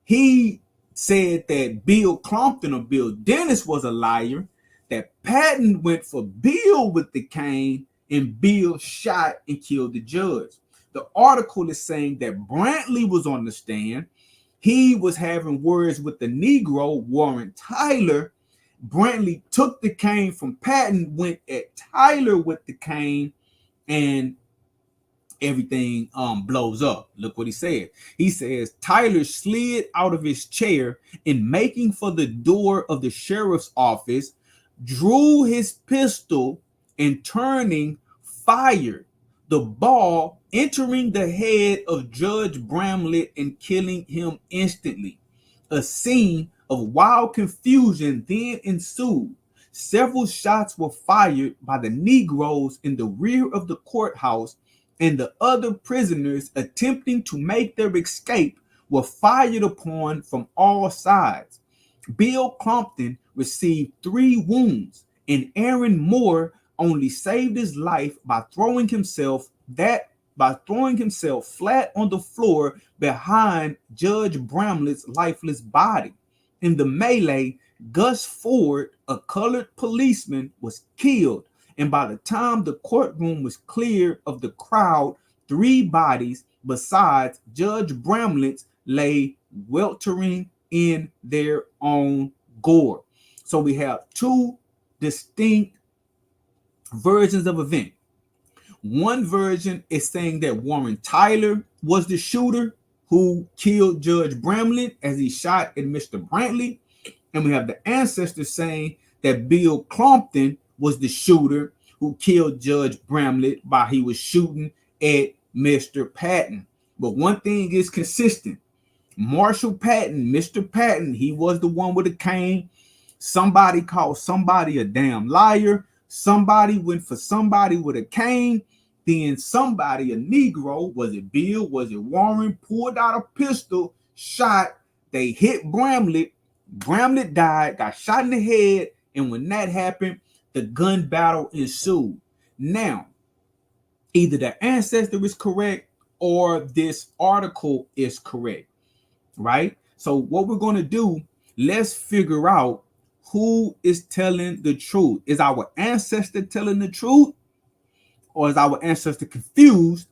He said that Bill Clompton or Bill Dennis was a liar, that Patton went for Bill with the cane, and Bill shot and killed the judge. The article is saying that Brantley was on the stand. He was having words with the Negro, Warren Tyler. Brantley took the cane from Patton, went at Tyler with the cane, and everything blows up. Look what he said. He says, Tyler slid out of his chair and, making for the door of the sheriff's office, drew his pistol and, turning, fired. The ball entering the head of Judge Bramlett and killing him instantly. A scene of wild confusion then ensued. Several shots were fired by the Negroes in the rear of the courthouse, and the other prisoners attempting to make their escape were fired upon from all sides. Bill Clompton received 3 wounds, and Aaron Moore only saved his life by throwing himself flat on the floor behind Judge Bramlett's lifeless body. In the melee, Gus Ford, a colored policeman, was killed, and by the time the courtroom was clear of the crowd, 3 bodies besides Judge Bramlett's lay weltering in their own gore. So we have 2 distinct versions of event. One version is saying that Warren Tyler was the shooter who killed Judge Bramlett as he shot at Mr. Brantley. And we have the Ancestor saying that Bill Clompton was the shooter who killed Judge Bramlett while he was shooting at Mr. Patton. But one thing is consistent. Marshal Patton, Mr. Patton, he was the one with the cane. Somebody called somebody a damn liar. Somebody went for somebody with a cane. Then somebody, a Negro, was it Bill, was it Warren, pulled out a pistol, shot. They hit Bramlett. Bramlett died, got shot in the head. And when that happened, the gun battle ensued. Now, either the Ancestor is correct or this article is correct, right? So what we're going to do, let's figure out who is telling the truth. Is our Ancestor telling the truth? Or is our Ancestor confused?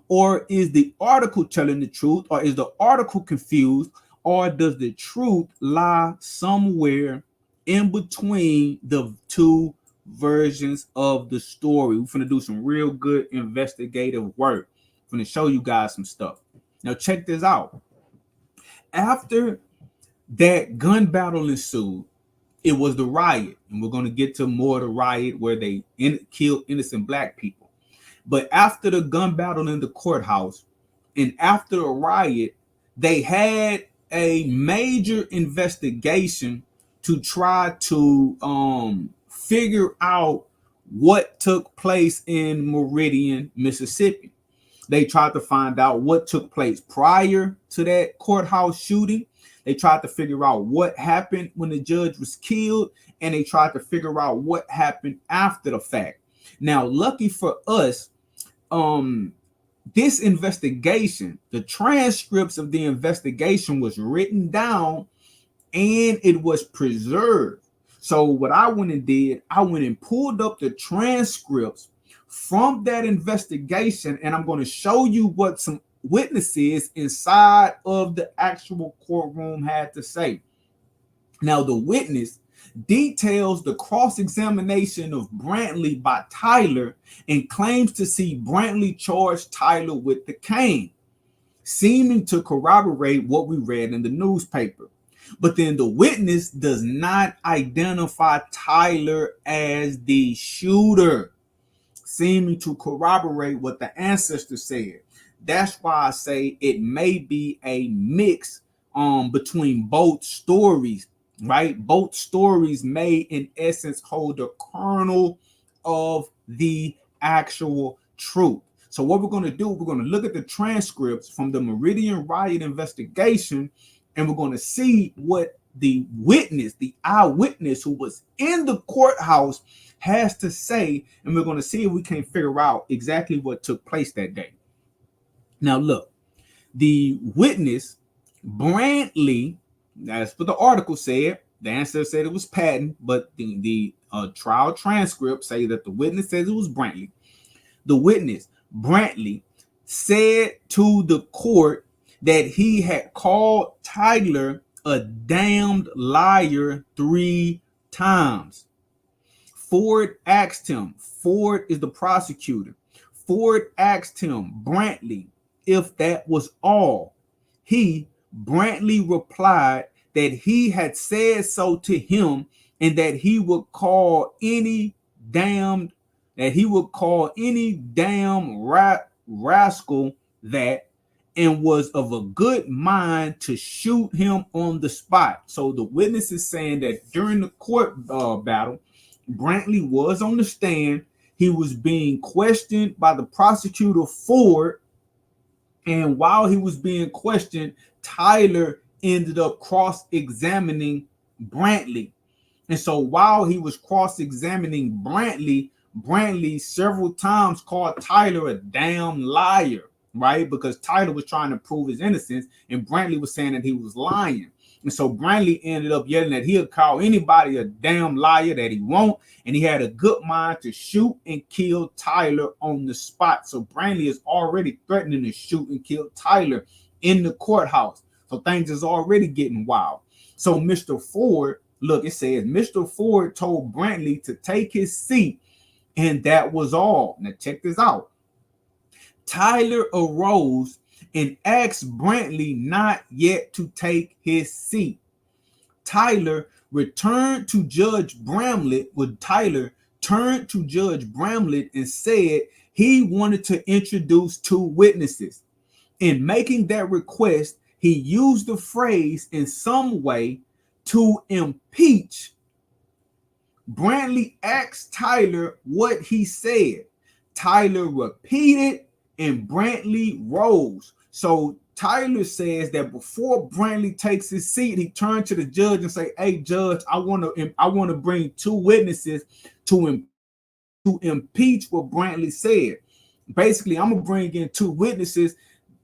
Or is the article telling the truth? Or is the article confused? Or does the truth lie somewhere in between the 2 versions of the story? We're going to do some real good investigative work. I'm going to show you guys some stuff. Now check this out. After that gun battle ensued, it was the riot, and we're going to get to more of the riot where they killed innocent black people. But after the gun battle in the courthouse and after the riot, they had a major investigation to try to figure out what took place in Meridian, Mississippi. They tried to find out what took place prior to that courthouse shooting. They tried to figure out what happened when the judge was killed, and they tried to figure out what happened after the fact. Now, lucky for us, this investigation, the transcripts of the investigation was written down and it was preserved. So what I went and did, I went and pulled up the transcripts from that investigation, and I'm going to show you what some witnesses inside of the actual courtroom had to say. Now, the witness details the cross-examination of Brantley by Tyler and claims to see Brantley charge Tyler with the cane, seeming to corroborate what we read in the newspaper. But then the witness does not identify Tyler as the shooter, seeming to corroborate what the ancestor said. That's why I say it may be a mix between both stories, right? Both stories may, in essence, hold a kernel of the actual truth. So what we're going to do, we're going to look at the transcripts from the Meridian riot investigation, and we're going to see what the witness, the eyewitness who was in the courthouse, has to say, and we're going to see if we can figure out exactly what took place that day. Now, look, the witness, Brantley, that's what the article said. The ancestor said it was Patton, but the trial transcript say that the witness says it was Brantley. The witness, Brantley, said to the court that he had called Tyler a damned liar 3 times. Ford asked him, Ford is the prosecutor. Ford asked him, Brantley, if that was all. Brantley replied that he had said so to him and that he would call any damn rascal that, and was of a good mind to shoot him on the spot. So the witness is saying that during the court battle, Brantley was on the stand. He was being questioned by the prosecutor Ford, and while he was being questioned, Tyler ended up cross-examining Brantley. And so while he was cross-examining Brantley, Brantley several times called Tyler a damn liar, right? Because Tyler was trying to prove his innocence, and Brantley was saying that he was lying. And so Brantley ended up yelling that he'll call anybody a damn liar that he won't, and he had a good mind to shoot and kill Tyler on the spot. So Brantley is already threatening to shoot and kill Tyler in the courthouse. So things is already getting wild. So Mr. Ford, look, it says Mr. Ford told Brantley to take his seat, and that was all. Now check this out. Tyler arose and asked Brantley not yet to take his seat. Tyler turned to Judge Bramlett and said he wanted to introduce 2 witnesses. In making that request, he used the phrase in some way to impeach. Brantley asked Tyler what he said. Tyler repeated, and Brantley rose. So Tyler says that before Brantley takes his seat, he turned to the judge and say, "Hey, judge, I want to bring 2 witnesses to impeach what Brantley said. Basically, I'm gonna bring in 2 witnesses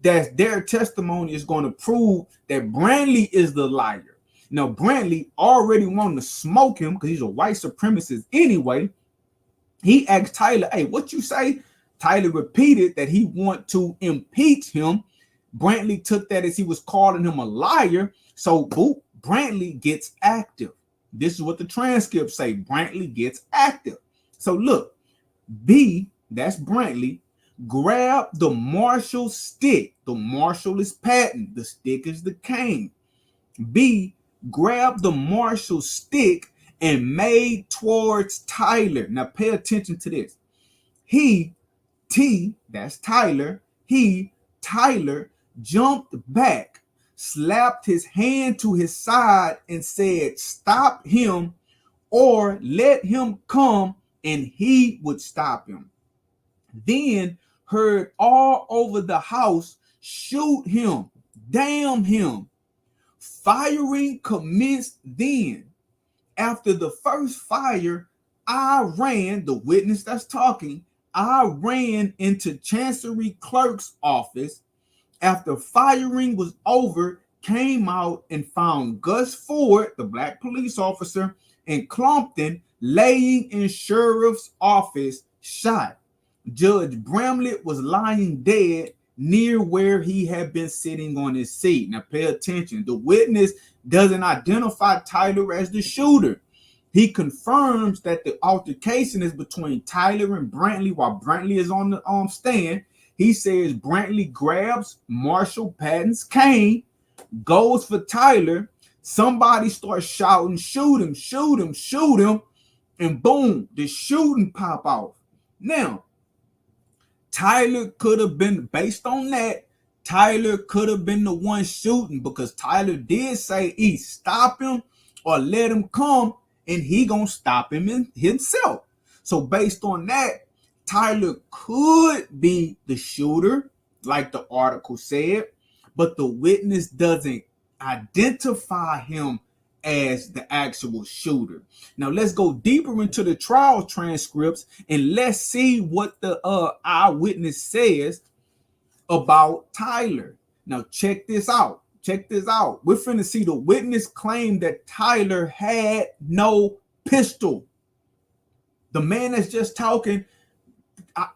that their testimony is going to prove that Brantley is the liar." Now, Brantley already wanted to smoke him because he's a white supremacist anyway. He asked Tyler, "Hey, what you say?" Tyler repeated that he want to impeach him. Brantley took that as he was calling him a liar. So, boop, Brantley gets active. This is what the transcripts say. Brantley gets active. So, look, B, that's Brantley, grabbed the marshal stick. The marshal is Patton. The stick is the cane. B grabbed the marshal stick and made towards Tyler. Now, pay attention to this. That's Tyler, Tyler, jumped back, slapped his hand to his side, and said, "Stop him or let him come," and he would stop him. Then heard all over the house, "Shoot him, damn him." Firing commenced then. After the first fire, I ran, the witness that's talking, I ran into Chancery Clerk's office. After firing was over, came out and found Gus Ford, the black police officer, in Clompton, laying in sheriff's office, shot. Judge Bramlett was lying dead near where he had been sitting on his seat. Now pay attention. The witness doesn't identify Tyler as the shooter. He confirms that the altercation is between Tyler and Brantley while Brantley is on the stand. He says Brantley grabs Marshall Patton's cane, goes for Tyler. Somebody starts shouting, shoot him, shoot him, shoot him. And boom, the shooting pop off. Now, Tyler could have been, based on that, Tyler could have been the one shooting, because Tyler did say he stop him or let him come, and he gonna stop him himself. So based on that, Tyler could be the shooter, like the article said, but the witness doesn't identify him as the actual shooter. Now let's go deeper into the trial transcripts and let's see what the eyewitness says about Tyler. Now check this out. Check this out. We're finna see the witness claim that Tyler had no pistol. The man that's just talking,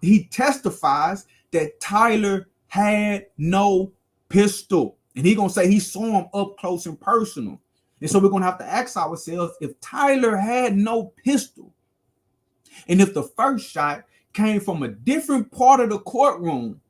he testifies that Tyler had no pistol. And he gonna say he saw him up close and personal. And so we're going to have to ask ourselves, if Tyler had no pistol, and if the first shot came from a different part of the courtroom,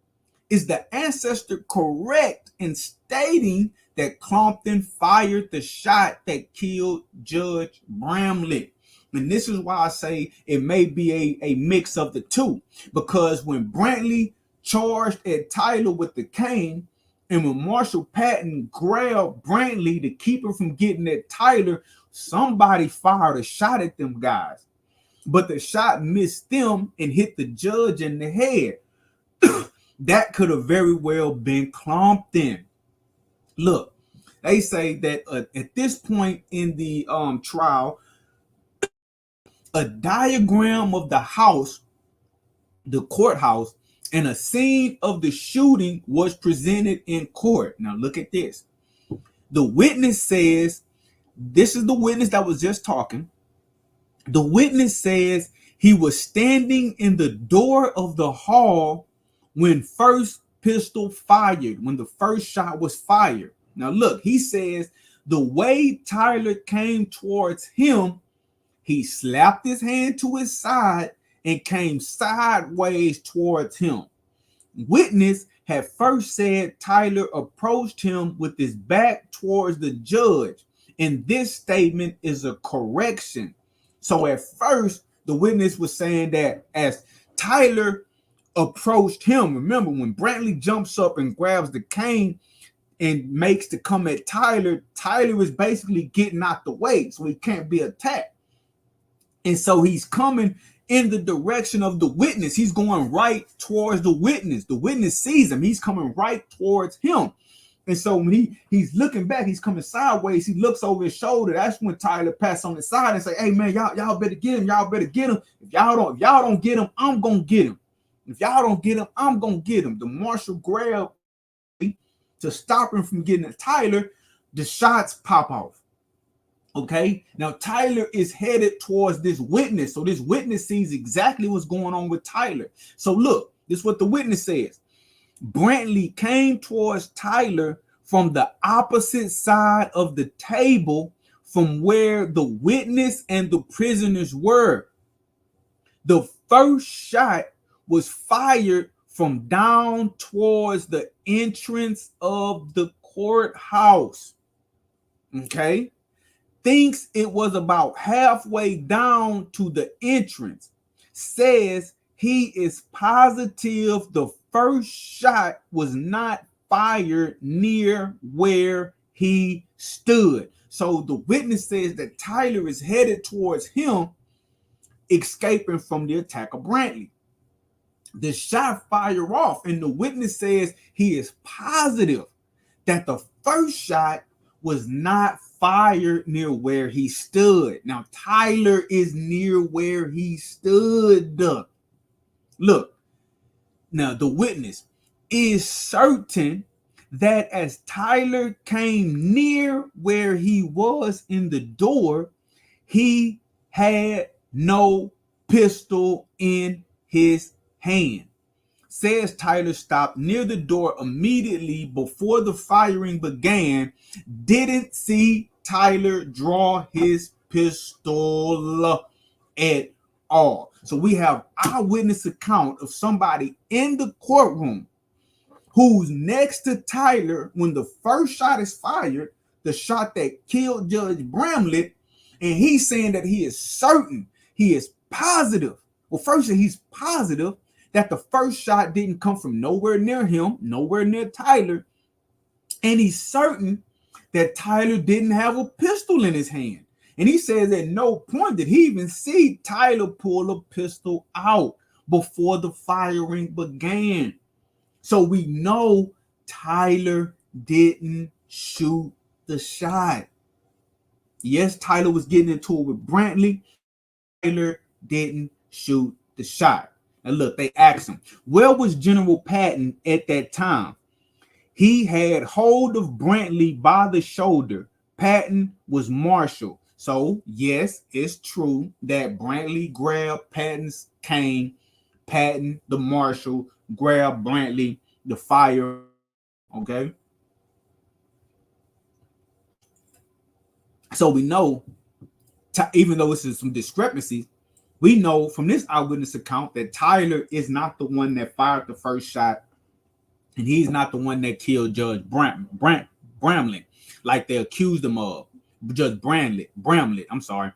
is the ancestor correct in stating that Clompton fired the shot that killed Judge Bramlett? And this is why I say it may be a mix of the two, because when Brantley charged at Tyler with the cane, and when Marshall Patton grabbed Brantley to keep him from getting at Tyler, somebody fired a shot at them guys. But the shot missed them and hit the judge in the head. That could have very well been Clompton. Look, they say that at this point in the trial, a diagram of the house, the courthouse, and a scene of the shooting was presented in court. Now look at this. The witness says, this is the witness that was just talking. The witness says he was standing in the door of the hall when first pistol fired, when the first shot was fired. Now look, he says the way Tyler came towards him, he slapped his hand to his side and came sideways towards him. Witness had first said Tyler approached him with his back towards the judge, and this statement is a correction. So at first, the witness was saying that as Tyler approached him, remember when Brantley jumps up and grabs the cane and makes to come at Tyler, Tyler is basically getting out the way so he can't be attacked. And so he's coming in the direction of the witness. He's going right towards the witness. The witness sees him. He's coming right towards him. And so when he's looking back, he's coming sideways. He looks over his shoulder. That's when Tyler passes on the side and say, "Hey man, y'all better get him. Y'all better get him. If y'all don't get him, I'm gonna get him. If y'all don't get him, I'm gonna get him." The marshal grabbed to stop him from getting at Tyler. The shots pop off. Okay, now Tyler is headed towards this witness. So this witness sees exactly what's going on with Tyler. So look, this is what the witness says. Brantley came towards Tyler from the opposite side of the table from where the witness and the prisoners were. The first shot was fired from down towards the entrance of the courthouse. Okay. Thinks it was about halfway down to the entrance. Says he is positive the first shot was not fired near where he stood. So the witness says that Tyler is headed towards him, escaping from the attack of Brantley. The shot fired off, and the witness says he is positive that the first shot was not fired near where he stood. Now, Tyler is near where he stood. Look, now the witness is certain that as Tyler came near where he was in the door, He had no pistol in his hand. Says Tyler stopped near the door immediately before the firing began. Didn't see Tyler draw his pistol at all. So we have eyewitness account of somebody in the courtroom who's next to Tyler when the first shot is fired, the shot that killed Judge Bramlett, and he's saying that he is certain, he is positive. Well, first he's positive that the first shot didn't come from nowhere near him, nowhere near Tyler, and he's certain that Tyler didn't have a pistol in his hand. And he says at no point did he even see Tyler pull a pistol out before the firing began. So we know Tyler didn't shoot the shot. Yes, Tyler was getting into it with Brantley. Tyler didn't shoot the shot. And look, they asked him, where was General Patton at that time? He had hold of Brantley by the shoulder. Patton was marshal. So, yes, it's true that Brantley grabbed Patton's cane. Patton, the marshal, grabbed Brantley, the fire. Okay? So we know, even though this is some discrepancies, we know from this eyewitness account that Tyler is not the one that fired the first shot, and he's not the one that killed Judge Bramlett, like they accused him of. Judge Bramlett, I'm sorry.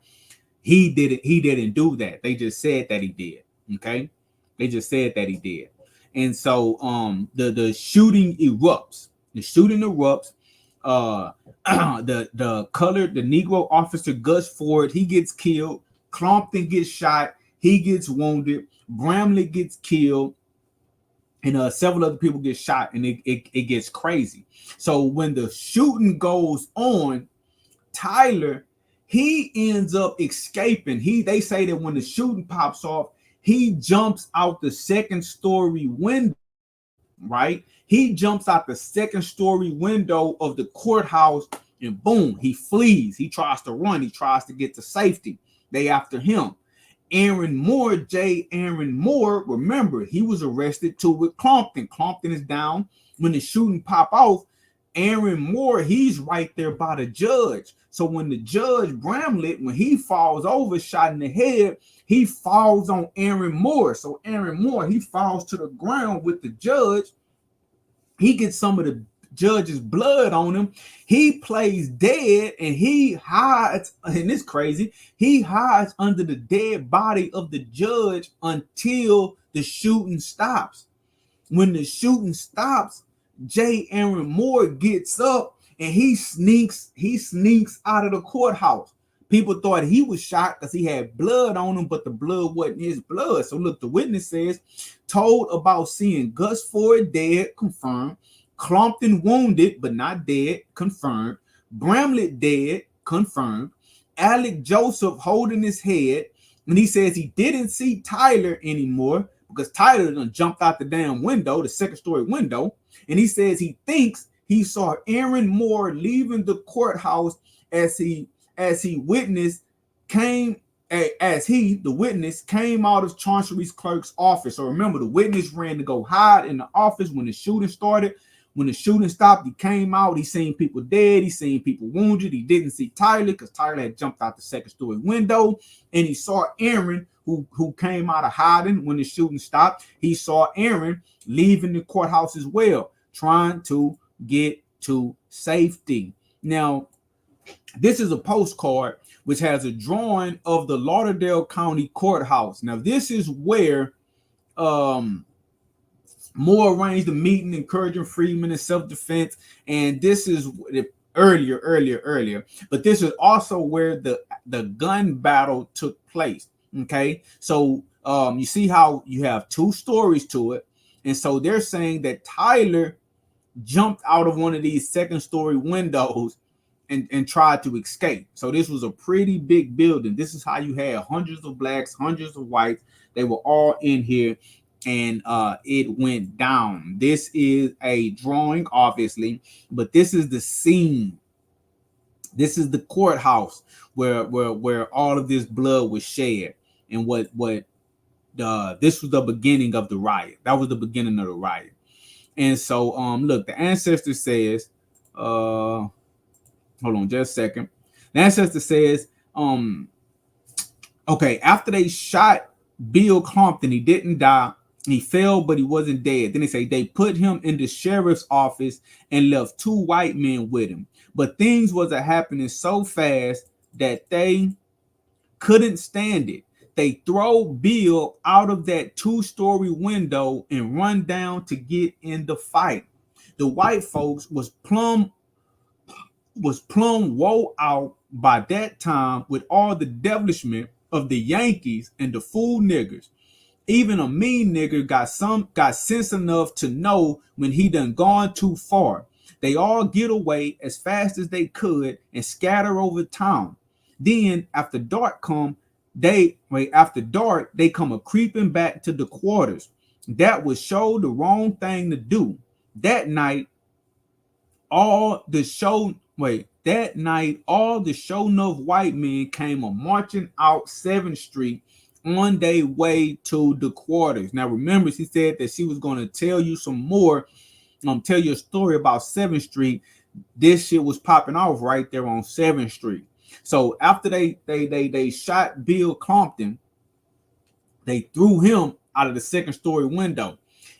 He didn't do that. They just said that he did. Okay? They just said that he did. And so the shooting erupts. The shooting erupts. The Negro officer Gus Ford, he gets killed. Clompton gets shot. He gets wounded. Bramlett gets killed. And several other people get shot, and it gets crazy. So when the shooting goes on, Tyler, he ends up escaping. They say that when the shooting pops off, he jumps out the second story window, right? He jumps out the second story window of the courthouse, and boom, he flees. He tries to run. He tries to get to safety. They after him. Aaron Moore, Aaron Moore, remember, he was arrested too with Clompton. Clompton is down. When the shooting pop off, Aaron Moore, he's right there by the judge. So when the judge Bramlett, when he falls over, shot in the head, he falls on Aaron Moore. So Aaron Moore, he falls to the ground with the judge. He gets some of the judge's blood on him. He plays dead, and he hides, and it's crazy, he hides under the dead body of the judge until the shooting stops. When the shooting stops, Aaron Moore gets up and he sneaks out of the courthouse. People thought he was shot because he had blood on him, but the blood wasn't his blood. So look, the witness says, told about seeing Gus Ford dead, confirmed. Clompton wounded but not dead, confirmed. Bramlett dead, confirmed. Alec Joseph holding his head, and he says he didn't see Tyler anymore because Tyler done jumped out the damn window, the second story window, and he says he thinks he saw Aaron Moore leaving the courthouse as the witness came out of Chancery's clerk's office. So remember, the witness ran to go hide in the office when the shooting started. When the shooting stopped, he came out. He seen people dead. He seen people wounded. He didn't see Tyler because Tyler had jumped out the second story window. And he saw Aaron, who came out of hiding when the shooting stopped. He saw Aaron leaving the courthouse as well, trying to get to safety. Now, this is a postcard which has a drawing of the Lauderdale County Courthouse. Now, this is where Moore arranged a meeting encouraging freedmen in self-defense, and this is earlier. But this is also where the gun battle took place. Okay, so you see how you have two stories to it, and so they're saying that Tyler jumped out of one of these second story windows and tried to escape. So this was a pretty big building. This is how you had hundreds of blacks, hundreds of whites. They were all in here, and it went down. This is a drawing, obviously, but this is the scene. This is the courthouse where all of this blood was shed, and what this was the beginning of the riot. That was the beginning of the riot. And so look, the Ancestor says, hold on just a second. The Ancestor says, okay, after they shot Bill Compton, he didn't die. He fell, but he wasn't dead. Then they say they put him in the sheriff's office and left 2 white men with him. But things wasn't happening so fast that they couldn't stand it. They throw Bill out of that 2-story window and run down to get in the fight. The white folks was plumb wore out by that time with all the devilishment of the Yankees and the fool niggers. Even a mean nigger got sense enough to know when he done gone too far. They all get away as fast as they could and scatter over town. Then after dark they come a creeping back to the quarters. That was show the wrong thing to do. That night, all the show enough white men came a marching out 7th Street on their way to the quarters. Now remember, she said that she was going to tell you some more, tell you a story about 7th Street. This shit was popping off right there on 7th Street. So after they shot Bill Compton, they threw him out of the 2nd story window.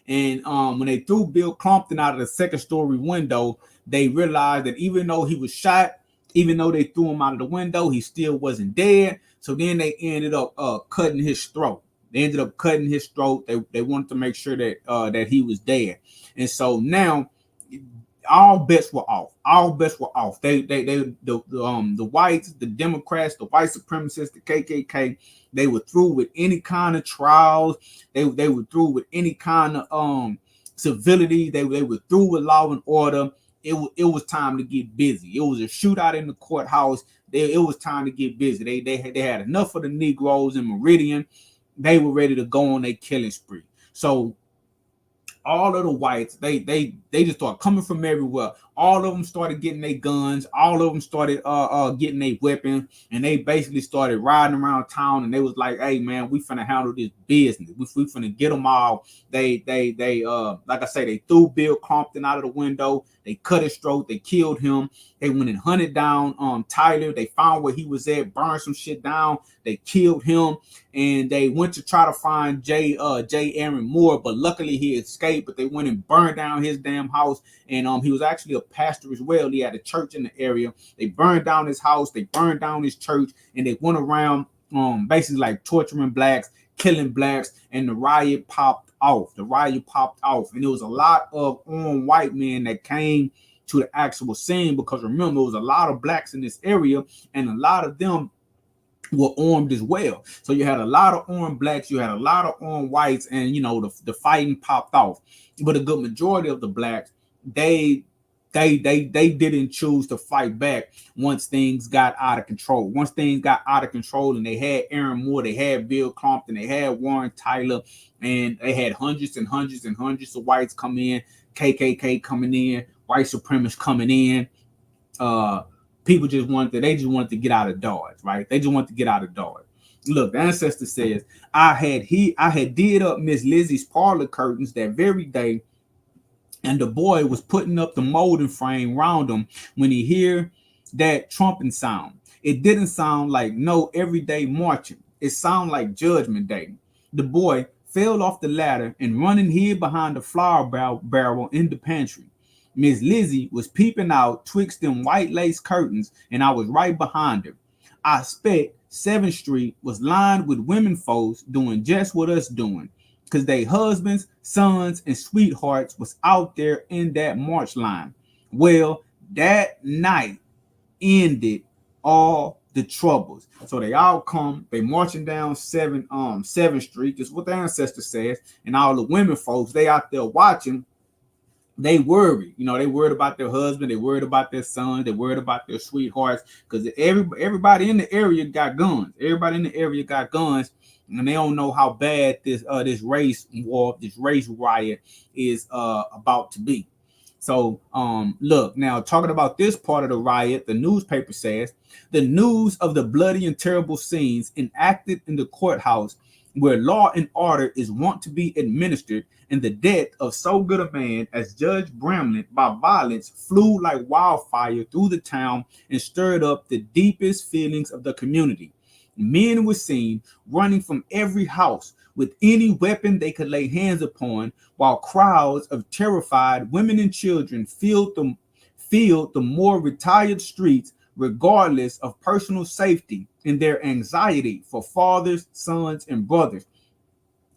And when they threw Bill Compton out of the 2nd story window, they realized that even though he was shot, even though they threw him out of the window, he still wasn't dead. So then they ended up cutting his throat. They ended up cutting his throat. They wanted to make sure that that he was dead. And so now all bets were off. All bets were off. The whites, the Democrats, the white supremacists, the KKK, they were through with any kind of trials. They were through with any kind of civility. They were through with law and order. It was time to get busy. It was a shootout in the courthouse. It was time to get busy. They had enough of the Negroes in Meridian. They were ready to go on their killing spree. So all of the whites, they just started coming from everywhere. All of them started getting their guns. All of them started getting their weapons, and they basically started riding around town. And they was like, "Hey man, we finna handle this business. We finna get them all." They like I say, they threw Bill Compton out of the window. They cut his throat. They killed him. They went and hunted down Tyler. They found where he was at, burned some shit down. They killed him, and they went to try to find J. Aaron Moore, but luckily he escaped. But they went and burned down his damn house, and he was actually a pastor as well. He had a church in the area. They burned down his house. They burned down his church, and they went around basically like torturing blacks, killing blacks, and the riot popped off. And there was a lot of white men that came to the actual scene, because remember, there was a lot of blacks in this area, and a lot of them were armed as well. So you had a lot of armed blacks, you had a lot of armed whites, and the fighting popped off. But a good majority of the blacks, they didn't choose to fight back once things got out of control. Once things got out of control, and they had Aaron Moore, they had Bill Compton, they had Warren Tyler, and they had hundreds and hundreds and hundreds of whites come in, KKK coming in, white supremacists coming in. People just wanted to get out of Dodge, right? They just wanted to get out of Dodge. Look, the Ancestor says, I had did up Miss Lizzie's parlor curtains that very day, and the boy was putting up the molding frame round him when he hear that trumping sound. It didn't sound like no everyday marching. It sounded like Judgment Day. The boy fell off the ladder and running hid behind the flour barrel in the pantry. Miss Lizzie was peeping out twixt them white lace curtains, and I was right behind her. I expect 7th Street was lined with women folks doing just what us doing, because they husbands, sons, and sweethearts was out there in that march line. Well, that night ended all the troubles. So they all come, they marching down 7th Street, just what the Ancestor says, and all the women folks, they out there watching. They worried, they worried about their husband, they worried about their sons, they worried about their sweethearts, because everybody in the area got guns. Everybody in the area got guns, and they don't know how bad this race war, this race riot is about to be. So, look, now talking about this part of the riot, the newspaper says the news of the bloody and terrible scenes enacted in the courthouse where law and order is wont to be administered, and the death of so good a man as Judge Bramlett by violence flew like wildfire through the town and stirred up the deepest feelings of the community. Men were seen running from every house with any weapon they could lay hands upon, while crowds of terrified women and children filled the more retired streets, regardless of personal safety, in their anxiety for fathers, sons, and brothers.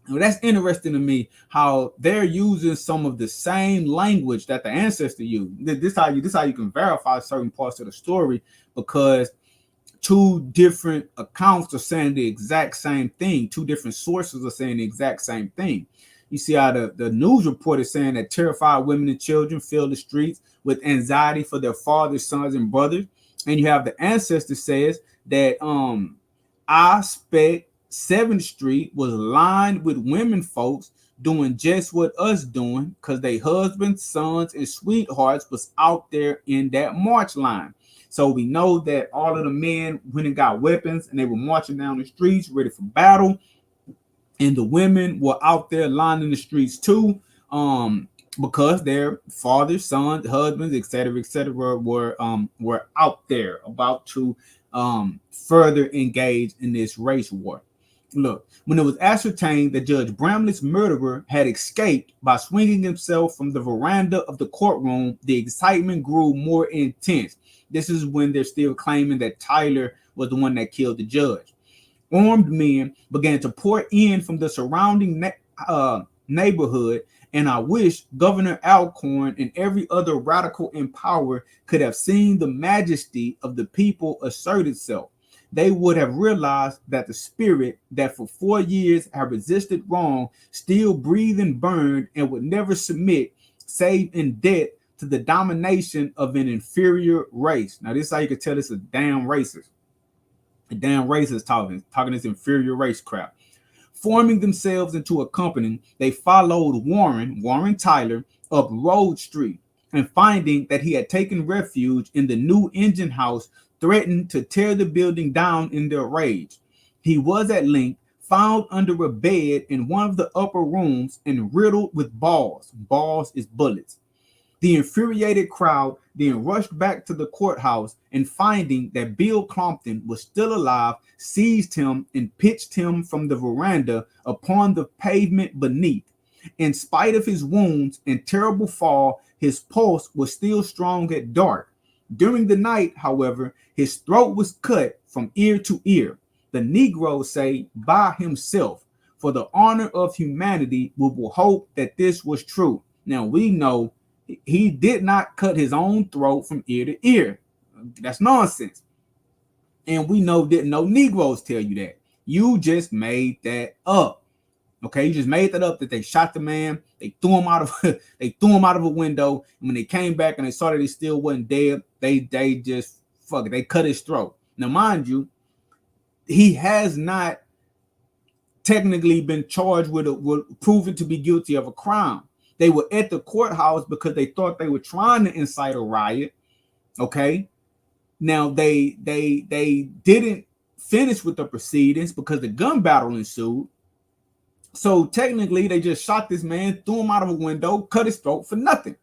Now, that's interesting to me how they're using some of the same language that the ancestor used. This how you can verify certain parts of the story, because two different accounts are saying the exact same thing. Two different sources are saying the exact same thing. You see how the news report is saying that terrified women and children filled the streets with anxiety for their fathers, sons, and brothers. And you have the ancestor says that I spec 7th Street was lined with women folks doing just what us doing, because they husbands, sons, and sweethearts was out there in that march line. So we know that all of the men went and got weapons and they were marching down the streets ready for battle. And the women were out there lining the streets too, because their fathers, sons, husbands, etc., were out there about to further engage in this race war. Look, when it was ascertained that Judge Bramlett's murderer had escaped by swinging himself from the veranda of the courtroom, the excitement grew more intense. This is when they're still claiming that Tyler was the one that killed the judge. Armed men began to pour in from the surrounding neighborhood, and I wish Governor Alcorn and every other radical in power could have seen the majesty of the people assert itself. They would have realized that the spirit that for 4 years had resisted wrong still breathed and burned and would never submit, save in death, to the domination of an inferior race. Now, this is how you can tell this is a damn racist. A damn racist talking this inferior race crap. Forming themselves into a company, they followed Warren Tyler, up Road Street, and finding that he had taken refuge in the new engine house, threatened to tear the building down in their rage. He was at length found under a bed in one of the upper rooms and riddled with balls. Balls is bullets. The infuriated crowd then rushed back to the courthouse, and finding that Bill Compton was still alive, seized him and pitched him from the veranda upon the pavement beneath. In spite of his wounds and terrible fall, his pulse was still strong at dark. During the night, however, his throat was cut from ear to ear. The Negroes say by himself. For the honor of humanity, we will hope that this was true. Now we know he did not cut his own throat from ear to ear. That's nonsense. And we know that no Negroes tell you that. You just made that up. Okay, you just made that up that they shot the man. They threw him out of a window. And when they came back and they saw that he still wasn't dead, they just fuck it. They cut his throat. Now, mind you, he has not technically been charged with proven to be guilty of a crime. They were at the courthouse because they thought they were trying to incite a riot. Okay. Now they didn't finish with the proceedings because the gun battle ensued. So technically they just shot this man, threw him out of a window, cut his throat for nothing.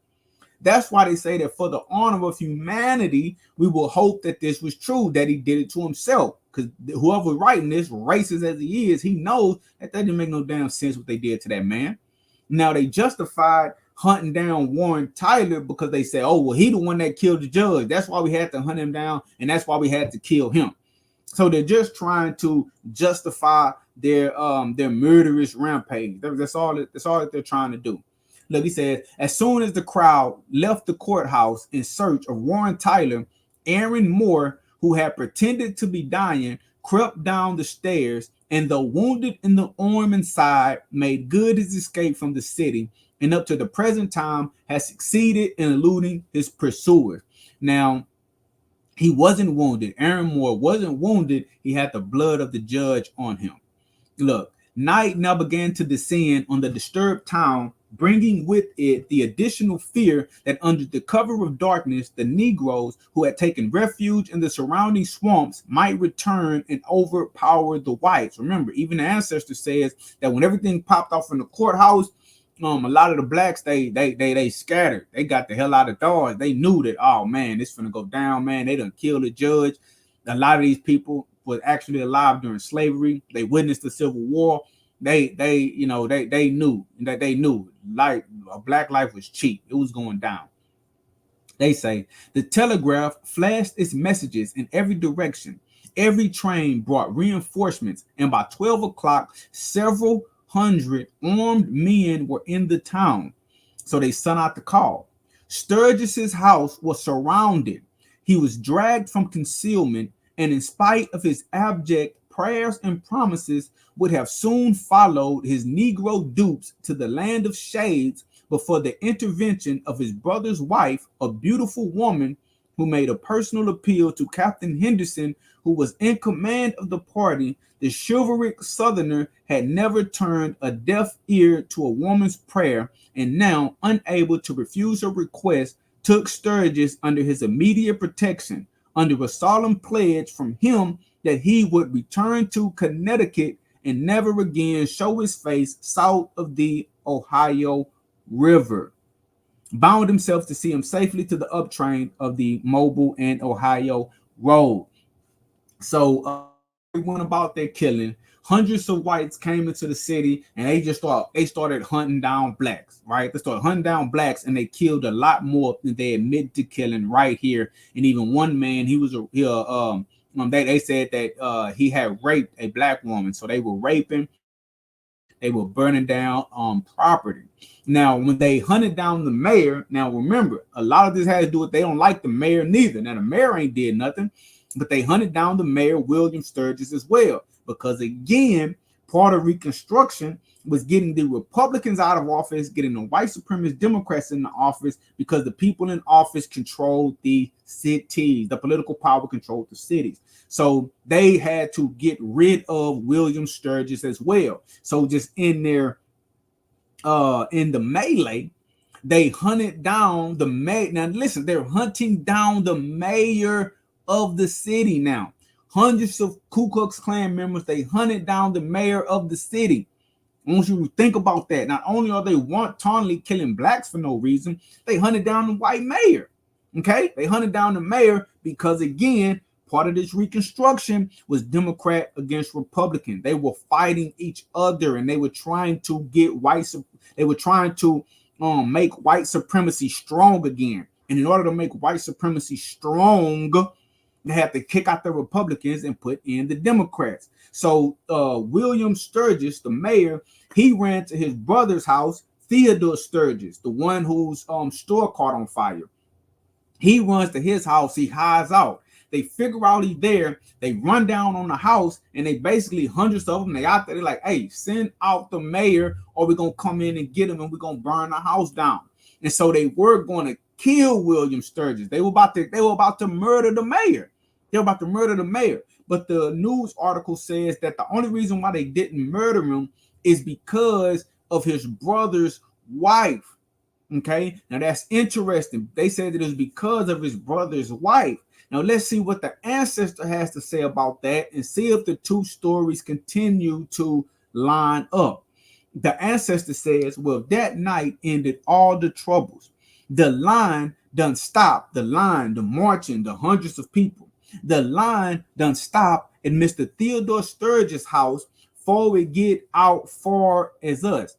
That's why they say that for the honor of humanity, we will hope that this was true, that he did it to himself. Because whoever writing this, racist as he is, he knows that didn't make no damn sense what they did to that man. Now they justified hunting down Warren Tyler because they said, oh, well, he the one that killed the judge. That's why we had to hunt him down, and that's why we had to kill him. So they're just trying to justify their murderous rampage. That's all that they're trying to do. Look, he says, as soon as the crowd left the courthouse in search of Warren Tyler, Aaron Moore, who had pretended to be dying, crept down the stairs, and though wounded in the arm and side, made good his escape from the city, and up to the present time has succeeded in eluding his pursuers. Now, he wasn't wounded. Aaron Moore wasn't wounded. He had the blood of the judge on him. Look, night now began to descend on the disturbed town bringing with it the additional fear that under the cover of darkness, the Negroes who had taken refuge in the surrounding swamps might return and overpower the whites. Remember, even the Ancestor says that when everything popped off in the courthouse, a lot of the blacks they scattered. They got the hell out of Dodge. They knew that, oh man, this finna go down, man. They done killed the judge. A lot of these people were actually alive during slavery. They witnessed the Civil War. They knew like black life was cheap. It was going down. They say the telegraph flashed its messages in every direction. Every train brought reinforcements, and by 12 o'clock, several hundred armed men were in the town. So they sent out the call. Sturgis's house was surrounded. He was dragged from concealment, and in spite of his abject prayers and promises, would have soon followed his Negro dupes to the land of shades, but for the intervention of his brother's wife, a beautiful woman who made a personal appeal to Captain Henderson, who was in command of the party. The chivalric Southerner had never turned a deaf ear to a woman's prayer, and now, unable to refuse her request, took Sturgis under his immediate protection, under a solemn pledge from him that he would return to Connecticut and never again show his face south of the Ohio River. Bound himself to see him safely to the up train of the Mobile and Ohio Road. So they went about their killing. Hundreds of whites came into the city, and they started hunting down blacks. Right? They started hunting down blacks, and they killed a lot more than they admitted to killing right here. And even one man, they said that he had raped a black woman. So they were raping, they were burning down property. Now, when they hunted down the mayor, now remember, a lot of this has to do with they don't like the mayor neither. Now, the mayor ain't did nothing, but they hunted down the mayor, William Sturgis, as well. Because again, part of Reconstruction was getting the Republicans out of office, getting the white supremacist Democrats in the office, because the people in office controlled the cities. The political power controlled the cities. So they had to get rid of William Sturgis as well. So just in the melee, they hunted down the mayor. Now listen, they're hunting down the mayor of the city now. Hundreds of Ku Klux Klan members, they hunted down the mayor of the city. I want you to think about that. Not only are they wantonly killing blacks for no reason, they hunted down the white mayor. Okay? They hunted down the mayor because, again, part of this Reconstruction was Democrat against Republican. They were fighting each other, and they were trying to get make white supremacy strong again. And in order to make white supremacy strong, they had to kick out the Republicans and put in the Democrats. So William Sturgis, the mayor, he ran to his brother's house, Theodore Sturgis, the one whose store caught on fire. He runs to his house, he hides out. They figure out he's there, they run down on the house, and they basically, hundreds of them, they out there, they're like, hey, send out the mayor, or we're going to come in and get him, and we're going to burn the house down. And so they were going to kill William Sturgis. They were about to murder the mayor. They were about to murder the mayor. But the news article says that the only reason why they didn't murder him is because of his brother's wife. Okay, now that's interesting. They said that it was because of his brother's wife. Now let's see what the Ancestor has to say about that and see if the two stories continue to line up. The Ancestor says, well, that night ended all the troubles. The line done stopped. The line, the marching, the hundreds of people. The line done stopped at Mr. Theodore Sturgis' house before it get out far as us.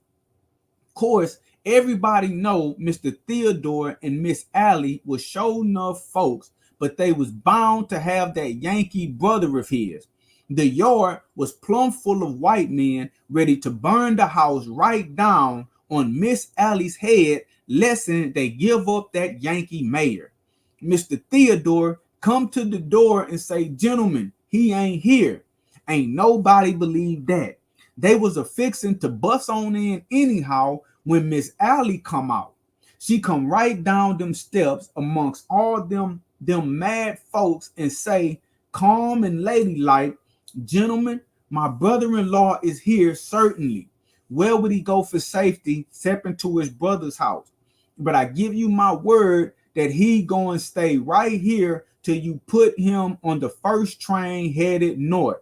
Of course, everybody know Mr. Theodore and Miss Allie was sure enough folks, but they was bound to have that Yankee brother of his. The yard was plumb full of white men ready to burn the house right down on Miss Allie's head, lest they give up that Yankee mayor. Mr. Theodore come to the door and say, gentlemen, he ain't here. Ain't nobody believe that. They was a fixing to bust on in anyhow when Miss Allie come out. She come right down them steps amongst all them mad folks and say, calm and ladylike, gentlemen, my brother-in-law is here certainly. Where would he go for safety? Stepping to his brother's house. But I give you my word that he going to stay right here till you put him on the first train headed north.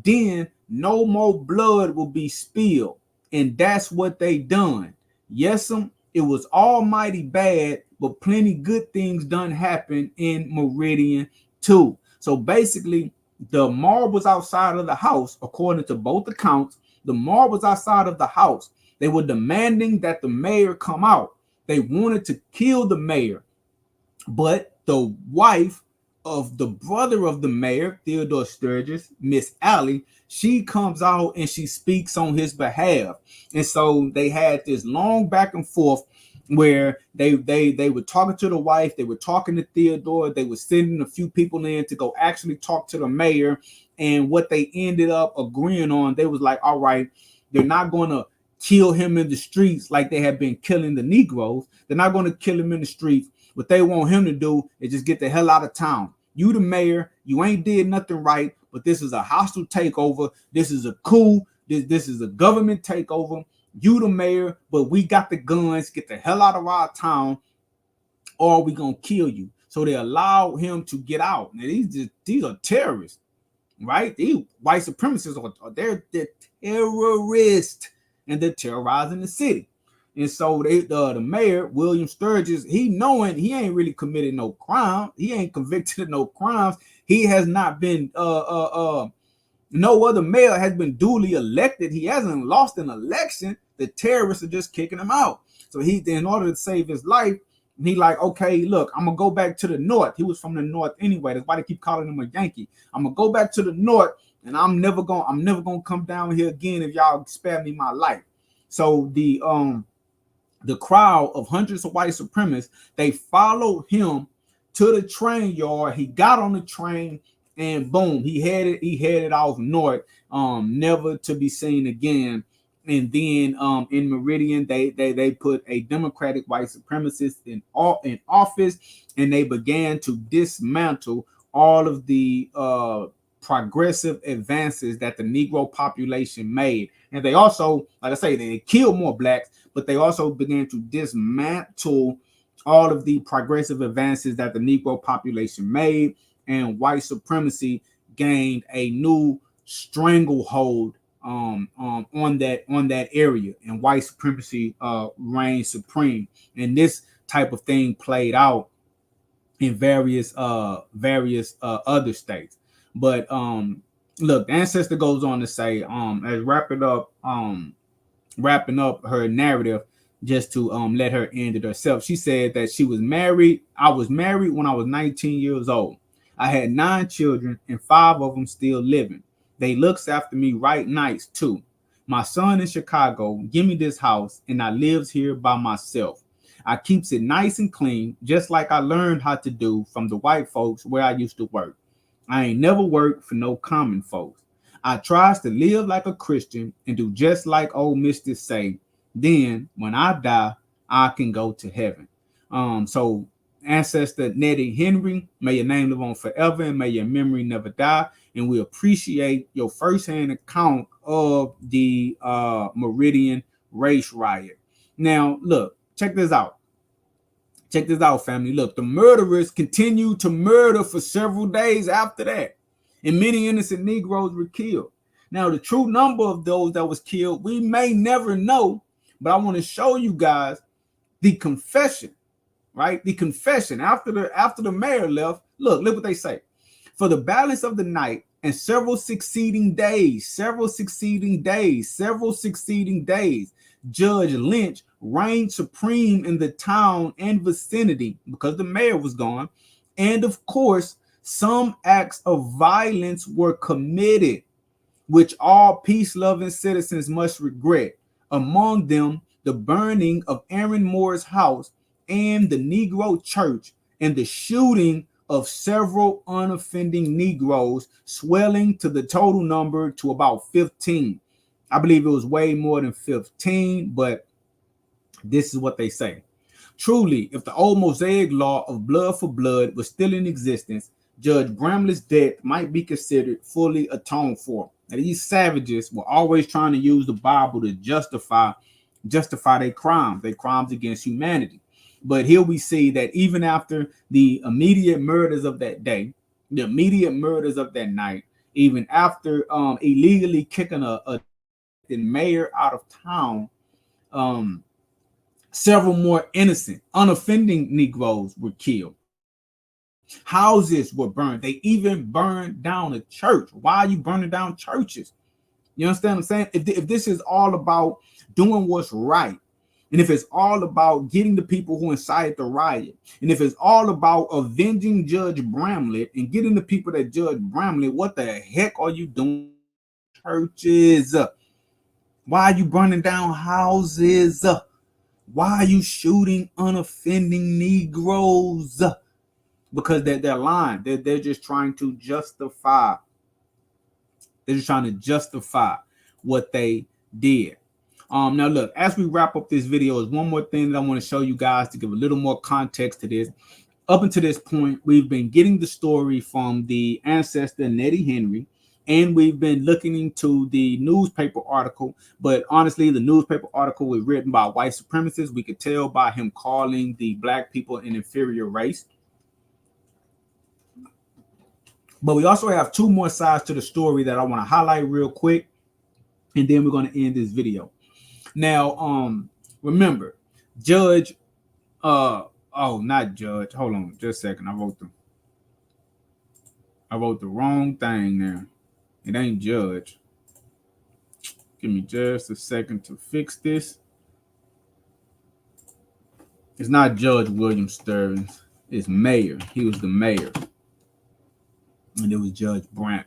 Then no more blood will be spilled. And that's what they done. Yes, it was almighty bad, but plenty good things done happen in Meridian too. So basically, the mob was outside of the house, according to both accounts. The mob was outside of the house. They were demanding that the mayor come out. They wanted to kill the mayor. But the wife of the brother of the mayor, Theodore Sturgis, Miss Allie, she comes out and she speaks on his behalf. And so they had this long back and forth where they were talking to the wife, they were talking to Theodore, they were sending a few people in to go actually talk to the mayor. And what they ended up agreeing on, they was like, all right, they're not going to kill him in the streets like they have been killing the Negroes. They're not going to kill him in the streets. What they want him to do is just get the hell out of town. You the mayor, you ain't did nothing right, but this is a hostile takeover. This is a coup. This is a government takeover. You the mayor, but we got the guns. Get the hell out of our town, or we gonna kill you. So they allowed him to get out. Now these are terrorists, right? These white supremacists they're terrorists, and they're terrorizing the city. And so the mayor, William Sturgis, he knowing he ain't really committed no crime. He ain't convicted of no crimes. He has not been no other mayor has been duly elected. He hasn't lost an election. The terrorists are just kicking him out. So he, in order to save his life, he like, okay, look, I'm gonna go back to the north. He was from the north anyway. That's why they keep calling him a Yankee. I'm gonna go back to the north, and I'm never gonna come down here again if y'all spare me my life. So the crowd of hundreds of white supremacists, they followed him to the train yard. He got on the train, and boom, he headed off north, never to be seen again. And then in Meridian, they put a Democratic white supremacist in office, and they began to dismantle all of the progressive advances that the Negro population made. And they also, like I say, they killed more blacks, but they also began to dismantle all of the progressive advances that the Negro population made, and white supremacy gained a new stranglehold on that area, and white supremacy reigned supreme. And this type of thing played out in various other states. But look, the Ancestor goes on to say, as wrapping up her narrative, just to let her end it herself. She said that she was married. I was married when I was 19 years old. I had 9 children, and 5 of them still living. They looks after me right nice too. My son in Chicago give me this house, and I lives here by myself. I keeps it nice and clean, just like I learned how to do from the white folks where I used to work. I ain't never worked for no common folks. I tries to live like a Christian and do just like old Mister say. Then when I die, I can go to heaven. So Ancestor Nettie Henry, may your name live on forever, and may your memory never die. And we appreciate your firsthand account of the Meridian race riot. Now, look, check this out. Check this out, family. Look, the murderers continued to murder for several days after that, and many innocent Negroes were killed. Now, the true number of those that was killed, we may never know, but I want to show you guys the confession, right? The confession after the mayor left. Look what they say. For the balance of the night and several succeeding days, Judge Lynch reigned supreme in the town and vicinity because the mayor was gone. And of course, some acts of violence were committed, which all peace-loving citizens must regret. Among them, the burning of Aaron Moore's house and the Negro church, and the shooting of several unoffending Negroes, swelling to the total number to about 15. I believe it was way more than 15, but this is what they say. Truly, if the old Mosaic law of blood for blood was still in existence, Judge Bramlett's death might be considered fully atoned for. Now, these savages were always trying to use the Bible to justify their crimes against humanity. But here we see that even after the immediate murders of that day, the immediate murders of that night, even after illegally kicking a mayor out of town, um, several more innocent, unoffending Negroes were killed. Houses were burned. They even burned down a church. Why are you burning down churches? You understand what I'm saying? If this is all about doing what's right, and if it's all about getting the people who incited the riot, and if it's all about avenging Judge Bramlett and getting the people that Judge Bramlett, what the heck are you doing? Churches? Why are you burning down houses? Why are you shooting unoffending Negroes? Because they're lying. They're just trying to justify. They're just trying to justify what they did. Now look, as we wrap up this video, is one more thing that I want to show you guys to give a little more context to this. Up until this point, we've been getting the story from the ancestor Nettie Henry, and we've been looking into the newspaper article. But honestly, the newspaper article was written by white supremacists. We could tell by him calling the black people an inferior race. But we also have two more sides to the story that I want to highlight real quick, and then we're going to end this video. Now, remember, Judge, not Judge. Hold on, just a second. I wrote the wrong thing there. It ain't Judge. Give me just a second to fix this. It's not Judge William Sturgis. It's Mayor. He was the mayor. And it was Judge Bramlett.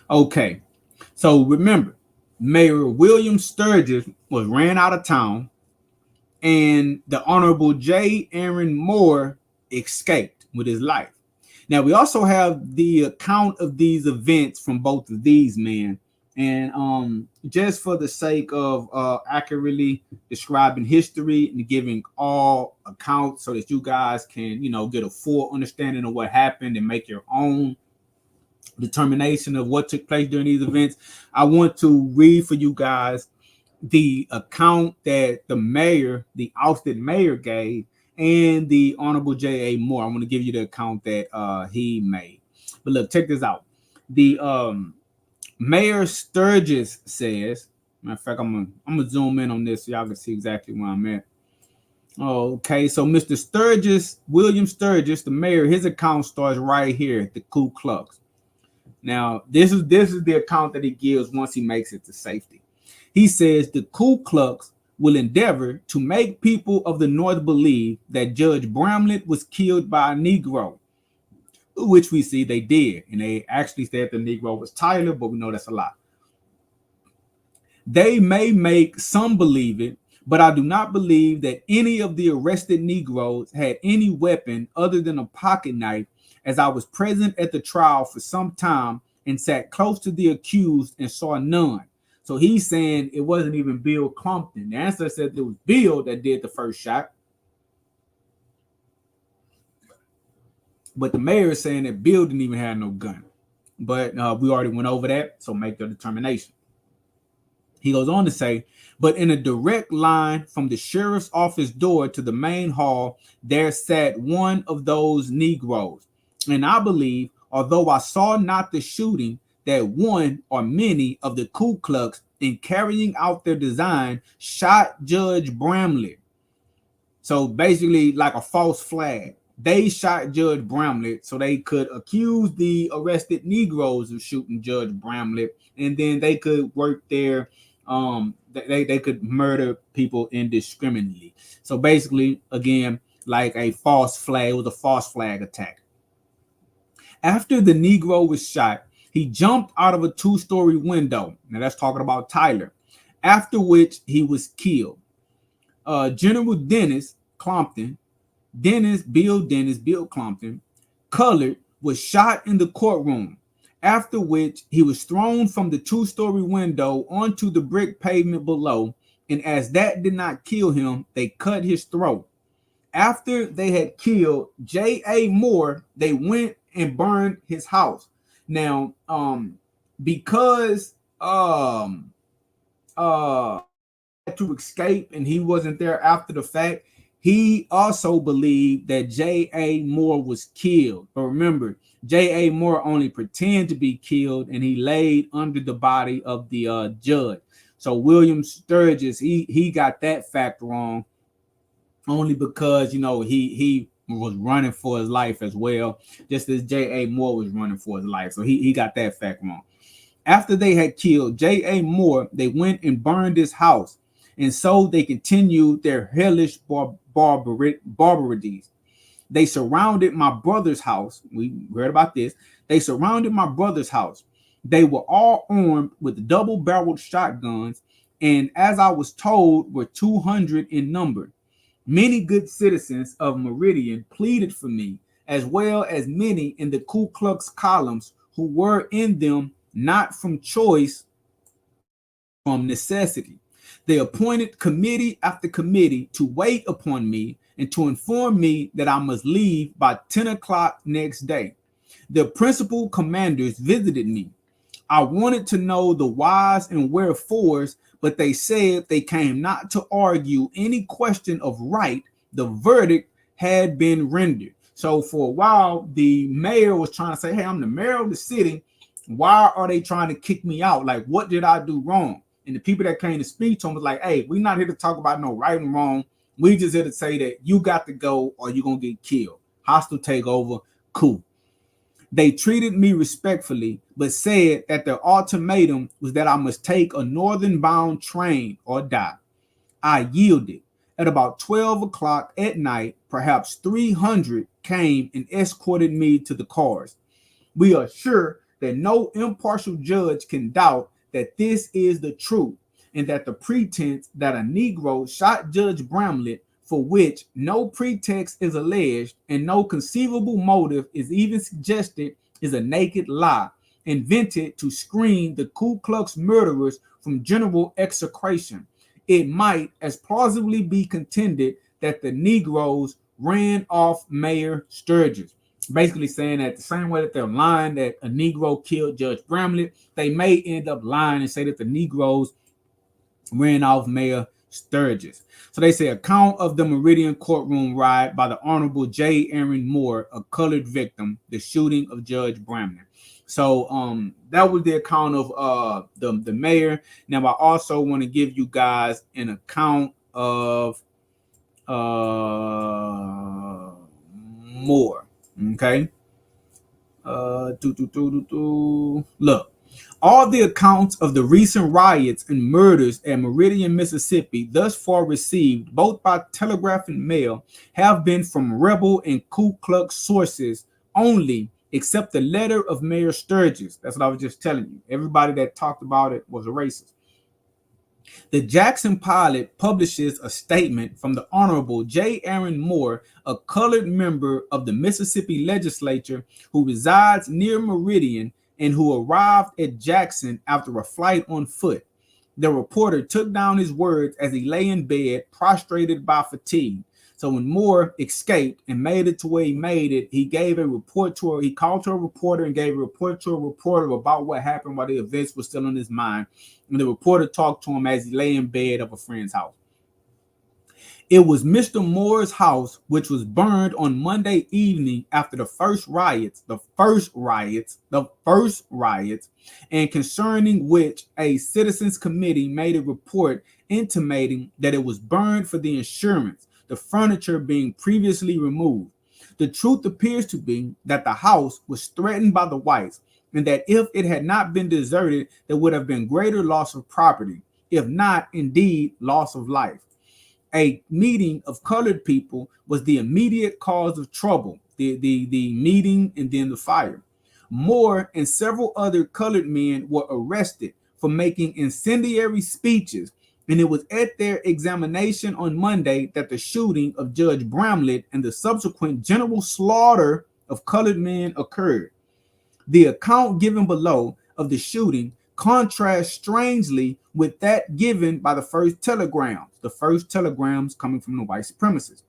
Okay. So remember, Mayor William Sturgis was ran out of town, and the Honorable J. Aaron Moore escaped with his life. Now, we also have the account of these events from both of these men. And just for the sake of accurately describing history and giving all accounts so that you guys can, get a full understanding of what happened and make your own determination of what took place during these events, I want to read for you guys the account that the ousted mayor gave, and the Honorable J.A. Moore. I want to give you the account that he made. But look, check this out. The Mayor Sturgis says, matter of fact, I'm gonna zoom in on this so y'all can see exactly where I'm at. Okay, so Mr. Sturgis, William Sturgis, the mayor, his account starts right here at the Ku Klux. Now, this is the account that he gives once he makes it to safety. He says the Ku Klux will endeavor to make people of the North believe that Judge Bramlett was killed by a Negro, which we see they did. And they actually said the Negro was Tyler, but we know that's a lie. They may make some believe it, but I do not believe that any of the arrested Negroes had any weapon other than a pocket knife, as I was present at the trial for some time and sat close to the accused and saw none. So he's saying it wasn't even Bill Clompton. The answer said it was Bill that did the first shot. But the mayor is saying that Bill didn't even have no gun. But we already went over that, so make the determination. He goes on to say, but in a direct line from the sheriff's office door to the main hall, there sat one of those Negroes. And I believe, although I saw not the shooting, that one or many of the Ku Klux, in carrying out their design, shot Judge Bramlett. So basically like a false flag. They shot Judge Bramlett so they could accuse the arrested Negroes of shooting Judge Bramlett, and then they could work their they could murder people indiscriminately. So basically, again, like a false flag. It was a false flag attack. After the Negro was shot, he jumped out of a 2-story window. Now that's talking about Tyler. After which he was killed. General Dennis Clompton, Bill Clompton, colored, was shot in the courtroom. After which he was thrown from the 2-story window onto the brick pavement below. And as that did not kill him, they cut his throat. After they had killed J.A. Moore, they went and burned his house. Now, because to escape and he wasn't there after the fact, he also believed that J.A. Moore was killed. But remember, J.A. Moore only pretended to be killed, and he laid under the body of the judge. So William Sturgis, he got that fact wrong, only because he was running for his life as well, just as J.A. Moore was running for his life. So he got that fact wrong. After they had killed J.A. Moore, they went and burned his house, and so they continued their hellish barbarities. They surrounded my brother's house. We heard about this. They surrounded my brother's house. They were all armed with double-barreled shotguns, and as I was told, were 200 in number. Many good citizens of Meridian pleaded for me, as well as many in the Ku Klux columns who were in them not from choice, from necessity. They appointed committee after committee to wait upon me and to inform me that I must leave by 10 o'clock next day. The principal commanders visited me. I wanted to know the whys and wherefores, but they said they came not to argue any question of right. The verdict had been rendered. So for a while, the mayor was trying to say, hey, I'm the mayor of the city. Why are they trying to kick me out? Like, what did I do wrong? And the people that came to speak to him was like, hey, we're not here to talk about no right and wrong. We just here to say that you got to go or you're going to get killed. Hostile takeover. Cool. They treated me respectfully, but said that their ultimatum was that I must take a northern-bound train or die. I yielded. At about 12 o'clock at night, perhaps 300 came and escorted me to the cars. We are sure that no impartial judge can doubt that this is the truth, and that the pretense that a Negro shot Judge Bramlett, for which no pretext is alleged and no conceivable motive is even suggested, is a naked lie, invented to screen the Ku Klux murderers from general execration. It might as plausibly be contended that the Negroes ran off Mayor Sturgis. Basically saying that the same way that they're lying that a Negro killed Judge Bramlett, they may end up lying and say that the Negroes ran off Mayor Sturgis. So they say account of the Meridian courtroom riot by the Honorable J. Aaron Moore, a colored victim, the shooting of Judge Bramlett. So that was the account of the mayor. Now I also want to give you guys an account of Moore. Okay. Look, all the accounts of the recent riots and murders at Meridian, Mississippi, thus far received both by telegraph and mail, have been from rebel and Ku Klux sources only, except the letter of Mayor Sturgis. That's what I was just telling you. Everybody that talked about it was a racist. The Jackson Pilot publishes a statement from the Honorable J. Aaron Moore, a colored member of the Mississippi legislature who resides near Meridian and who arrived at Jackson after a flight on foot. The reporter took down his words as he lay in bed, prostrated by fatigue. So when Moore escaped and made it to where he made it, he gave a report to her. He called to a reporter and gave a report to a reporter about what happened while the events were still on his mind. And the reporter talked to him as he lay in bed of a friend's house. It was Mr. Moore's house, which was burned on Monday evening after the first riots, and concerning which a citizens committee made a report intimating that it was burned for the insurance, the furniture being previously removed. The truth appears to be that the house was threatened by the whites, and that if it had not been deserted, there would have been greater loss of property, if not, indeed, loss of life. A meeting of colored people was the immediate cause of trouble, the meeting and then the fire. Moore and several other colored men were arrested for making incendiary speeches, and it was at their examination on Monday that the shooting of Judge Bramlett and the subsequent general slaughter of colored men occurred. The account given below of the shooting contrasts strangely with that given by the first telegrams coming from the white supremacists.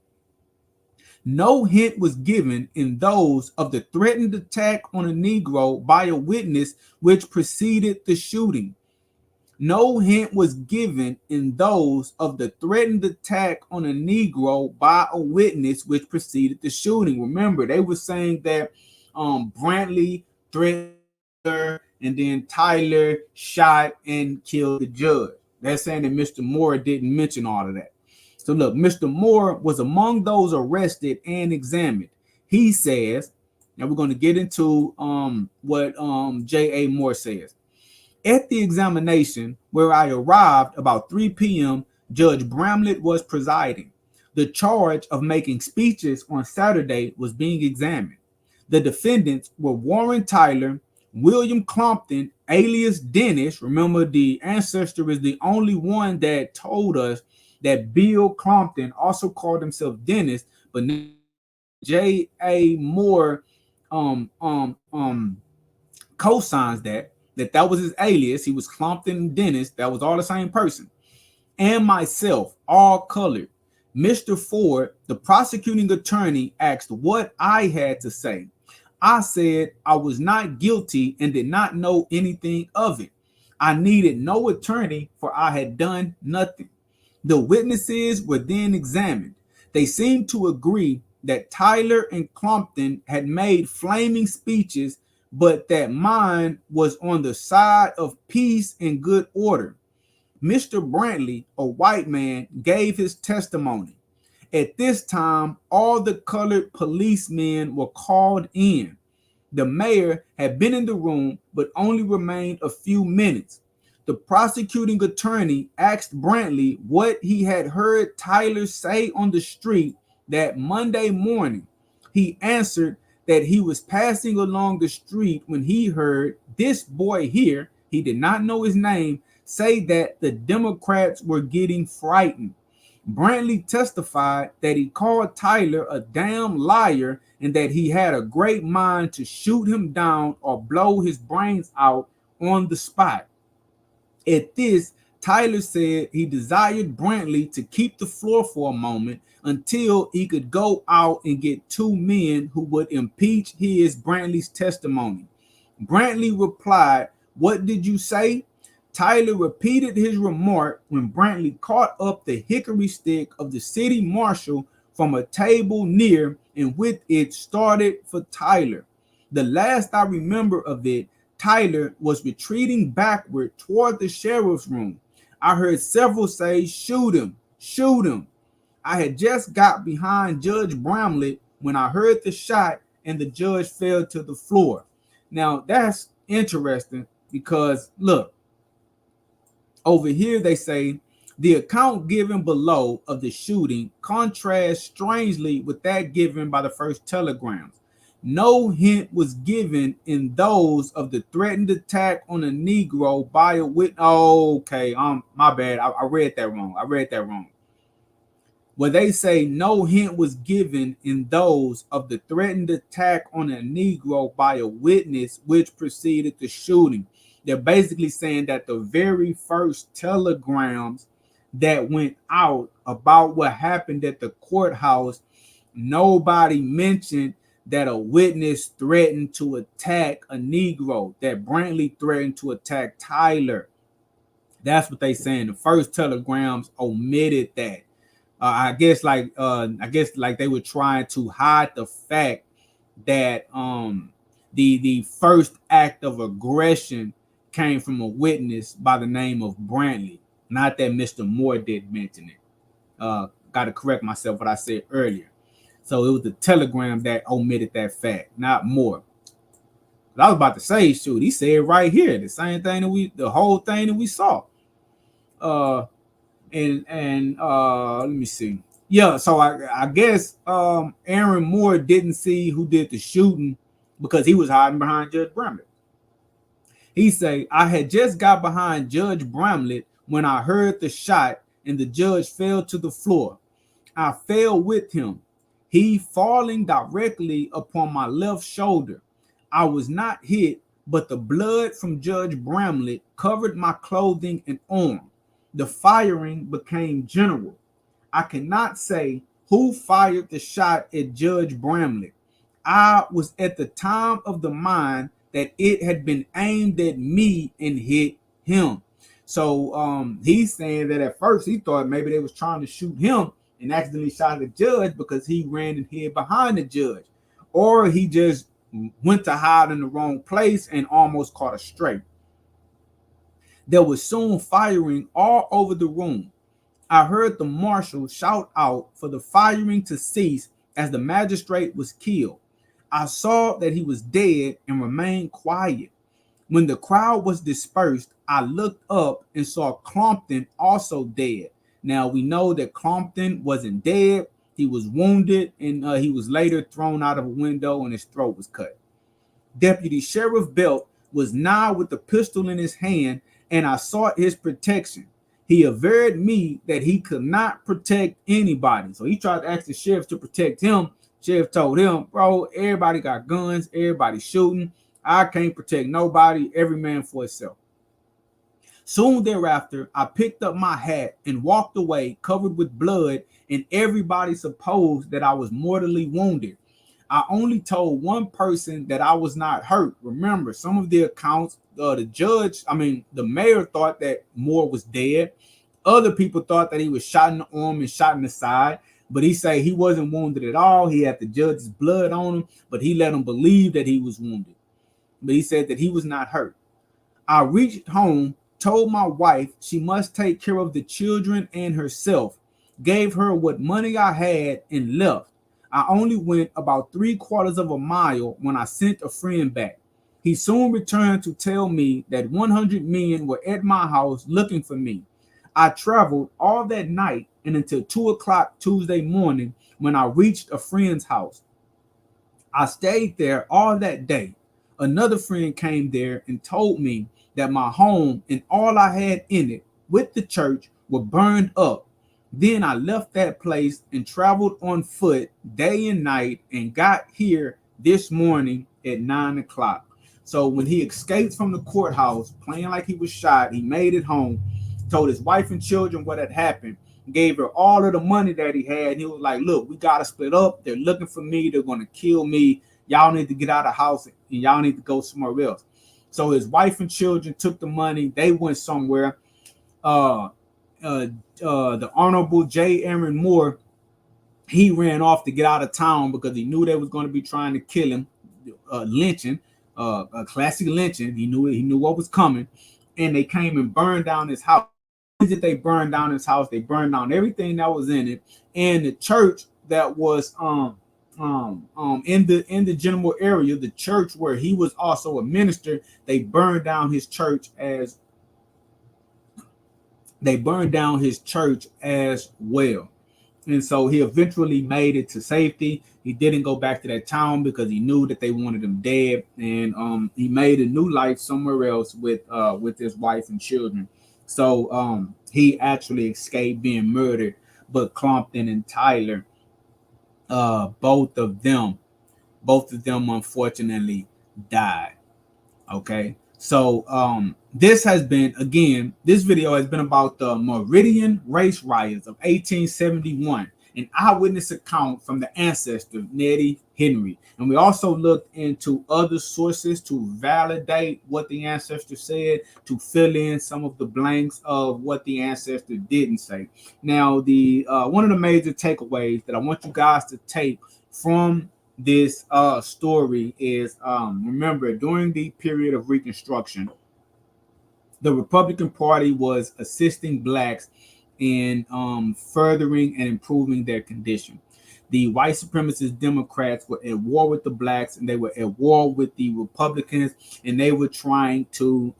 No hint was given in those of the threatened attack on a Negro by a witness which preceded the shooting. No hint was given in those of the threatened attack on a Negro by a witness which preceded the shooting. Remember, they were saying that Brantley threatened her, and then Tyler shot and killed the judge. They're saying that Mr. Moore didn't mention all of that. So look, Mr. Moore was among those arrested and examined. He says, now we're going to get into what J.A. Moore says. At the examination, where I arrived about 3 p.m., Judge Bramlett was presiding. The charge of making speeches on Saturday was being examined. The defendants were Warren Tyler, William Clompton, alias Dennis. Remember, the Ancestor is the only one that told us that Bill Clompton also called himself Dennis, but J.A. Moore co-signs that was his alias. He was Clompton and Dennis. That was all the same person. And myself, all colored. Mr. Ford, the prosecuting attorney, asked what I had to say. I said I was not guilty and did not know anything of it. I needed no attorney, for I had done nothing. The witnesses were then examined. They seemed to agree that Tyler and Clompton had made flaming speeches, but that mine was on the side of peace and good order. Mr. Brantley, a white man, gave his testimony. At this time, all the colored policemen were called in. The mayor had been in the room, but only remained a few minutes. The prosecuting attorney asked Brantley what he had heard Tyler say on the street that Monday morning. He answered that he was passing along the street when he heard this boy here, he did not know his name, say that the Democrats were getting frightened. Brantley testified that he called Tyler a damn liar and that he had a great mind to shoot him down or blow his brains out on the spot. At this, Tyler said he desired Brantley to keep the floor for a moment until he could go out and get 2 men who would impeach Brantley's testimony. Brantley replied, "What did you say?" Tyler repeated his remark when Brantley caught up the hickory stick of the city marshal from a table near and with it started for Tyler. The last I remember of it, Tyler was retreating backward toward the sheriff's room. I heard several say, "Shoot him, shoot him." I had just got behind Judge Bramlett when I heard the shot and the judge fell to the floor. Now that's interesting because look, over here they say the account given below of the shooting contrasts strangely with that given by the first telegrams. No hint was given in those of the threatened attack on a Negro by a witness. Oh, okay, my bad. I read that wrong. Where they say no hint was given in those of the threatened attack on a Negro by a witness which preceded the shooting. They're basically saying that the very first telegrams that went out about what happened at the courthouse, nobody mentioned that a witness threatened to attack a Negro, that Brantley threatened to attack Tyler. That's what they saying. The first telegrams omitted that. I guess like they were trying to hide the fact that the first act of aggression came from a witness by the name of Brantley. Not that Mr. Moore did mention it. Got to correct myself what I said earlier. So it was the telegram that omitted that fact, not Moore. But I was about to say, shoot, he said right here the same thing that the whole thing that we saw. And let me see. Yeah, so I guess Aaron Moore didn't see who did the shooting because he was hiding behind Judge Bramlett. He say, I had just got behind Judge Bramlett when I heard the shot and the judge fell to the floor. I fell with him, he falling directly upon my left shoulder. I was not hit, but the blood from Judge Bramlett covered my clothing and arm. The firing became general. I cannot say Who fired the shot at Judge Bramlett? I was at the time of the mind that it had been aimed at me and hit him. So he's saying that at first he thought maybe they was trying to shoot him and accidentally shot the judge because he ran and hid behind the judge. Or he just went to hide in the wrong place and almost caught a stray. There was soon firing all over the room. I heard the marshal shout out for the firing to cease as the magistrate was killed. I saw that he was dead and remained quiet. When the crowd was dispersed, I looked up and saw Clompton also dead. Now we know that Clompton wasn't dead. He was wounded and he was later thrown out of a window and his throat was cut. Deputy Sheriff Belt was now with the pistol in his hand and I sought his protection. He averred me that he could not protect anybody. So he tried to ask the sheriff to protect him. Sheriff told him, bro, everybody got guns, everybody shooting. I can't protect nobody, every man for himself. Soon thereafter, I picked up my hat and walked away covered with blood, and everybody supposed that I was mortally wounded. I only told one person that I was not hurt. Remember, some of the accounts, the mayor thought that Moore was dead. Other people thought that he was shot in the arm and shot in the side, but he said he wasn't wounded at all. He had the judge's blood on him, but he let him believe that he was wounded. But he said that he was not hurt. I reached home, told my wife she must take care of the children and herself, gave her what money I had, and left. I only went about 3/4 of a mile when I sent a friend back. He soon returned to tell me that 100 men were at my house looking for me. I traveled all that night and until 2 o'clock Tuesday morning when I reached a friend's house. I stayed there all that day. Another friend came there and told me that my home and all I had in it with the church were burned up. Then I left that place and traveled on foot day and night and got here this morning at 9 o'clock. So when he escaped from the courthouse, playing like he was shot, he made it home, told his wife and children what had happened, gave her all of the money that he had. He was like, look, we got to split up. They're looking for me. They're going to kill me. Y'all need to get out of the house and y'all need to go somewhere else. So his wife and children took the money. They went somewhere. The Honorable J. Aaron Moore, he ran off to get out of town because he knew they was going to be trying to kill him, lynching, a classic lynching. He knew what was coming, and they came and burned down his house. Did they burn down his house? They burned down everything that was in it, and the church that was in the general area, the church where he was also a minister, they burned down his church as well. And so he eventually made it to safety. He didn't go back to that town because he knew that they wanted him dead, and he made a new life somewhere else with his wife and children. So he actually escaped being murdered, but Clompton and Tyler, both of them unfortunately died. Okay, so this video has been about the Meridian race riots of 1871, an eyewitness account from the Ancestor, Nettie Henry. And we also looked into other sources to validate what the Ancestor said, to fill in some of the blanks of what the Ancestor didn't say. Now, the one of the major takeaways that I want you guys to take from this story is, remember, during the period of Reconstruction, the Republican Party was assisting blacks in furthering and improving their condition. The white supremacist Democrats were at war with the blacks, and they were at war with the Republicans, and they were trying to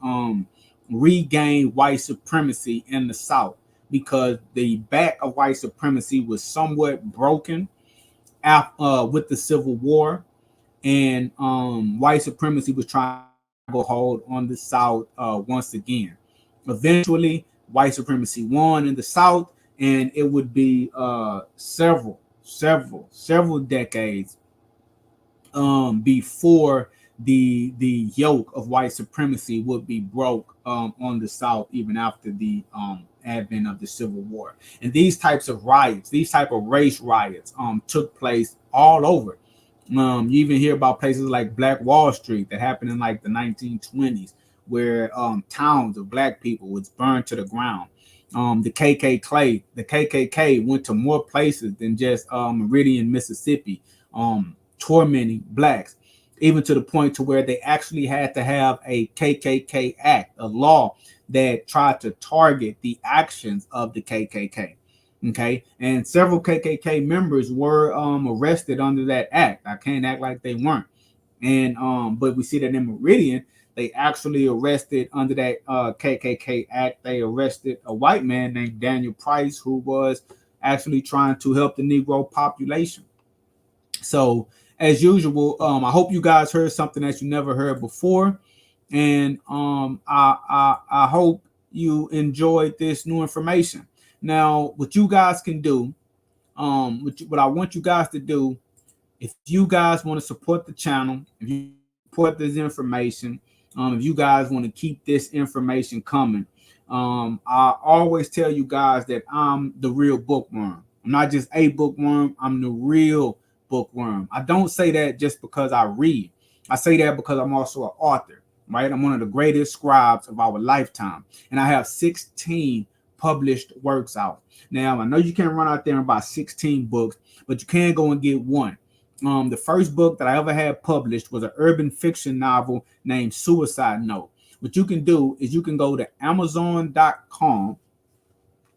regain white supremacy in the South, because the back of white supremacy was somewhat broken with the Civil War, and white supremacy was trying to hold on the South once again. Eventually, white supremacy won in the South, and it would be several decades before the yoke of white supremacy would be broke on the South even after the advent of the Civil War. And these types of riots, these type of race riots, took place all over. You even hear about places like Black Wall Street that happened in like the 1920s, where towns of black people was burned to the ground. The KKK went to more places than just Meridian, Mississippi, tormenting blacks, even to the point to where they actually had to have a KKK act, a law that tried to target the actions of the KKK. Okay, and several KKK members were arrested under that act. I can't act like they weren't. And but we see that in Meridian, they actually arrested under that KKK act. They arrested a white man named Daniel Price, who was actually trying to help the Negro population. So, as usual, I hope you guys heard something that you never heard before, and I hope you enjoyed this new information. Now, what you guys can do, what I want you guys to do, if you guys want to support the channel, if you support this information, if you guys want to keep this information coming, I always tell you guys that I'm the real bookworm. I'm not just a bookworm. I'm the real bookworm. I don't say that just because I read. I say that because I'm also an author, right? I'm one of the greatest scribes of our lifetime, and I have 16 published works out. Now, I know you can't run out there and buy 16 books, but you can go and get one. The first book that I ever had published was an urban fiction novel named Suicide Note. What you can do is you can go to Amazon.com,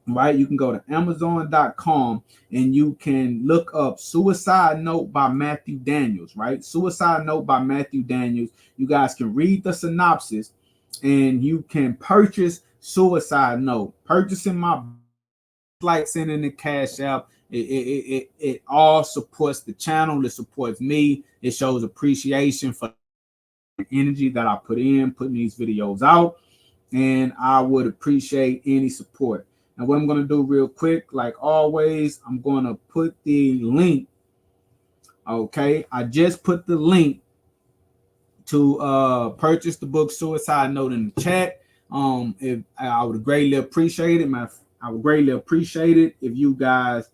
right? You can go to Amazon.com and you can look up Suicide Note by Matthew Daniels, right? Suicide Note by Matthew Daniels. You guys can read the synopsis and you can purchase Suicide Note. Purchasing my like sending the cash out. It all supports the channel. It supports me. It shows appreciation for the energy that I put in putting these videos out, and I would appreciate any support. Now, what I'm going to do real quick, like always, I'm going to put the link. Okay, I just put the link to purchase the book Suicide Note in the chat. If I would greatly appreciate it, I would greatly appreciate it if you guys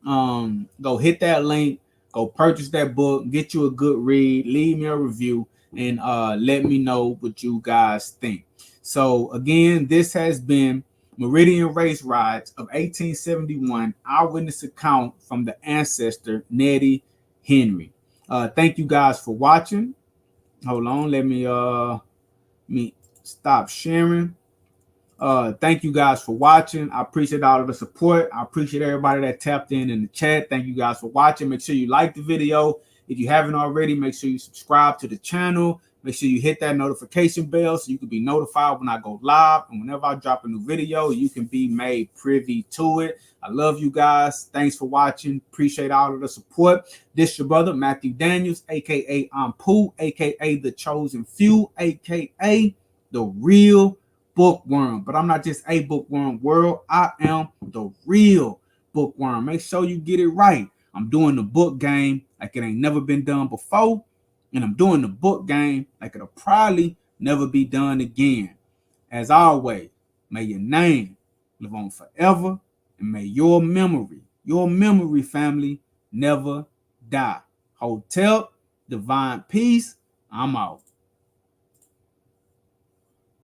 go hit that link, go purchase that book, get you a good read, leave me a review, and let me know what you guys think. So again, this has been Meridian Race Riots of 1871, eyewitness account from the ancestor Nettie Henry. Thank you guys for watching. Hold on, let me stop sharing. Thank you guys for watching. I appreciate all of the support. I appreciate everybody that tapped in the chat. Thank you guys for watching. Make sure you like the video. If you haven't already, make sure you subscribe to the channel. Make sure you hit that notification bell so you can be notified when I go live. And whenever I drop a new video, you can be made privy to it. I love you guys. Thanks for watching. Appreciate all of the support. This your brother, Matthew Daniels, a.k.a. I'm Pooh, a.k.a. The Chosen Few, a.k.a. The Real Bookworm. But I'm not just a bookworm, world. I am the real bookworm. Make sure you get it right. I'm doing the book game like it ain't never been done before. And I'm doing the book game like it'll probably never be done again. As always, may your name live on forever. And may your memory, family, never die. Hotel, divine peace. I'm out.